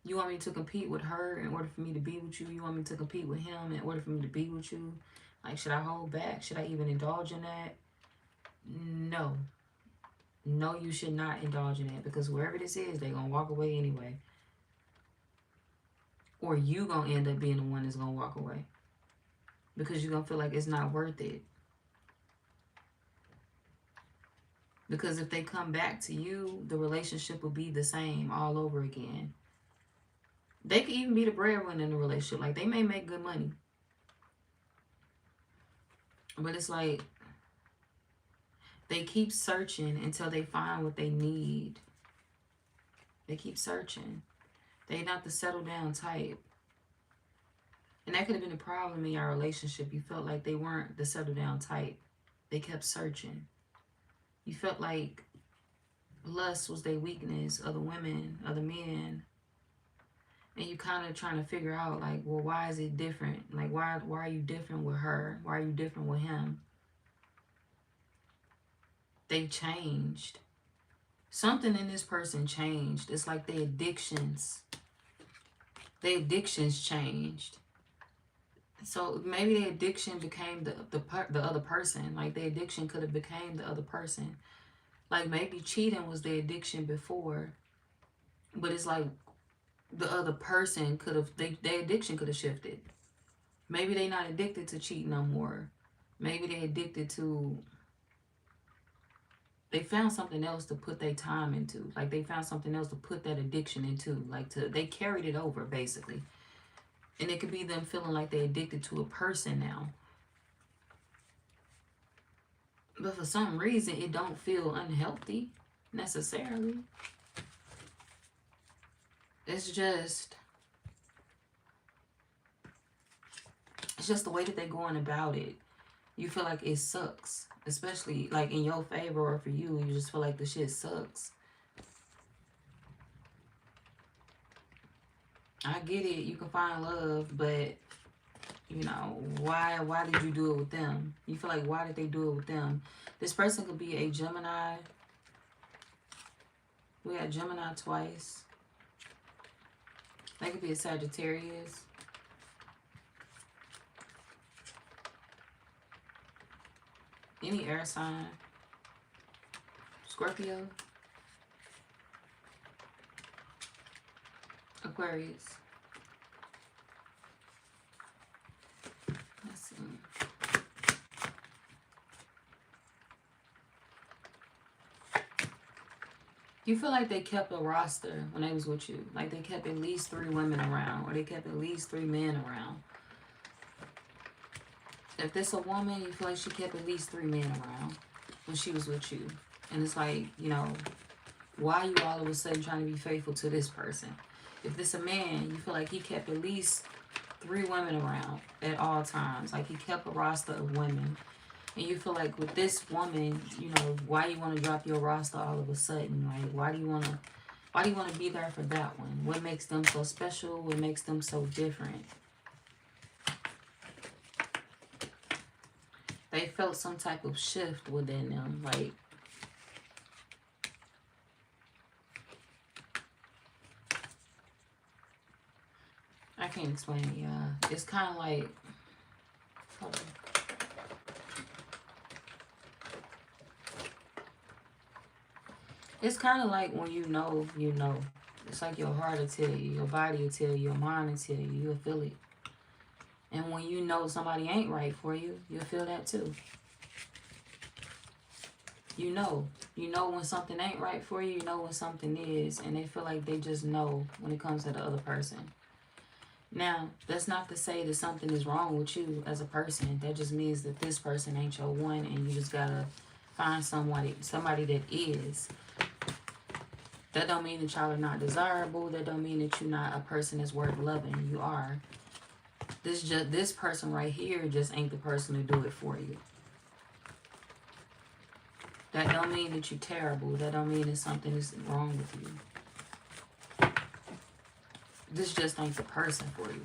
You want me to compete with her in order for me to be with you. You want me to compete with him in order for me to be with you. Like, should I hold back? Should I even indulge in that? No. No, you should not indulge in that. Because wherever this is, they're going to walk away anyway. Or you going to end up being the one that's going to walk away. Because you're going to feel like it's not worth it. Because if they come back to you, the relationship will be the same all over again. They could even be the breadwinner in the relationship. Like, they may make good money. But it's like, they keep searching until they find what they need. They keep searching. They're not the settle down type. And that could have been a problem in your relationship. You felt like they weren't the settle down type. They kept searching. You felt like lust was their weakness, other women, other men. And you kind of trying to figure out, like, well, why is it different? Like, why are you different with her? Why are you different with him? They changed. Something in this person changed. It's like their addictions changed. So maybe the addiction became the other person. Like, the addiction could have became the other person. Like, maybe cheating was the addiction before. But it's like the other person could have, their addiction could have shifted. Maybe they're not addicted to cheating no more. Maybe they're addicted to, they found something else to put their time into. Like, they found something else to put that addiction into. Like, they carried it over, basically. And it could be them feeling like they're addicted to a person now. But for some reason, it don't feel unhealthy, necessarily. It's just the way that they're going about it. You feel like it sucks. Especially, like, in your favor or for you, you just feel like the shit sucks. I get it. You can find love, but, you know, why did you do it with them? You feel like, why did they do it with them? This person could be a Gemini. We got Gemini twice. They could be a Sagittarius. Any air sign. Scorpio. Aquarius. Let's see. You feel like they kept a roster when they was with you. Like, they kept at least 3 women around. Or they kept at least 3 men around. If this a woman, you feel like she kept at least 3 men around when she was with you. And it's like, you know, why are you all of a sudden trying to be faithful to this person? If this a man, you feel like he kept at least 3 women around at all times. Like he kept a roster of women. And you feel like with this woman, you know, why you want to drop your roster all of a sudden? Like, why do you want to be there for that one? What makes them so special? What makes them so different? They felt some type of shift within them. Like, I can't explain it, y'all. It's kind of like, hold on. It's kind of like when you know, you know. It's like your heart will tell you, your body will tell you, your mind will tell you, you'll feel it. And when you know somebody ain't right for you, you'll feel that too. You know when something ain't right for you, you know when something is, and they feel like they just know when it comes to the other person. Now, that's not to say that something is wrong with you as a person. That just means that this person ain't your one, and you just gotta find somebody that is. That don't mean that y'all are not desirable. That don't mean that you're not a person that's worth loving. You are. This person right here just ain't the person to do it for you. That don't mean that you're terrible. That don't mean that something is wrong with you. This just ain't the person for you.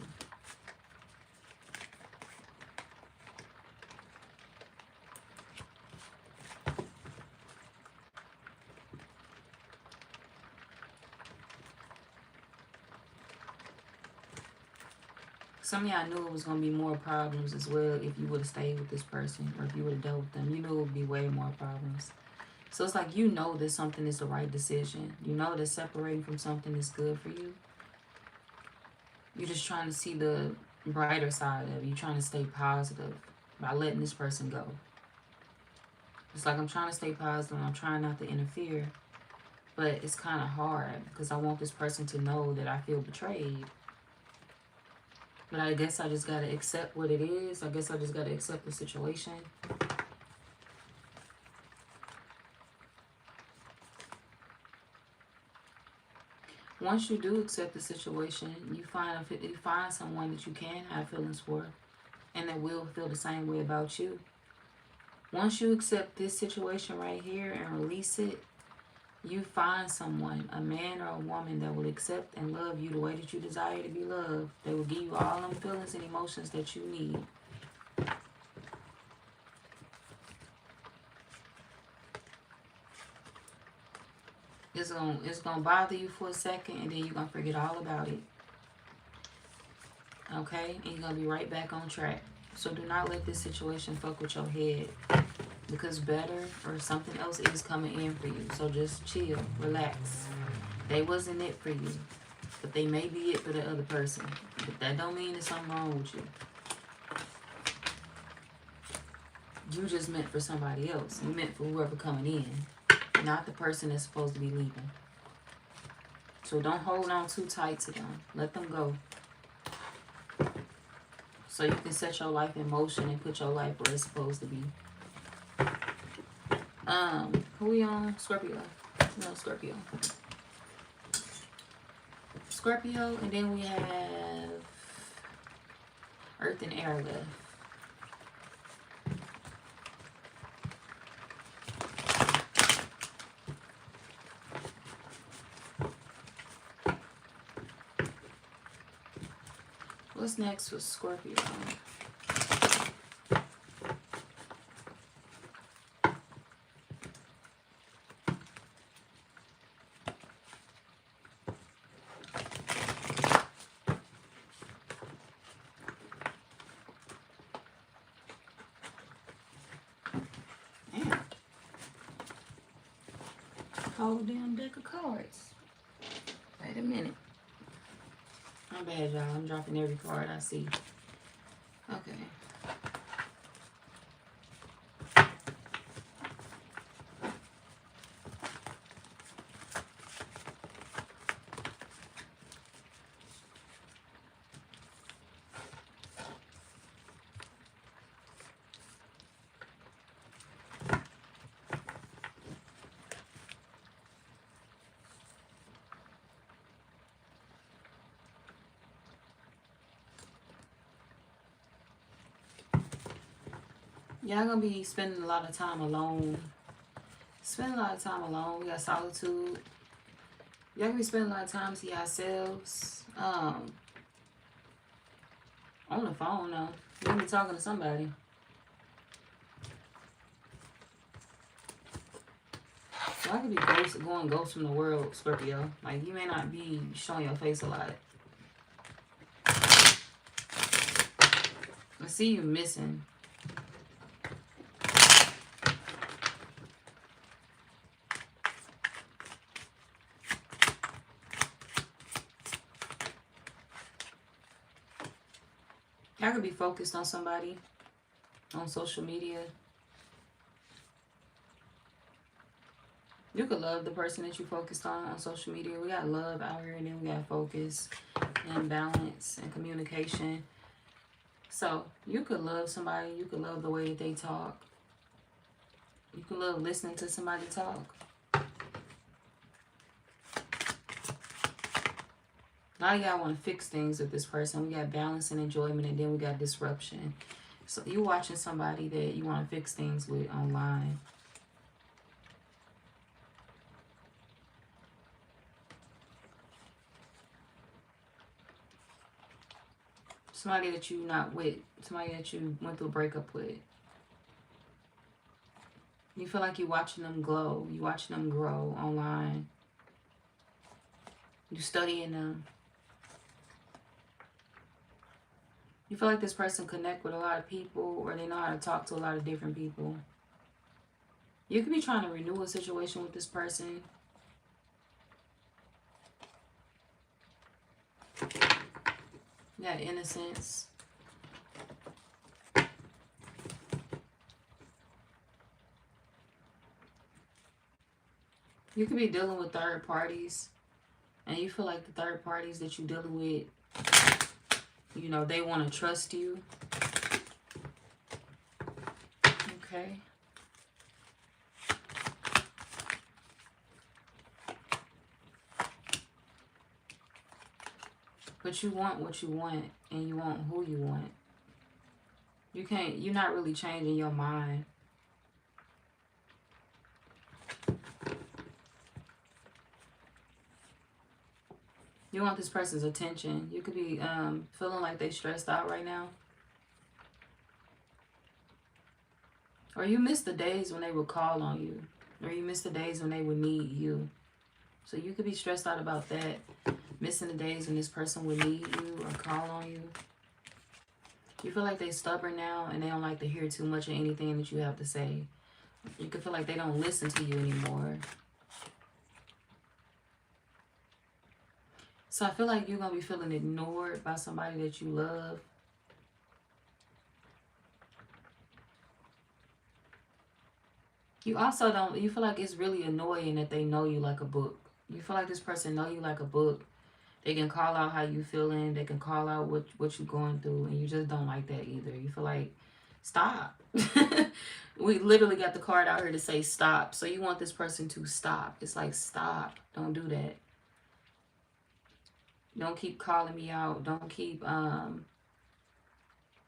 Some of y'all knew it was going to be more problems as well if you would have stayed with this person, or if you would have dealt with them. You knew it would be way more problems. So it's like you know that something is the right decision. You know that separating from something is good for you. You're just trying to see the brighter side of it. You're trying to stay positive by letting this person go. It's like I'm trying to stay positive and I'm trying not to interfere. But it's kind of hard because I want this person to know that I feel betrayed. But I guess I just got to accept what it is. I guess I just got to accept the situation. Once you do accept the situation, you find someone that you can have feelings for and that will feel the same way about you. Once you accept this situation right here and release it, you find someone, a man or a woman, that will accept and love you the way that you desire to be loved. They will give you all them feelings and emotions that you need. It's gonna bother you for a second, and then you're gonna forget all about it. Okay? And you're gonna be right back on track. So do not let this situation fuck with your head, because better or something else is coming in for you. So just chill, relax. They wasn't it for you, but they may be it for the other person. But that don't mean there's something wrong with you. You just meant for somebody else. You meant for whoever coming in, not the person that's supposed to be leaving. So don't hold on too tight to them. Let them go. So you can set your life in motion and put your life where it's supposed to be. Who we on? Scorpio. No, Scorpio. Scorpio, and then we have Earth and Air left. What's next with Scorpio? Damn. Whole damn deck of cards. Wait a minute. My bad, y'all. I'm dropping every card I see. Okay. Y'all gonna be spending a lot of time alone. Spending a lot of time alone. We got solitude. Y'all gonna be spending a lot of time to yourselves. On the phone though. You're gonna be talking to somebody. Y'all could be going ghost from the world, Scorpio. Like, you may not be showing your face a lot. I see you missing. Y'all could be focused on somebody on social media. You could love the person that you focused on social media. We got love out here, and then we got focus and balance and communication. So you could love somebody. You could love the way that they talk. You could love listening to somebody talk. A lot of y'all want to fix things with this person. We got balance and enjoyment, and then we got disruption. So you watching somebody that you want to fix things with online. Somebody that you not with. Somebody that you went through a breakup with. You feel like you're watching them glow. You're watching them grow online. You're studying them. You feel like this person connect with a lot of people, or they know how to talk to a lot of different people. You could be trying to renew a situation with this person. That innocence. You could be dealing with third parties, and you feel like the third parties that you're dealing with, you know, they want to trust you. Okay. But you want what you want, and you want who you want. You're not really changing your mind. You want this person's attention. You could be feeling like they're stressed out right now. Or you miss the days when they would call on you. Or you miss the days when they would need you. So you could be stressed out about that. Missing the days when this person would need you or call on you. You feel like they're stubborn now, and they don't like to hear too much of anything that you have to say. You could feel like they don't listen to you anymore. So I feel like you're going to be feeling ignored by somebody that you love. You also don't, you feel like it's really annoying that they know you like a book. You feel like this person know you like a book. They can call out how you feeling. They can call out what you're going through, and you just don't like that either. You feel like, stop. We literally got the card out here to say stop. So you want this person to stop. It's like, stop. Don't do that. Don't keep calling me out. Don't keep,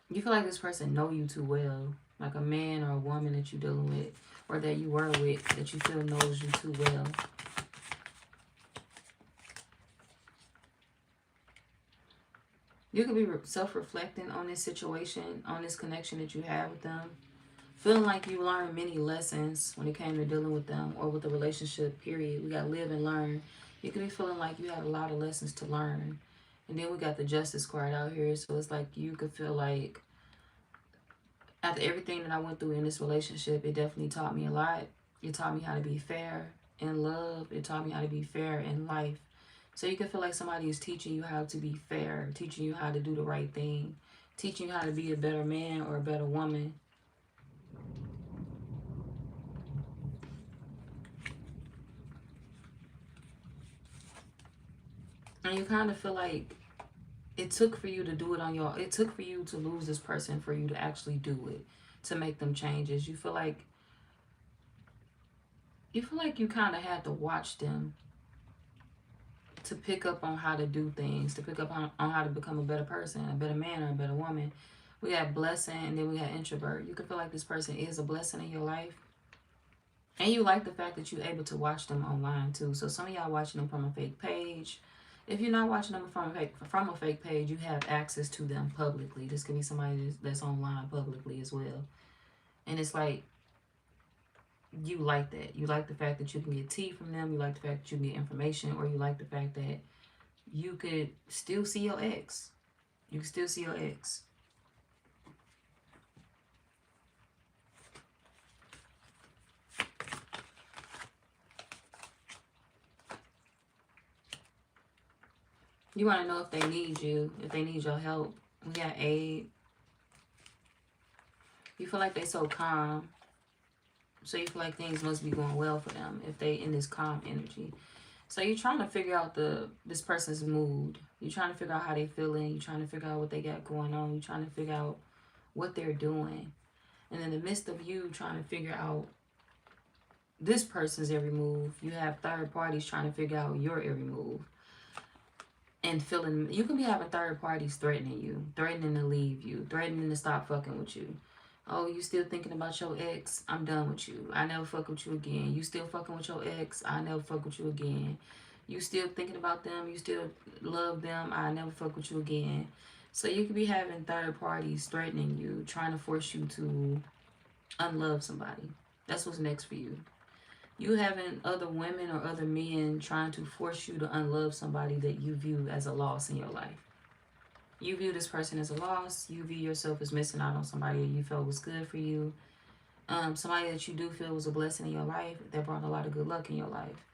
you feel like this person know you too well. Like a man or a woman that you're dealing with, or that you were with, that you feel knows you too well. You could be self-reflecting on this situation, on this connection that you have with them. Feeling like you learned many lessons when it came to dealing with them or with the relationship, period. We got live and learn. You could be feeling like you had a lot of lessons to learn. And then we got the justice card out here. So it's like you could feel like after everything that I went through in this relationship, it definitely taught me a lot. It taught me how to be fair in love. It taught me how to be fair in life. So you can feel like somebody is teaching you how to be fair, teaching you how to do the right thing, teaching you how to be a better man or a better woman. And you kind of feel like it took for you to do it on your, it took for you to lose this person for you to actually do it, to make them changes. You feel like you kind of had to watch them to pick up on how to do things, to pick up on how to become a better person, a better man or a better woman. We got blessing, and then we got introvert. You can feel like this person is a blessing in your life. And you like the fact that you're able to watch them online too. So some of y'all watching them from a fake page. If you're not watching them from a fake page, you have access to them publicly. This could be somebody that's online publicly as well. And it's like, you like that. You like the fact that you can get tea from them. You like the fact that you can get information. Or you like the fact that you could still see your ex. You can still see your ex. You want to know if they need you, if they need your help. We got aid. You feel like they so calm. So you feel like things must be going well for them if they in this calm energy. So you're trying to figure out this person's mood. You're trying to figure out how they feeling. You're trying to figure out what they got going on. You're trying to figure out what they're doing. And in the midst of you trying to figure out this person's every move, you have third parties trying to figure out your every move. And feeling, you can be having third parties threatening you, threatening to leave you, threatening to stop fucking with you. Oh, you still thinking about your ex? I'm done with you. I never fuck with you again. You still fucking with your ex? I never fuck with you again. You still thinking about them? You still love them? I never fuck with you again. So you could be having third parties threatening you, trying to force you to unlove somebody. That's what's next for you. You having other women or other men trying to force you to unlove somebody that you view as a loss in your life. You view this person as a loss. You view yourself as missing out on somebody that you felt was good for you. Somebody that you do feel was a blessing in your life, that brought a lot of good luck in your life.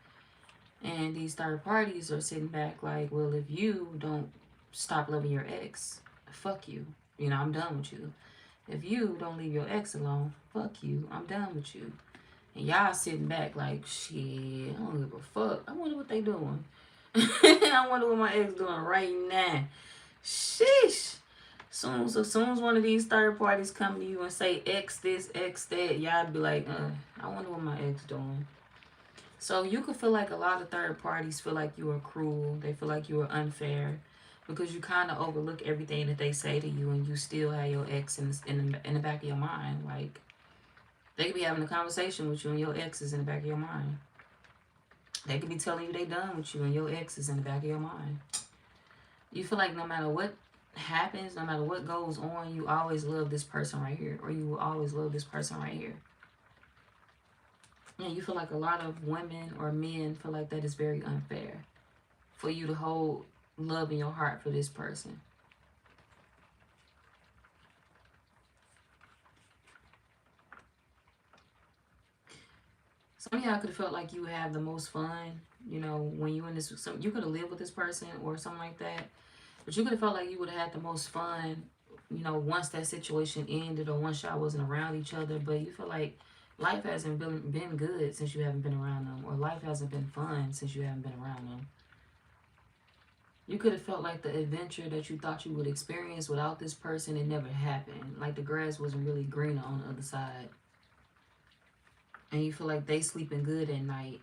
And these third parties are sitting back like, well, if you don't stop loving your ex, fuck you. You know, I'm done with you. If you don't leave your ex alone, fuck you. I'm done with you. And y'all sitting back like, shit, I don't give a fuck. I wonder what they doing. I wonder what my ex doing right now. Sheesh. As soon as one of these third parties come to you and say X this, X that, y'all be like, I wonder what my ex doing. So you could feel like a lot of third parties feel like you are cruel. They feel like you are unfair because you kind of overlook everything that they say to you, and you still have your ex in the back of your mind. Like, they could be having a conversation with you and your ex is in the back of your mind. They could be telling you they done with you and your ex is in the back of your mind. You feel like no matter what happens, no matter what goes on, you always love this person right here. Or you will always love this person right here. And you feel like a lot of women or men feel like that is very unfair. For you to hold love in your heart for this person. Some of y'all could have felt like you have the most fun, you know, when you in this, you could have lived with this person or something like that. But you could have felt like you would have had the most fun, you know, once that situation ended or once y'all wasn't around each other. But you feel like life hasn't been good since you haven't been around them. Or life hasn't been fun since you haven't been around them. You could have felt like the adventure that you thought you would experience without this person, it never happened. Like the grass wasn't really greener on the other side. And you feel like they sleeping good at night.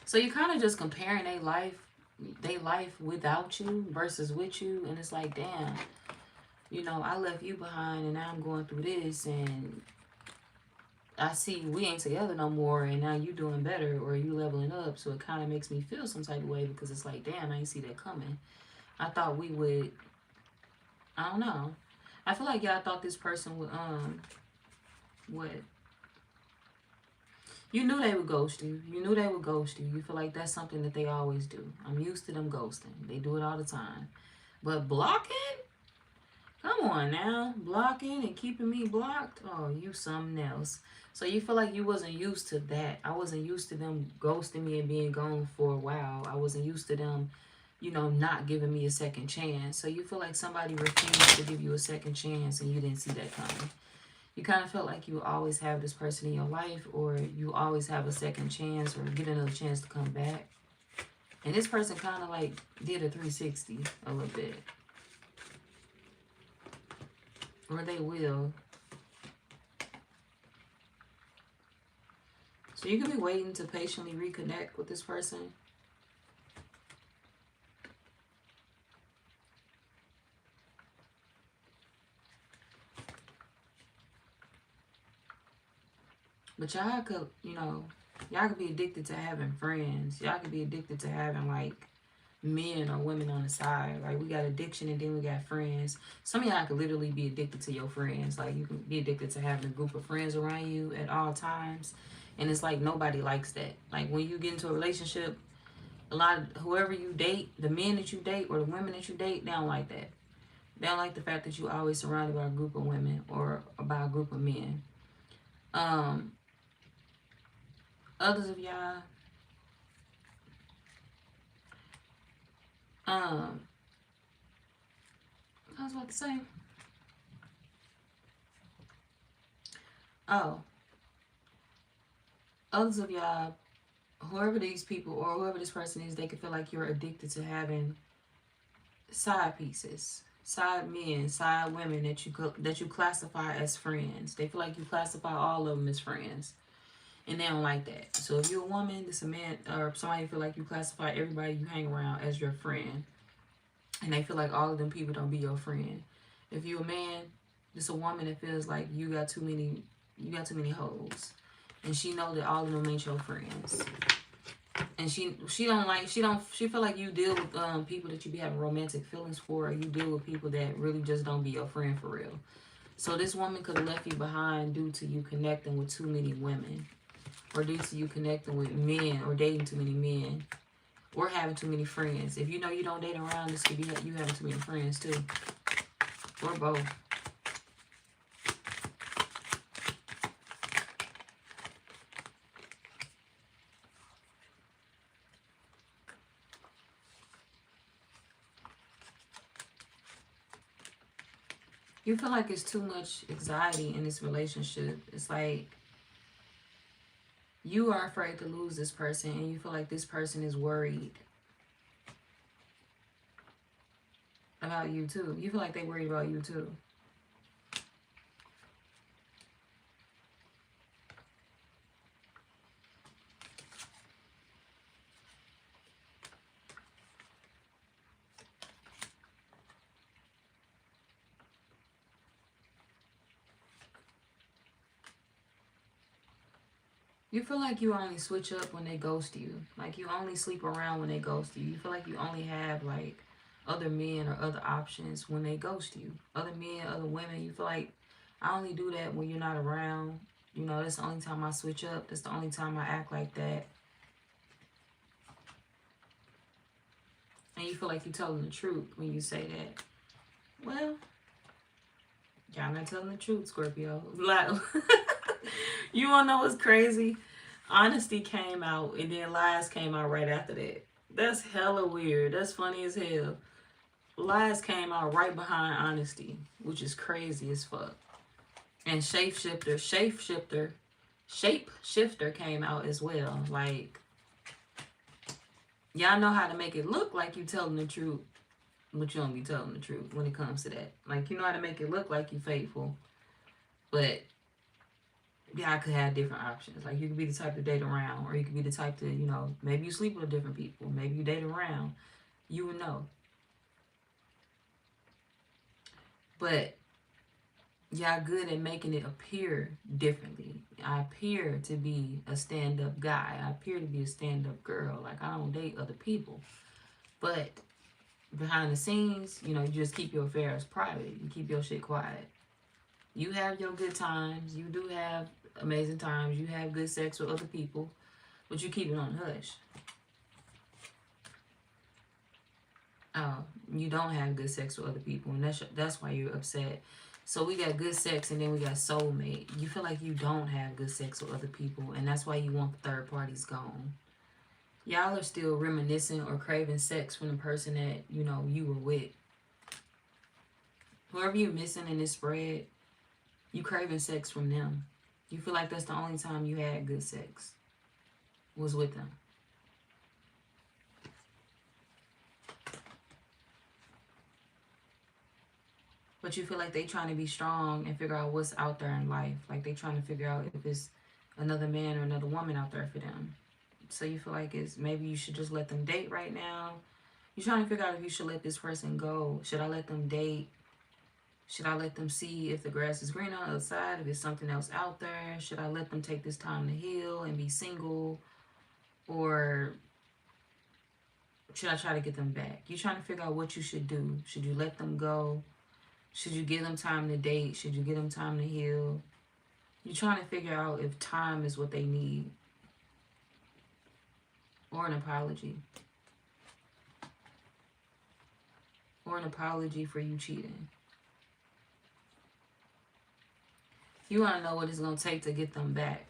So you're kind of just comparing their life without you versus with you. And it's like, damn, you know, I left you behind and now I'm going through this. And I see we ain't together no more. And now you doing better or you leveling up. So it kind of makes me feel some type of way because it's like, damn, I ain't see that coming. I thought we would, I don't know. I feel like y'all thought this person would, what? You knew they would ghost you. You knew they would ghost you. You feel like that's something that they always do. I'm used to them ghosting. They do it all the time. But blocking? Come on now. Blocking and keeping me blocked? Oh, you something else. So you feel like you wasn't used to that. I wasn't used to them ghosting me and being gone for a while. I wasn't used to them, you know, not giving me a second chance. So you feel like somebody refused to give you a second chance and you didn't see that coming. You kind of felt like you always have this person in your life, or you always have a second chance or get another chance to come back. And this person kind of like did a 360 a little bit. Or they will. So you could be waiting to patiently reconnect with this person. But y'all could, you know, y'all could be addicted to having friends. Y'all could be addicted to having, like, men or women on the side. Like, we got addiction and then we got friends. Some of y'all could literally be addicted to your friends. Like, you can be addicted to having a group of friends around you at all times. And it's like nobody likes that. Like, when you get into a relationship, a lot of whoever you date, the men that you date or the women that you date, they don't like that. They don't like the fact that you always surrounded by a group of women or by a group of men. Others of y'all, I was about to say, oh, others of y'all, whoever these people or whoever this person is, they could feel like you're addicted to having side pieces, side men, side women that you classify as friends. They feel like you classify all of them as friends, and they don't like that. So if you're a woman, this a man or somebody feel like you classify everybody you hang around as your friend, and they feel like all of them people don't be your friend. If you're a man, this a woman that feels like you got too many hoes, and she know that all of them ain't your friends. And she feel like you deal with people that you be having romantic feelings for, or you deal with people that really just don't be your friend for real. So this woman could have left you behind due to you connecting with too many women, or due to you connecting with men, or dating too many men, or having too many friends. If you know you don't date around, this could be you having too many friends too, or both. You feel like it's too much anxiety in this relationship. It's like you are afraid to lose this person, and you feel like this person is worried about you too. You feel like they worried about you too. You feel like you only switch up when they ghost you. Like you only sleep around when they ghost you. You feel like you only have like other men or other options when they ghost you. Other men, other women. You feel like I only do that when you're not around. You know, that's the only time I switch up. That's the only time I act like that. And you feel like you're telling the truth when you say that. Well, y'all not telling the truth, Scorpio. You wanna know what's crazy? Honesty came out and then lies came out right after that. That's hella weird. That's funny as hell. Lies came out right behind honesty, which is crazy as fuck. And shapeshifter came out as well. Like, y'all know how to make it look like you telling the truth, but you don't be telling the truth when it comes to that. Like, you know how to make it look like you faithful, but y'all could have different options. Like, you could be the type to date around, or you could be the type to, you know, maybe you sleep with different people, maybe you date around. You would know. But y'all good at making it appear differently. I appear to be a stand-up guy. I appear to be a stand-up girl. Like, I don't date other people. But behind the scenes, you know, you just keep your affairs private. You keep your shit quiet. You have your good times. You do have amazing times. You have good sex with other people. But you keep it on hush. You don't have good sex with other people. And that's why you're upset. So we got good sex and then we got soulmate. You feel like you don't have good sex with other people. And that's why you want the third parties gone. Y'all are still reminiscing or craving sex from the person that, you know, you were with. Whoever you're missing in this spread, you craving sex from them. You feel like that's the only time you had good sex was with them. But you feel like they trying to be strong and figure out what's out there in life. Like they trying to figure out if it's another man or another woman out there for them. So you feel like it's maybe you should just let them date right now. You're trying to figure out if you should let this person go. Should I let them date? Should I let them see if the grass is green on the other side, if there's something else out there? Should I let them take this time to heal and be single? Or should I try to get them back? You're trying to figure out what you should do. Should you let them go? Should you give them time to date? Should you give them time to heal? You're trying to figure out if time is what they need. Or an apology. Or an apology for you cheating. You want to know what it's going to take to get them back.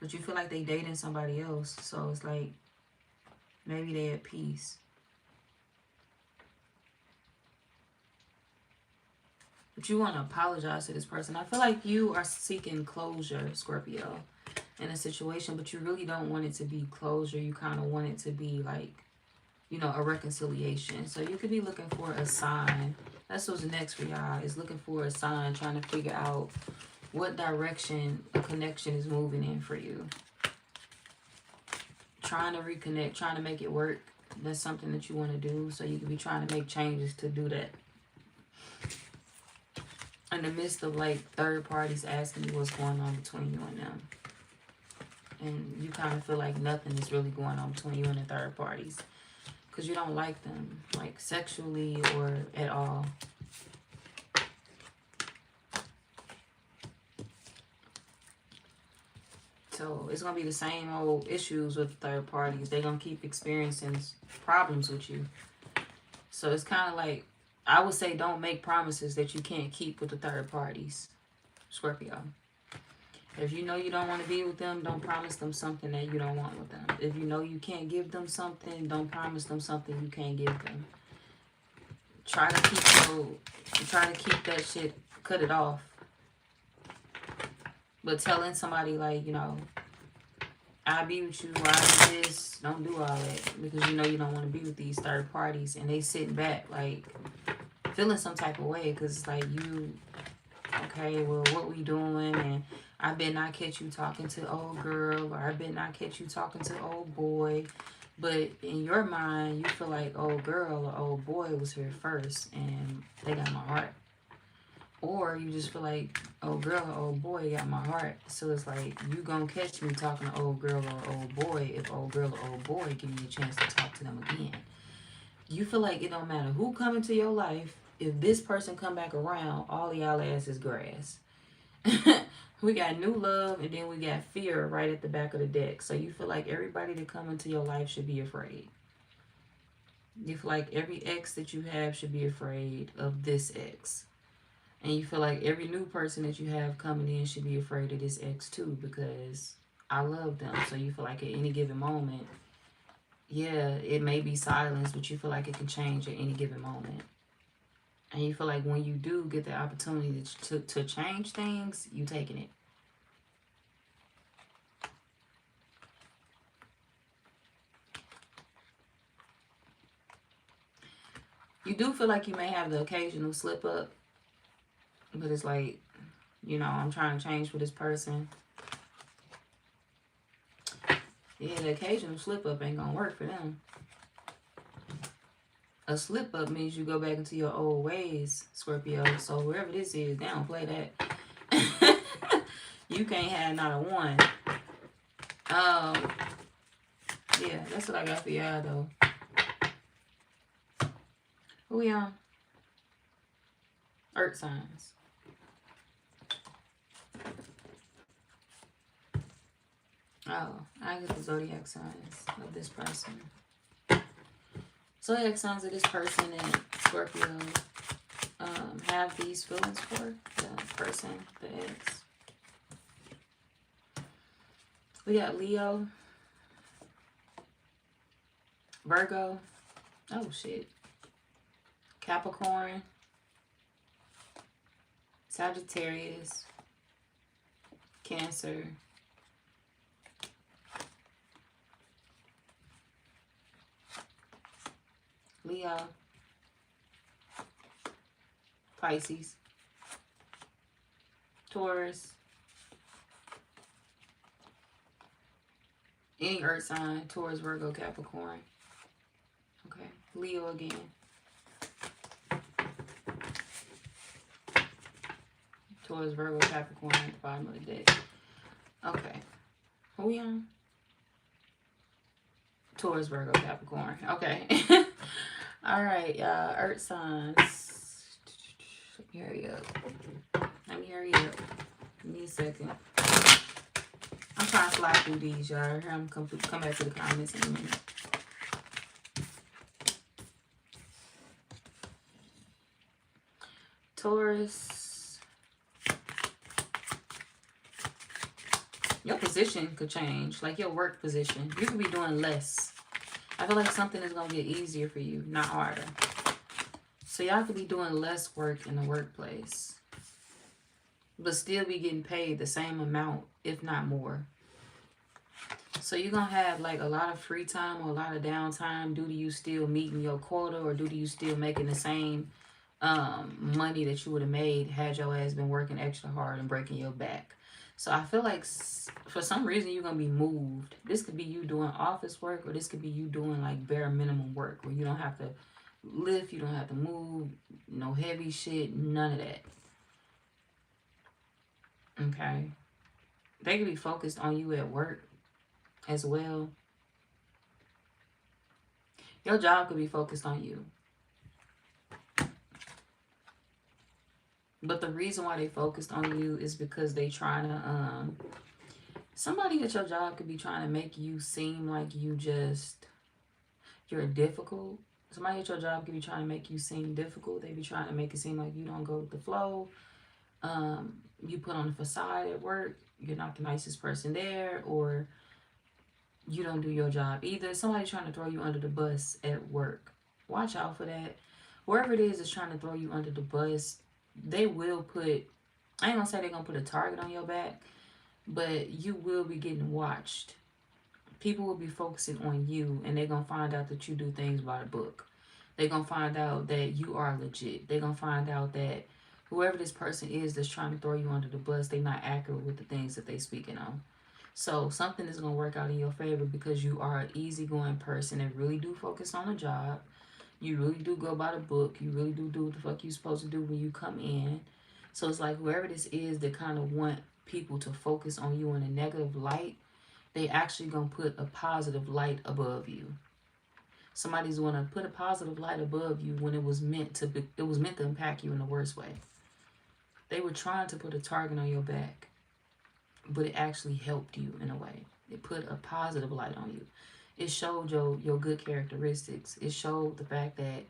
But you feel like they dating somebody else. So it's like, maybe they at peace. But you want to apologize to this person. I feel like you are seeking closure, Scorpio, in a situation. But you really don't want it to be closure. You kind of want it to be like, you know, a reconciliation. So you could be looking for a sign. That's what's next for y'all, is looking for a sign, trying to figure out what direction a connection is moving in for you. Trying to reconnect, trying to make it work. That's something that you want to do. So you could be trying to make changes to do that. In the midst of like third parties asking you what's going on between you and them. And you kind of feel like nothing is really going on between you and the third parties. Because you don't like them, like sexually or at all. So it's going to be the same old issues with third parties. They're going to keep experiencing problems with you. So it's kind of like, I would say don't make promises that you can't keep with the third parties, Scorpio. If you know you don't want to be with them, don't promise them something that you don't want with them. If you know you can't give them something, don't promise them something you can't give them. Try to keep that shit, cut it off. But telling somebody like, you know, I'll be with you, or I'll do this, don't do all that. Because you know you don't want to be with these third parties. And they sitting back like feeling some type of way. Because it's like you, okay, well, what we doing? And I bet not catch you talking to old girl, or I bet not catch you talking to old boy. But in your mind, you feel like old girl or old boy was here first and they got my heart. Or you just feel like old girl or old boy got my heart. So it's like you gonna catch me talking to old girl or old boy if old girl or old boy give me a chance to talk to them again. You feel like it don't matter who come into your life. If this person come back around, all y'all ass is grass. We got new love, and then we got fear right at the back of the deck. So you feel like everybody that come into your life should be afraid. You feel like every ex that you have should be afraid of this ex. And you feel like every new person that you have coming in should be afraid of this ex too, because I love them. So you feel like at any given moment, yeah, it may be silence, but you feel like it can change at any given moment. And you feel like when you do get the opportunity to change things, you taking it. You do feel like you may have the occasional slip up. But it's like, you know, I'm trying to change for this person. Yeah, the occasional slip up ain't gonna work for them. A slip up means you go back into your old ways, Scorpio. So wherever this is, they don't play that. You can't have not a one. Yeah, that's what I got for y'all though. Who we on? Earth signs. Oh, I get the zodiac signs of this person. Zodiac signs of this person and Scorpio have these feelings for the person, the ex. We got Leo, Virgo, oh shit, Capricorn, Sagittarius, Cancer, Leo, Pisces, Taurus, any earth sign, Taurus, Virgo, Capricorn. Okay, Leo again. Taurus, Virgo, Capricorn at the bottom of the deck. Okay. Who we on? Taurus, Virgo, Capricorn. Okay. All right, Earth signs. Let me hurry up. Give me a second. I'm trying to fly through these, y'all. I'm come back to the comments in a minute. Taurus. Your position could change, like your work position. You could be doing less. I feel like something is going to get easier for you, not harder. So y'all could be doing less work in the workplace, but still be getting paid the same amount, if not more. So you're going to have like a lot of free time or a lot of downtime due to you still meeting your quota, or due to you still making the same money that you would have made had your ass been working extra hard and breaking your back. So I feel like for some reason you're going to be moved. This could be you doing office work, or this could be you doing like bare minimum work where you don't have to lift, you don't have to move, no heavy shit, none of that. Okay. They could be focused on you at work as well. Your job could be focused on you. But the reason why they focused on you is because they trying to, somebody at your job could be trying to make you seem like you're difficult. Somebody at your job could be trying to make you seem difficult. They be trying to make it seem like you don't go with the flow. You put on a facade at work. You're not the nicest person there, or you don't do your job either. Somebody trying to throw you under the bus at work. Watch out for that. Wherever it is trying to throw you under the bus, they will put, I ain't gonna say they're gonna put a target on your back, but you will be getting watched. People will be focusing on you, and they're gonna find out that you do things by the book. They're gonna find out that you are legit. They're gonna find out that whoever this person is that's trying to throw you under the bus, they're not accurate with the things that they're speaking on. So something is gonna work out in your favor because you are an easygoing person and really do focus on a job. You really do go by the book. You really do what the fuck you supposed to do when you come in. So it's like whoever this is that kind of want people to focus on you in a negative light, they actually gonna put a positive light above you. Somebody's gonna put a positive light above you when it was meant to impact you in the worst way. They were trying to put a target on your back, but it actually helped you in a way. It put a positive light on you. It showed your good characteristics. It showed the fact that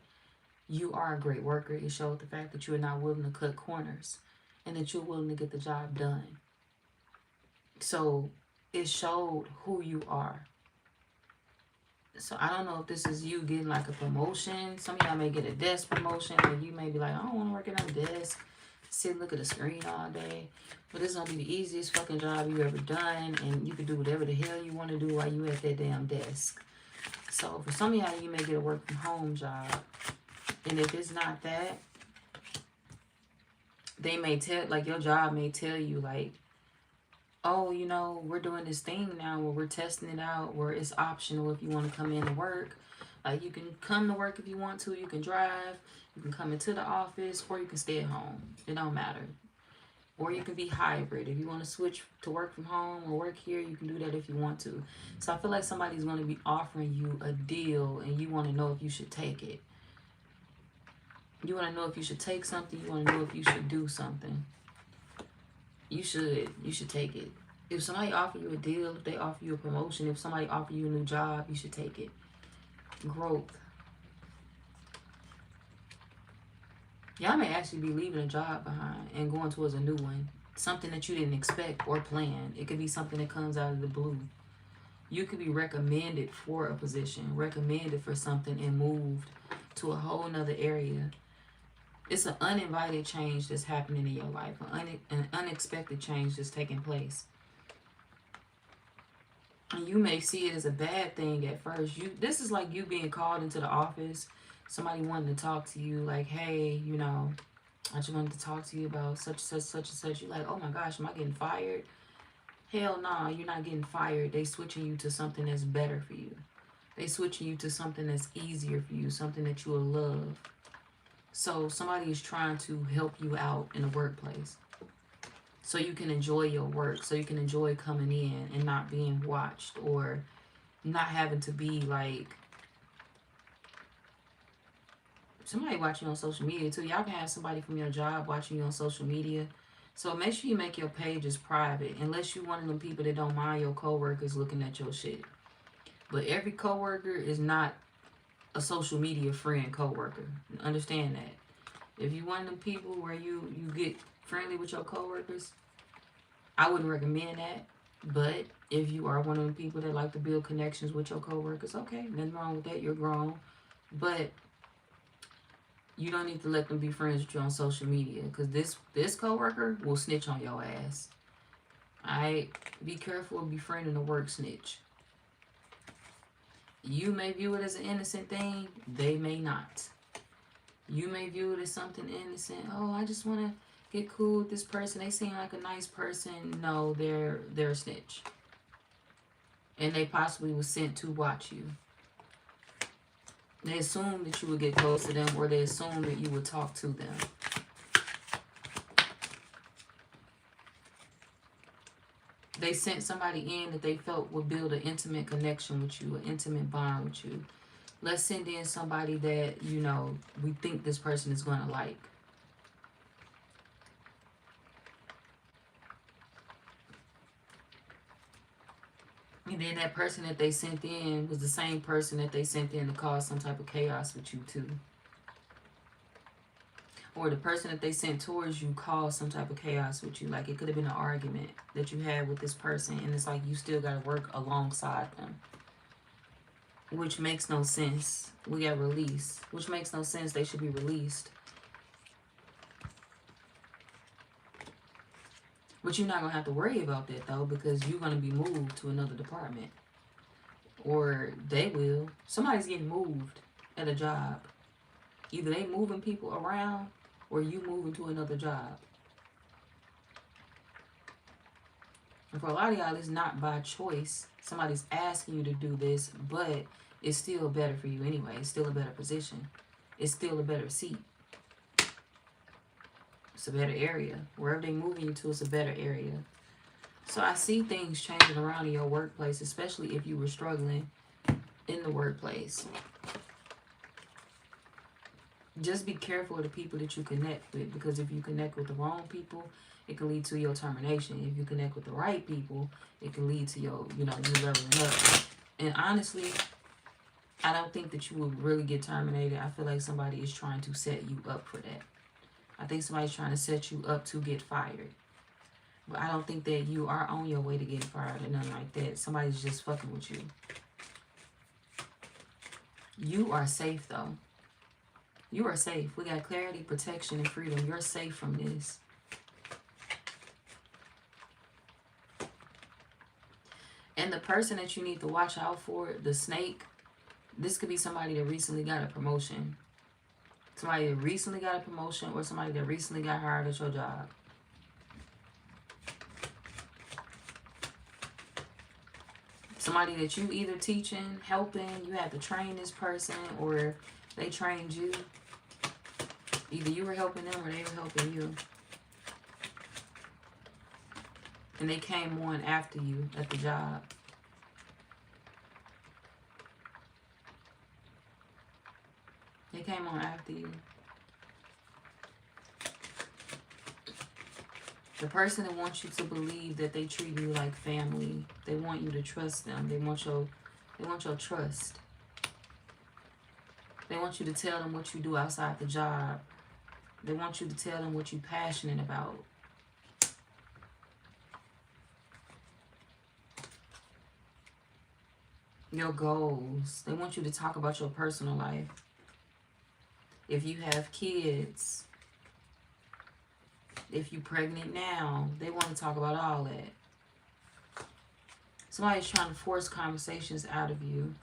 you are a great worker. It showed the fact that you are not willing to cut corners and that you're willing to get the job done. So it showed who you are. So I don't know if this is you getting like a promotion. Some of y'all may get a desk promotion, or you may be like, I don't want to work at a desk, sit and look at the screen all day. But this is going to be the easiest fucking job you ever done, and you can do whatever the hell you want to do while you at that damn desk. So for some of y'all, you may get a work from home job. And if it's not that, they may tell, like your job may tell you like, oh, you know, we're doing this thing now where we're testing it out, where it's optional if you want to come in and work. Like you can come to work if you want to, you can drive, you can come into the office, or you can stay at home. It don't matter. Or you can be hybrid. If you want to switch to work from home or work here, you can do that if you want to. So I feel like somebody's going to be offering you a deal, and you want to know if you should take it. You want to know if you should take something. You want to know if you should do something. You should take it. If somebody offer you a deal, if they offer you a promotion, if somebody offer you a new job, you should take it. Growth. Y'all may actually be leaving a job behind and going towards a new one. Something that you didn't expect or plan. It could be something that comes out of the blue. You could be recommended for a position, recommended for something, and moved to a whole nother area. It's an uninvited change that's happening in your life. An unexpected change that's taking place. And you may see it as a bad thing at first. This is like you being called into the office. Somebody wanting to talk to you like, hey, you know, I just wanted to talk to you about such and such. You're like, oh my gosh, am I getting fired? Hell no, you're not getting fired. They switching you to something that's better for you. They switching you to something that's easier for you, something that you will love. So somebody is trying to help you out in the workplace. so you can enjoy your work, so you can enjoy coming in and not being watched, or not having to be like somebody watching you on social media too. Y'all can have somebody from your job watching you on social media. So make sure you make your pages private, unless you're one of them people that don't mind your coworkers looking at your shit. But every coworker is not a social media friend coworker. Understand that. If you one of them people where you get friendly with your coworkers, I wouldn't recommend that. But if you are one of the people that like to build connections with your coworkers, okay, nothing wrong with that. You're grown. But you don't need to let them be friends with you on social media, because this coworker will snitch on your ass. Alright? Be careful of befriending a work snitch. You may view it as an innocent thing. They may not. You may view it as something innocent. Oh, I just want to get cool with this person. They seem like a nice person. No, they're a snitch. And they possibly was sent to watch you. They assume that you would get close to them, or they assume that you would talk to them. They sent somebody in that they felt would build an intimate connection with you, an intimate bond with you. Let's send in somebody that, you know, we think this person is going to like. And then that person that they sent in was the same person that they sent in to cause some type of chaos with you too. Or the person that they sent towards you caused some type of chaos with you. Like it could have been an argument that you had with this person, and it's like you still got to work alongside them. Which makes no sense. We got released. Which makes no sense. They should be released. But you're not going to have to worry about that, though, because you're going to be moved to another department. Or they will. Somebody's getting moved at a job. Either they moving people around, or you moving to another job. And for a lot of y'all, it's not by choice. Somebody's asking you to do this, but it's still better for you anyway. It's still a better position. It's still a better seat. It's a better area. Wherever they moving you to, it's a better area. So I see things changing around in your workplace, especially if you were struggling in the workplace. Just be careful of the people that you connect with, because if you connect with the wrong people, it can lead to your termination. If you connect with the right people, it can lead to your, you leveling up. And honestly, I don't think that you will really get terminated. I feel like somebody is trying to set you up for that. I think somebody's trying to set you up to get fired. But I don't think that you are on your way to getting fired or nothing like that. Somebody's just fucking with you. You are safe, though. You are safe. We got clarity, protection, and freedom. You're safe from this. And the person that you need to watch out for, the snake, this could be somebody that recently got a promotion. Somebody that recently got a promotion, or somebody that recently got hired at your job. Somebody that you either teaching, helping, you had to train this person, or they trained you. Either you were helping them or they were helping you. And they came on after you at the job. They came on after you. The person that wants you to believe that they treat you like family. They want you to trust them. They want your trust. They want you to tell them what you do outside the job. They want you to tell them what you're passionate about. Your goals. They want you to talk about your personal life. If you have kids, if you're pregnant now, they want to talk about all that. Somebody's trying to force conversations out of you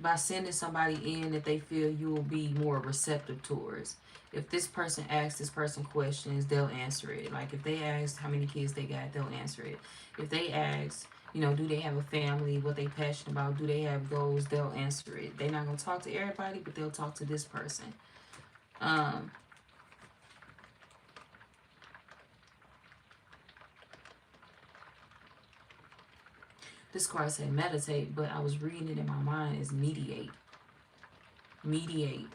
by sending somebody in that they feel you will be more receptive towards. If this person asks this person questions, they'll answer it. Like if they ask how many kids they got, they'll answer it. If they ask, do they have a family, what they passionate about, do they have goals, they'll answer it. They're not going to talk to everybody, but they'll talk to this person. This card said meditate, but I was reading it in my mind as mediate. Mediate.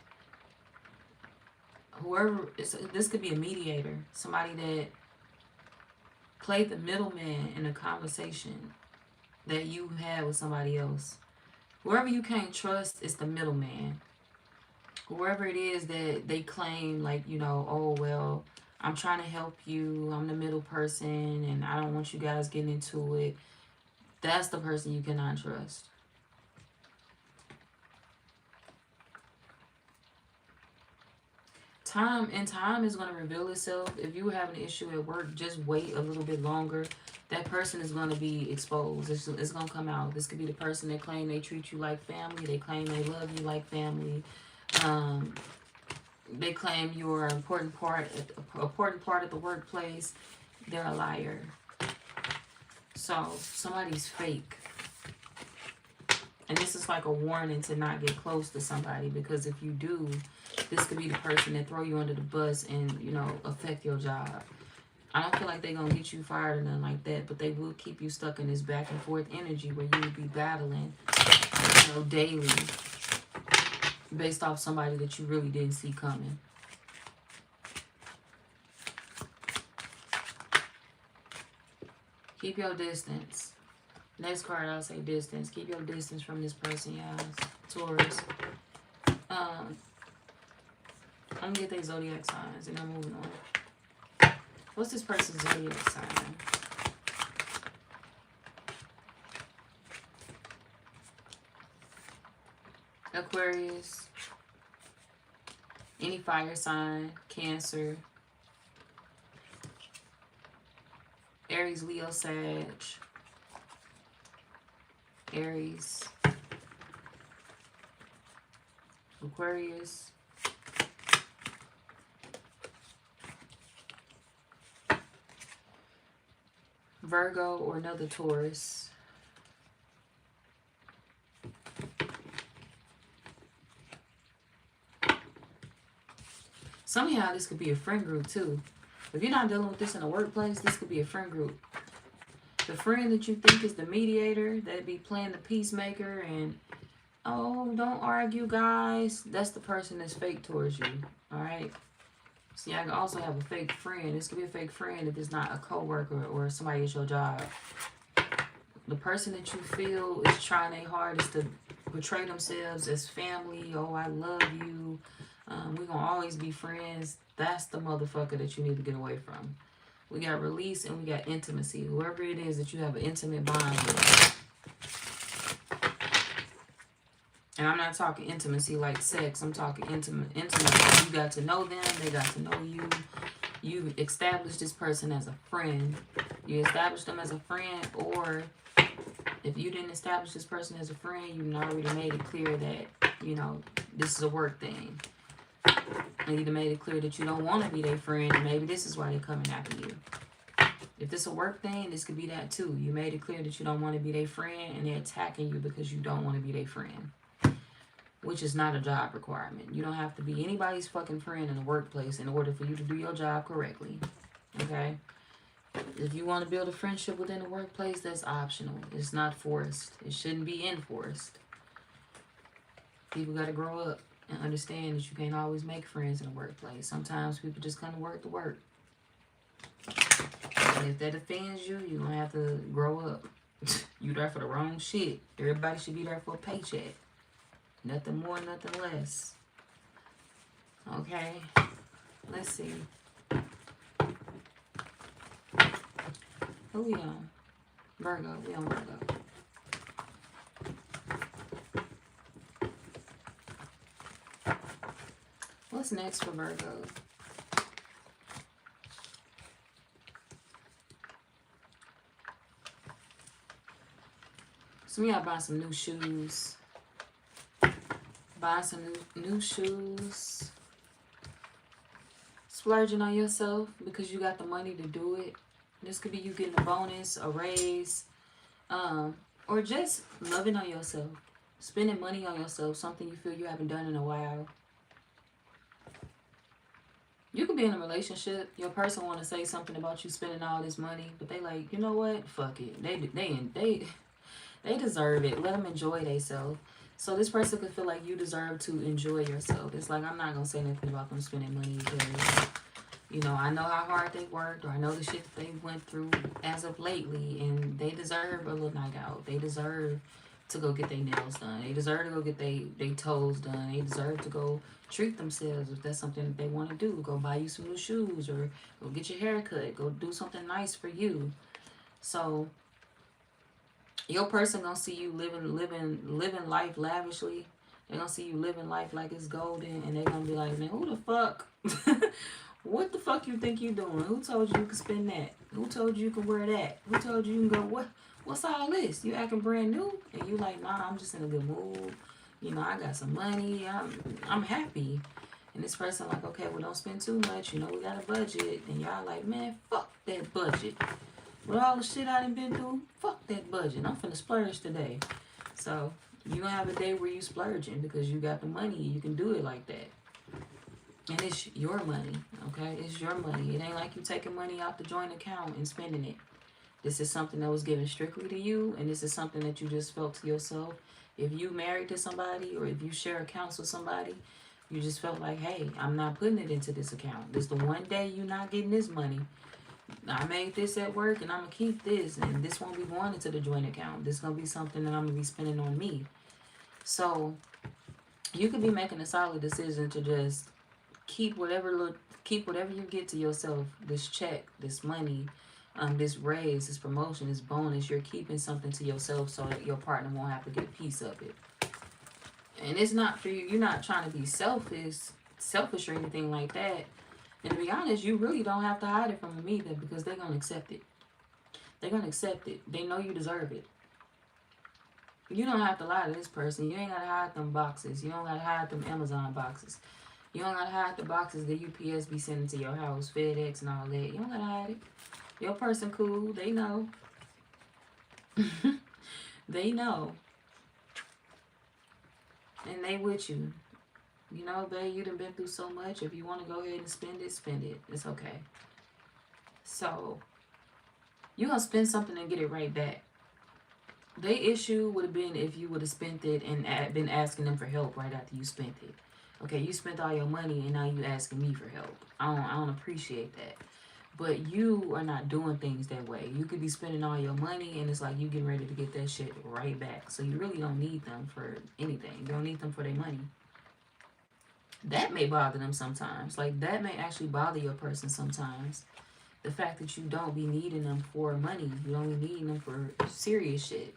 Whoever, this could be a mediator. Somebody that played the middleman in a conversation that you had with somebody else. Whoever you can't trust is the middleman. Whoever it is that they claim, like, you know, oh, well, I'm trying to help you. I'm the middle person and I don't want you guys getting into it. That's the person you cannot trust. Time is going to reveal itself. If you have an issue at work, just wait a little bit longer. That person is going to be exposed. It's going to come out. This could be the person that claim they treat you like family. They claim they love you like family. They claim you're an important part of the workplace. They're a liar. So somebody's fake. And this is like a warning to not get close to somebody, because if you do, this could be the person that throw you under the bus and, you know, affect your job. I don't feel like they're going to get you fired or nothing like that, but they will keep you stuck in this back and forth energy where you would be battling, you know, daily based off somebody that you really didn't see coming. Keep your distance. Next card, I'll say distance. Keep your distance from this person, y'all. Taurus. I'm going to get their zodiac signs and I'm moving on. What's this person's zodiac sign? Aquarius. Any fire sign. Cancer. Aries, Leo, Sag. Aries. Aquarius. Virgo or another Taurus. Somehow this could be a friend group too. If you're not dealing with this in the workplace, this could be a friend group. The friend that you think is the mediator, that be playing the peacemaker and, oh, don't argue, guys. That's the person that's fake towards you, all right? See, I can also have a fake friend. This could be a fake friend if it's not a coworker or somebody at your job. The person that you feel is trying their hardest to portray themselves as family. Oh, I love you. We're going to always be friends. That's the motherfucker that you need to get away from. We got release and we got intimacy. Whoever it is that you have an intimate bond with. And I'm not talking intimacy like sex. I'm talking intimacy. You got to know them. They got to know you. You established this person as a friend. You established them as a friend. Or if you didn't establish this person as a friend, you already made it clear that, you know, this is a work thing. And you made it clear that you don't want to be their friend. And maybe this is why they're coming after you. If this is a work thing, this could be that too. You made it clear that you don't want to be their friend. And they're attacking you because you don't want to be their friend. Which is not a job requirement. You don't have to be anybody's fucking friend in the workplace in order for you to do your job correctly. Okay? If you want to build a friendship within the workplace, that's optional. It's not forced. It shouldn't be enforced. People got to grow up and understand that you can't always make friends in the workplace. Sometimes people just come to work to work. And if that offends you, you're going to have to grow up. You there for the wrong shit. Everybody should be there for a paycheck. Nothing more, nothing less. Okay. Let's see. Who we on? Virgo. We on Virgo. What's next for Virgo? Some of y'all buy some new shoes. Buy some new shoes. Splurging on yourself because you got the money to do it. This could be you getting a bonus, a raise, or just loving on yourself. Spending money on yourself, something you feel you haven't done in a while. You could be in a relationship. Your person want to say something about you spending all this money, but they like, you know what? Fuck it. They deserve it. Let them enjoy themselves. So this person could feel like you deserve to enjoy yourself. It's like, I'm not going to say nothing about them spending money because, you know, I know how hard they worked, or I know the shit that they went through as of lately, and they deserve a little night out. They deserve to go get their nails done. They deserve to go get their toes done. They deserve to go treat themselves if that's something that they want to do. Go buy you some new shoes, or go get your hair cut. Go do something nice for you. So your person gonna see you living life lavishly. They're gonna see you living life like it's golden, and they're gonna be like, man, who the fuck? What the fuck you think you doing? Who told you you could spend that? Who told you you could wear that? Who told you you can go, what's all this? You acting brand new? And you like, nah, I'm just in a good mood. You know, I got some money. I'm happy. And this person like, okay, well, don't spend too much. You know, we got a budget. And y'all like, man, fuck that budget. With all the shit I done been through, fuck that budget. I'm finna splurge today. So you gonna have a day where you splurging because you got the money. You can do it like that. And it's your money, okay? It's your money. It ain't like you taking money out the joint account and spending it. This is something that was given strictly to you, and this is something that you just felt to yourself. If you married to somebody, or if you share accounts with somebody, you just felt like, hey, I'm not putting it into this account. This is the one day you're not getting this money. I made this at work, and I'm going to keep this, and this won't be going into the joint account. This is going to be something that I'm going to be spending on me. So you could be making a solid decision to just keep whatever you get to yourself. This check, this money, this raise, this promotion, this bonus. You're keeping something to yourself so that your partner won't have to get a piece of it. And it's not for you. You're not trying to be selfish or anything like that. And to be honest, you really don't have to hide it from them either, because they're gonna accept it. They're gonna accept it. They know you deserve it. You don't have to lie to this person. You ain't gotta hide them boxes. You don't gotta hide them Amazon boxes. You don't gotta hide the boxes that UPS be sending to your house, FedEx and all that. You don't gotta hide it. Your person cool. They know. They know. And they with you. You know, babe, you done been through so much. If you want to go ahead and spend it, spend it. It's okay. So, you're going to spend something and get it right back. Their issue would have been if you would have spent it and been asking them for help right after you spent it. Okay, you spent all your money and now you asking me for help. I don't appreciate that. But you are not doing things that way. You could be spending all your money and it's like you getting ready to get that shit right back. So you really don't need them for anything. You don't need them for their money. That may bother them sometimes. Like, that may actually bother your person sometimes. The fact that you don't be needing them for money. You don't be needing them for serious shit.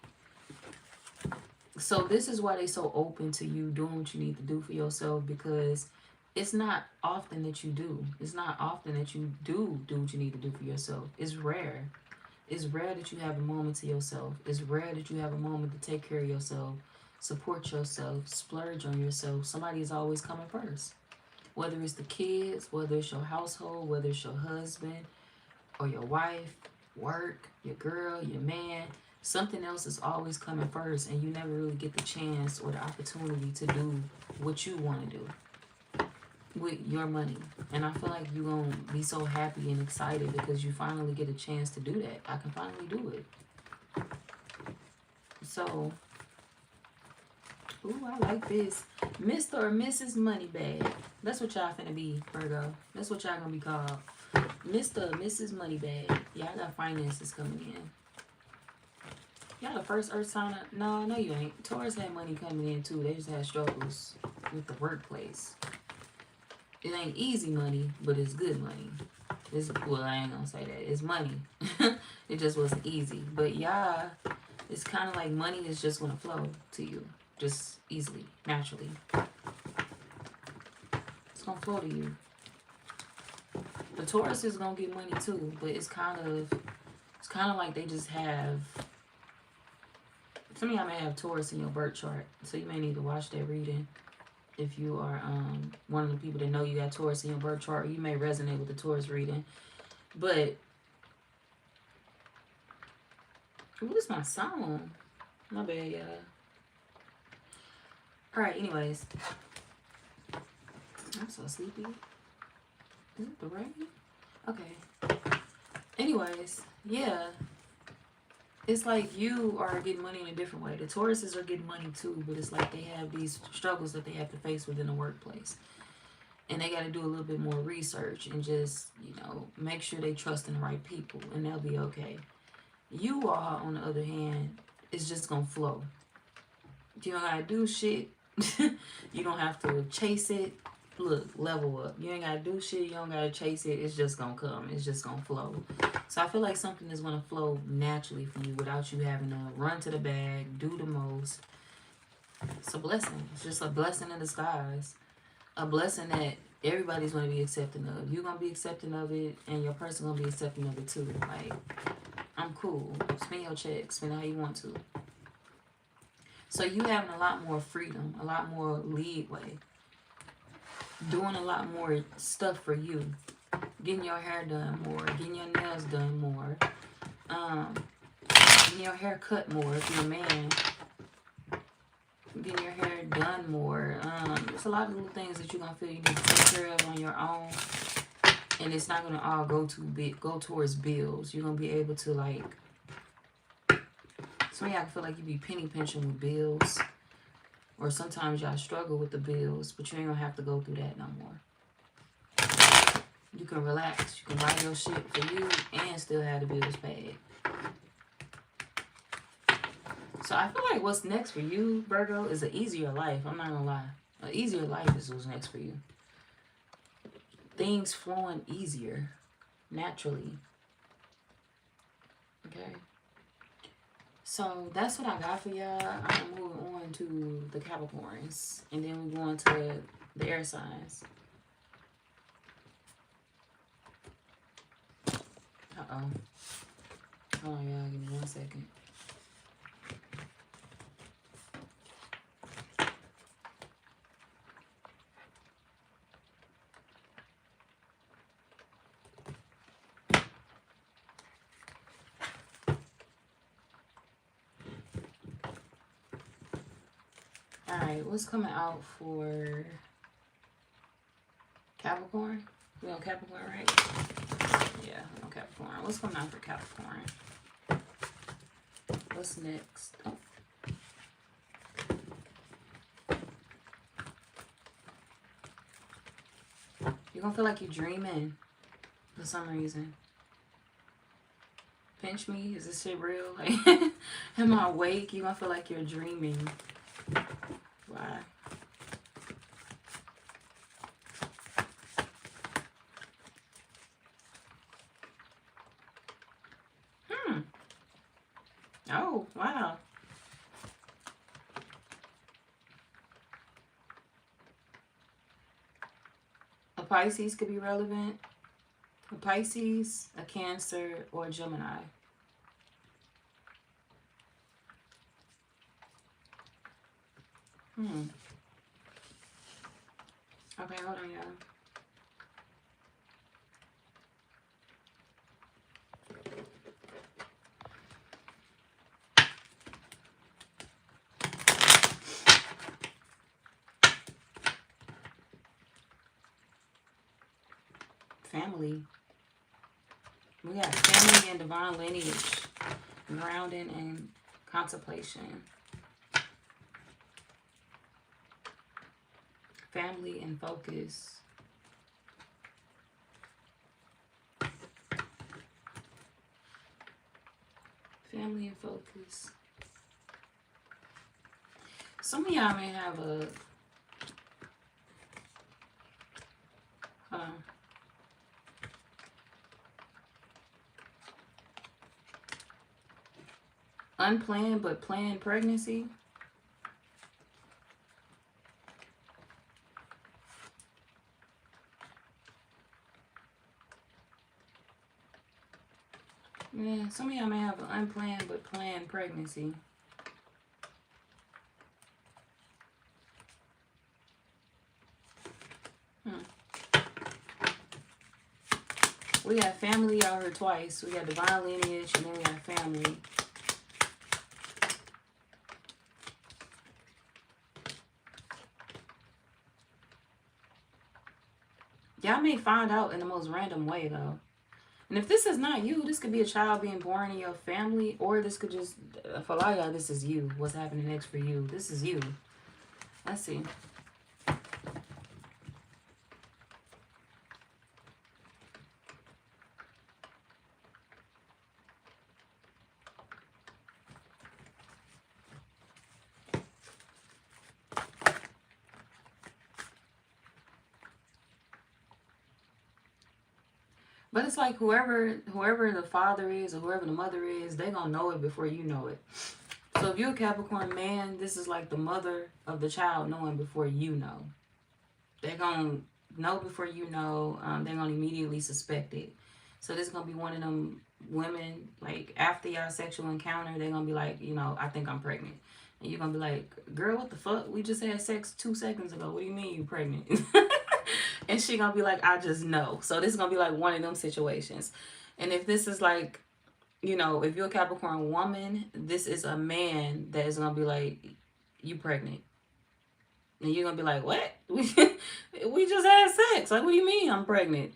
So this is why they so open to you doing what you need to do for yourself, because it's not often that you do. It's not often that you do what you need to do for yourself. It's rare. It's rare that you have a moment to yourself. It's rare that you have a moment to take care of yourself, support yourself, splurge on yourself. Somebody is always coming first. Whether it's the kids, whether it's your household, whether it's your husband or your wife, work, your girl, your man, something else is always coming first, and you never really get the chance or the opportunity to do what you want to do with your money. And I feel like you're going to be so happy and excited because you finally get a chance to do that. I can finally do it. So, ooh, I like this. Mr. or Mrs. Moneybag. That's what y'all finna be, Virgo. That's what y'all gonna be called. Mr. or Mrs. Moneybag. Y'all got finances coming in. Y'all the first earth sign. No, you ain't. Taurus had money coming in too. They just had struggles with the workplace. It ain't easy money, but it's good money. Well, I ain't gonna say that. It's money. It just wasn't easy. But y'all, it's kind of like money is just gonna flow to you. Just easily, naturally. It's gonna flow to you. The Taurus is gonna get money too, but it's kind of like they just have. Some of y'all may have Taurus in your birth chart, so you may need to watch that reading. If you are one of the people that know you got Taurus in your birth chart, you may resonate with the Taurus reading. But what is my song? My bad, y'all. Alright, anyways. I'm so sleepy. Is it the rain? Okay. Anyways, yeah. it's like you are getting money in a different way. The Tauruses are getting money too, but it's like they have these struggles that they have to face within the workplace. And they got to do a little bit more research and just, you know, make sure they trust in the right people and they'll be okay. You all, on the other hand, is just going to flow. You don't got to do shit. You don't have to chase it. Look, level up. You ain't got to do shit. You don't got to chase it. It's just going to come. It's just going to flow. So I feel like something is going to flow naturally for you without you having to run to the bag, do the most. It's a blessing. It's just a blessing in disguise. A blessing that everybody's going to be accepting of. You're going to be accepting of it, and your person going to be accepting of it too. Like, I'm cool. Spend your check. Spend how you want to. So you having a lot more freedom, a lot more leeway. Doing a lot more stuff for you. Getting your hair done more. Getting your nails done more. Getting your hair cut more if you're a man. Getting your hair done more. There's a lot of little things that you're going to feel you need to take care of on your own. And it's not going to all go towards bills. You're going to be able to, like, some of y'all feel like you be penny pinching with bills. Or sometimes y'all struggle with the bills, but you ain't going to have to go through that no more. You can relax. You can buy your shit for you and still have the bills paid. So I feel like what's next for you, Virgo, is an easier life. I'm not going to lie. An easier life is what's next for you. Things flowing easier, naturally. Okay? So that's what I got for y'all. I'm moving on to the Capricorns. And then we're going to the air signs. Uh-oh. Hold on, y'all. Give me 1 second. Alright, what's coming out for Capricorn? We on Capricorn, right? Yeah, we on Capricorn. What's coming out for Capricorn? What's next? Oh. You're gonna feel like you're dreaming for some reason. Pinch me? Is this shit real? Like, am I awake? You're gonna feel like you're dreaming. Why? Oh, wow. A Pisces could be relevant. A Pisces, a Cancer, or a Gemini. Okay, hold on, y'all. Family. We got family and divine lineage. Grounding and contemplation. Family and focus. Family and focus. Some of y'all may have a unplanned but planned pregnancy. Yeah, some of y'all may have an unplanned but planned pregnancy. We got family out here twice. We got divine lineage and then we got family. Y'all may find out in the most random way though. And if this is not you, this could be a child being born in your family, or this could just, for a lot of y'all, this is you. What's happening next for you? This is you. Let's see. But it's like whoever the father is or whoever the mother is, they're going to know it before you know it. So if you're a Capricorn man, this is like the mother of the child knowing before you know. They're going to know before you know. They're going to immediately suspect it. So this is going to be one of them women, like after y'all sexual encounter, they're going to be like, you know, I think I'm pregnant. And you're going to be like, girl, what the fuck? We just had sex 2 seconds ago. What do you mean you pregnant? And she gonna be like, I just know. So this is gonna be like one of them situations. And if this is like, you know, if you're a Capricorn woman, this is a man that is gonna be like, you pregnant. And you're gonna be like, what? We just had sex. Like, what do you mean I'm pregnant?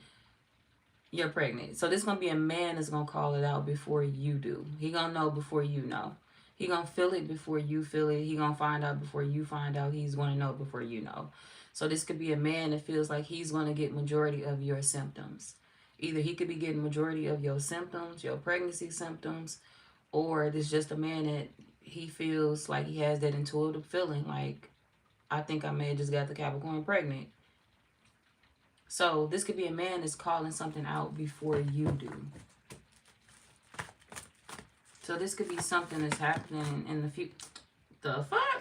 You're pregnant. So this is gonna be a man that's gonna call it out before you do. He gonna know before you know. He gonna feel it before you feel it. He gonna find out before you find out. He's gonna know before you know. So this could be a man that feels like he's going to get majority of your symptoms. Either he could be getting majority of your symptoms, your pregnancy symptoms, or this just a man that he feels like he has that intuitive feeling like, I think I may have just got the Capricorn pregnant. So this could be a man that's calling something out before you do. So this could be something that's happening in the future. The fuck?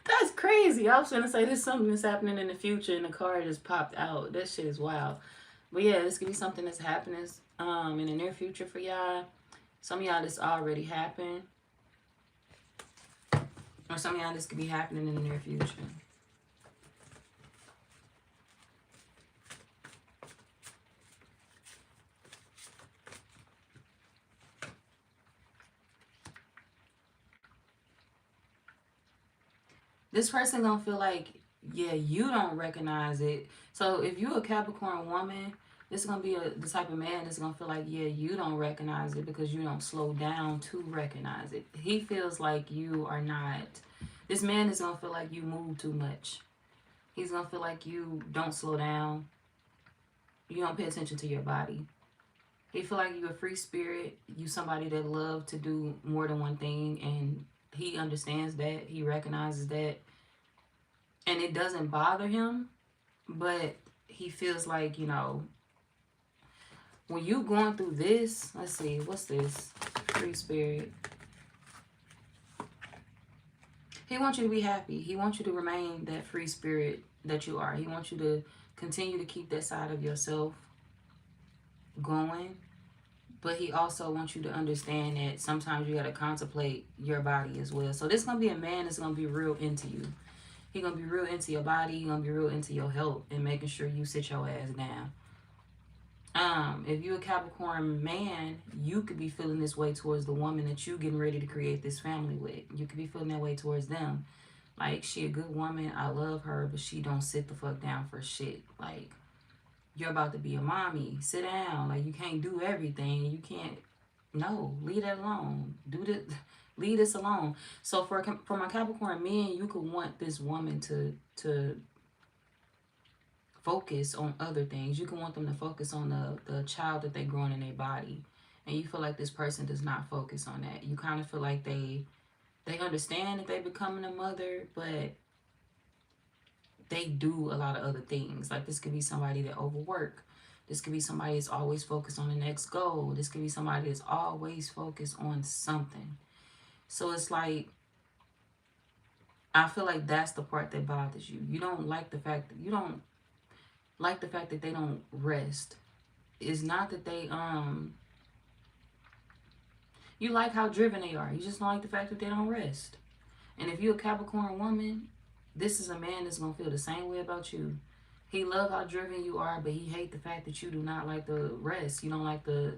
That's crazy. I was trying to say there's something that's happening in the future and the card just popped out. That shit is wild. But yeah, this could be something that's happening in the near future for y'all. Some of y'all this already happened. Or some of y'all this could be happening in the near future. This person gonna feel like, yeah, you don't recognize it. So if you're a Capricorn woman, this is gonna be the type of man that's gonna feel like, yeah, you don't recognize it because you don't slow down to recognize it. He feels like you are not. This man is gonna feel like you move too much. He's gonna feel like you don't slow down. You don't pay attention to your body. He feel like you're a free spirit. You somebody that love to do more than one thing, and he understands that. He recognizes that. And it doesn't bother him, but he feels like, you know, when you going through this, let's see, what's this? Free spirit. He wants you to be happy. He wants you to remain that free spirit that you are. He wants you to continue to keep that side of yourself going. But he also wants you to understand that sometimes you got to contemplate your body as well. So this is going to be a man that's going to be real into you. He's going to be real into your body. He's going to be real into your health and making sure you sit your ass down. If you're a Capricorn man, you could be feeling this way towards the woman that you getting ready to create this family with. You could be feeling that way towards them. Like, she a good woman. I love her, but she don't sit the fuck down for shit. Like, you're about to be a mommy. Sit down. Like, you can't do everything. You can't. No, leave that alone. Leave this alone. So for my Capricorn men, you could want this woman to focus on other things. You can want them to focus on the child that they growing in their body. And you feel like this person does not focus on that. You kind of feel like they understand that they're becoming a mother, but they do a lot of other things. Like, this could be somebody that overwork. This could be somebody that's always focused on the next goal. This could be somebody that's always focused on something. So it's like, I feel like that's the part that bothers you. You don't like the fact that they don't rest. It's not that they you like how driven they are. You just don't like the fact that they don't rest. And if you're a Capricorn woman, this is a man that's gonna feel the same way about you. He love how driven you are, but he hate the fact that you do not like the rest. You don't like the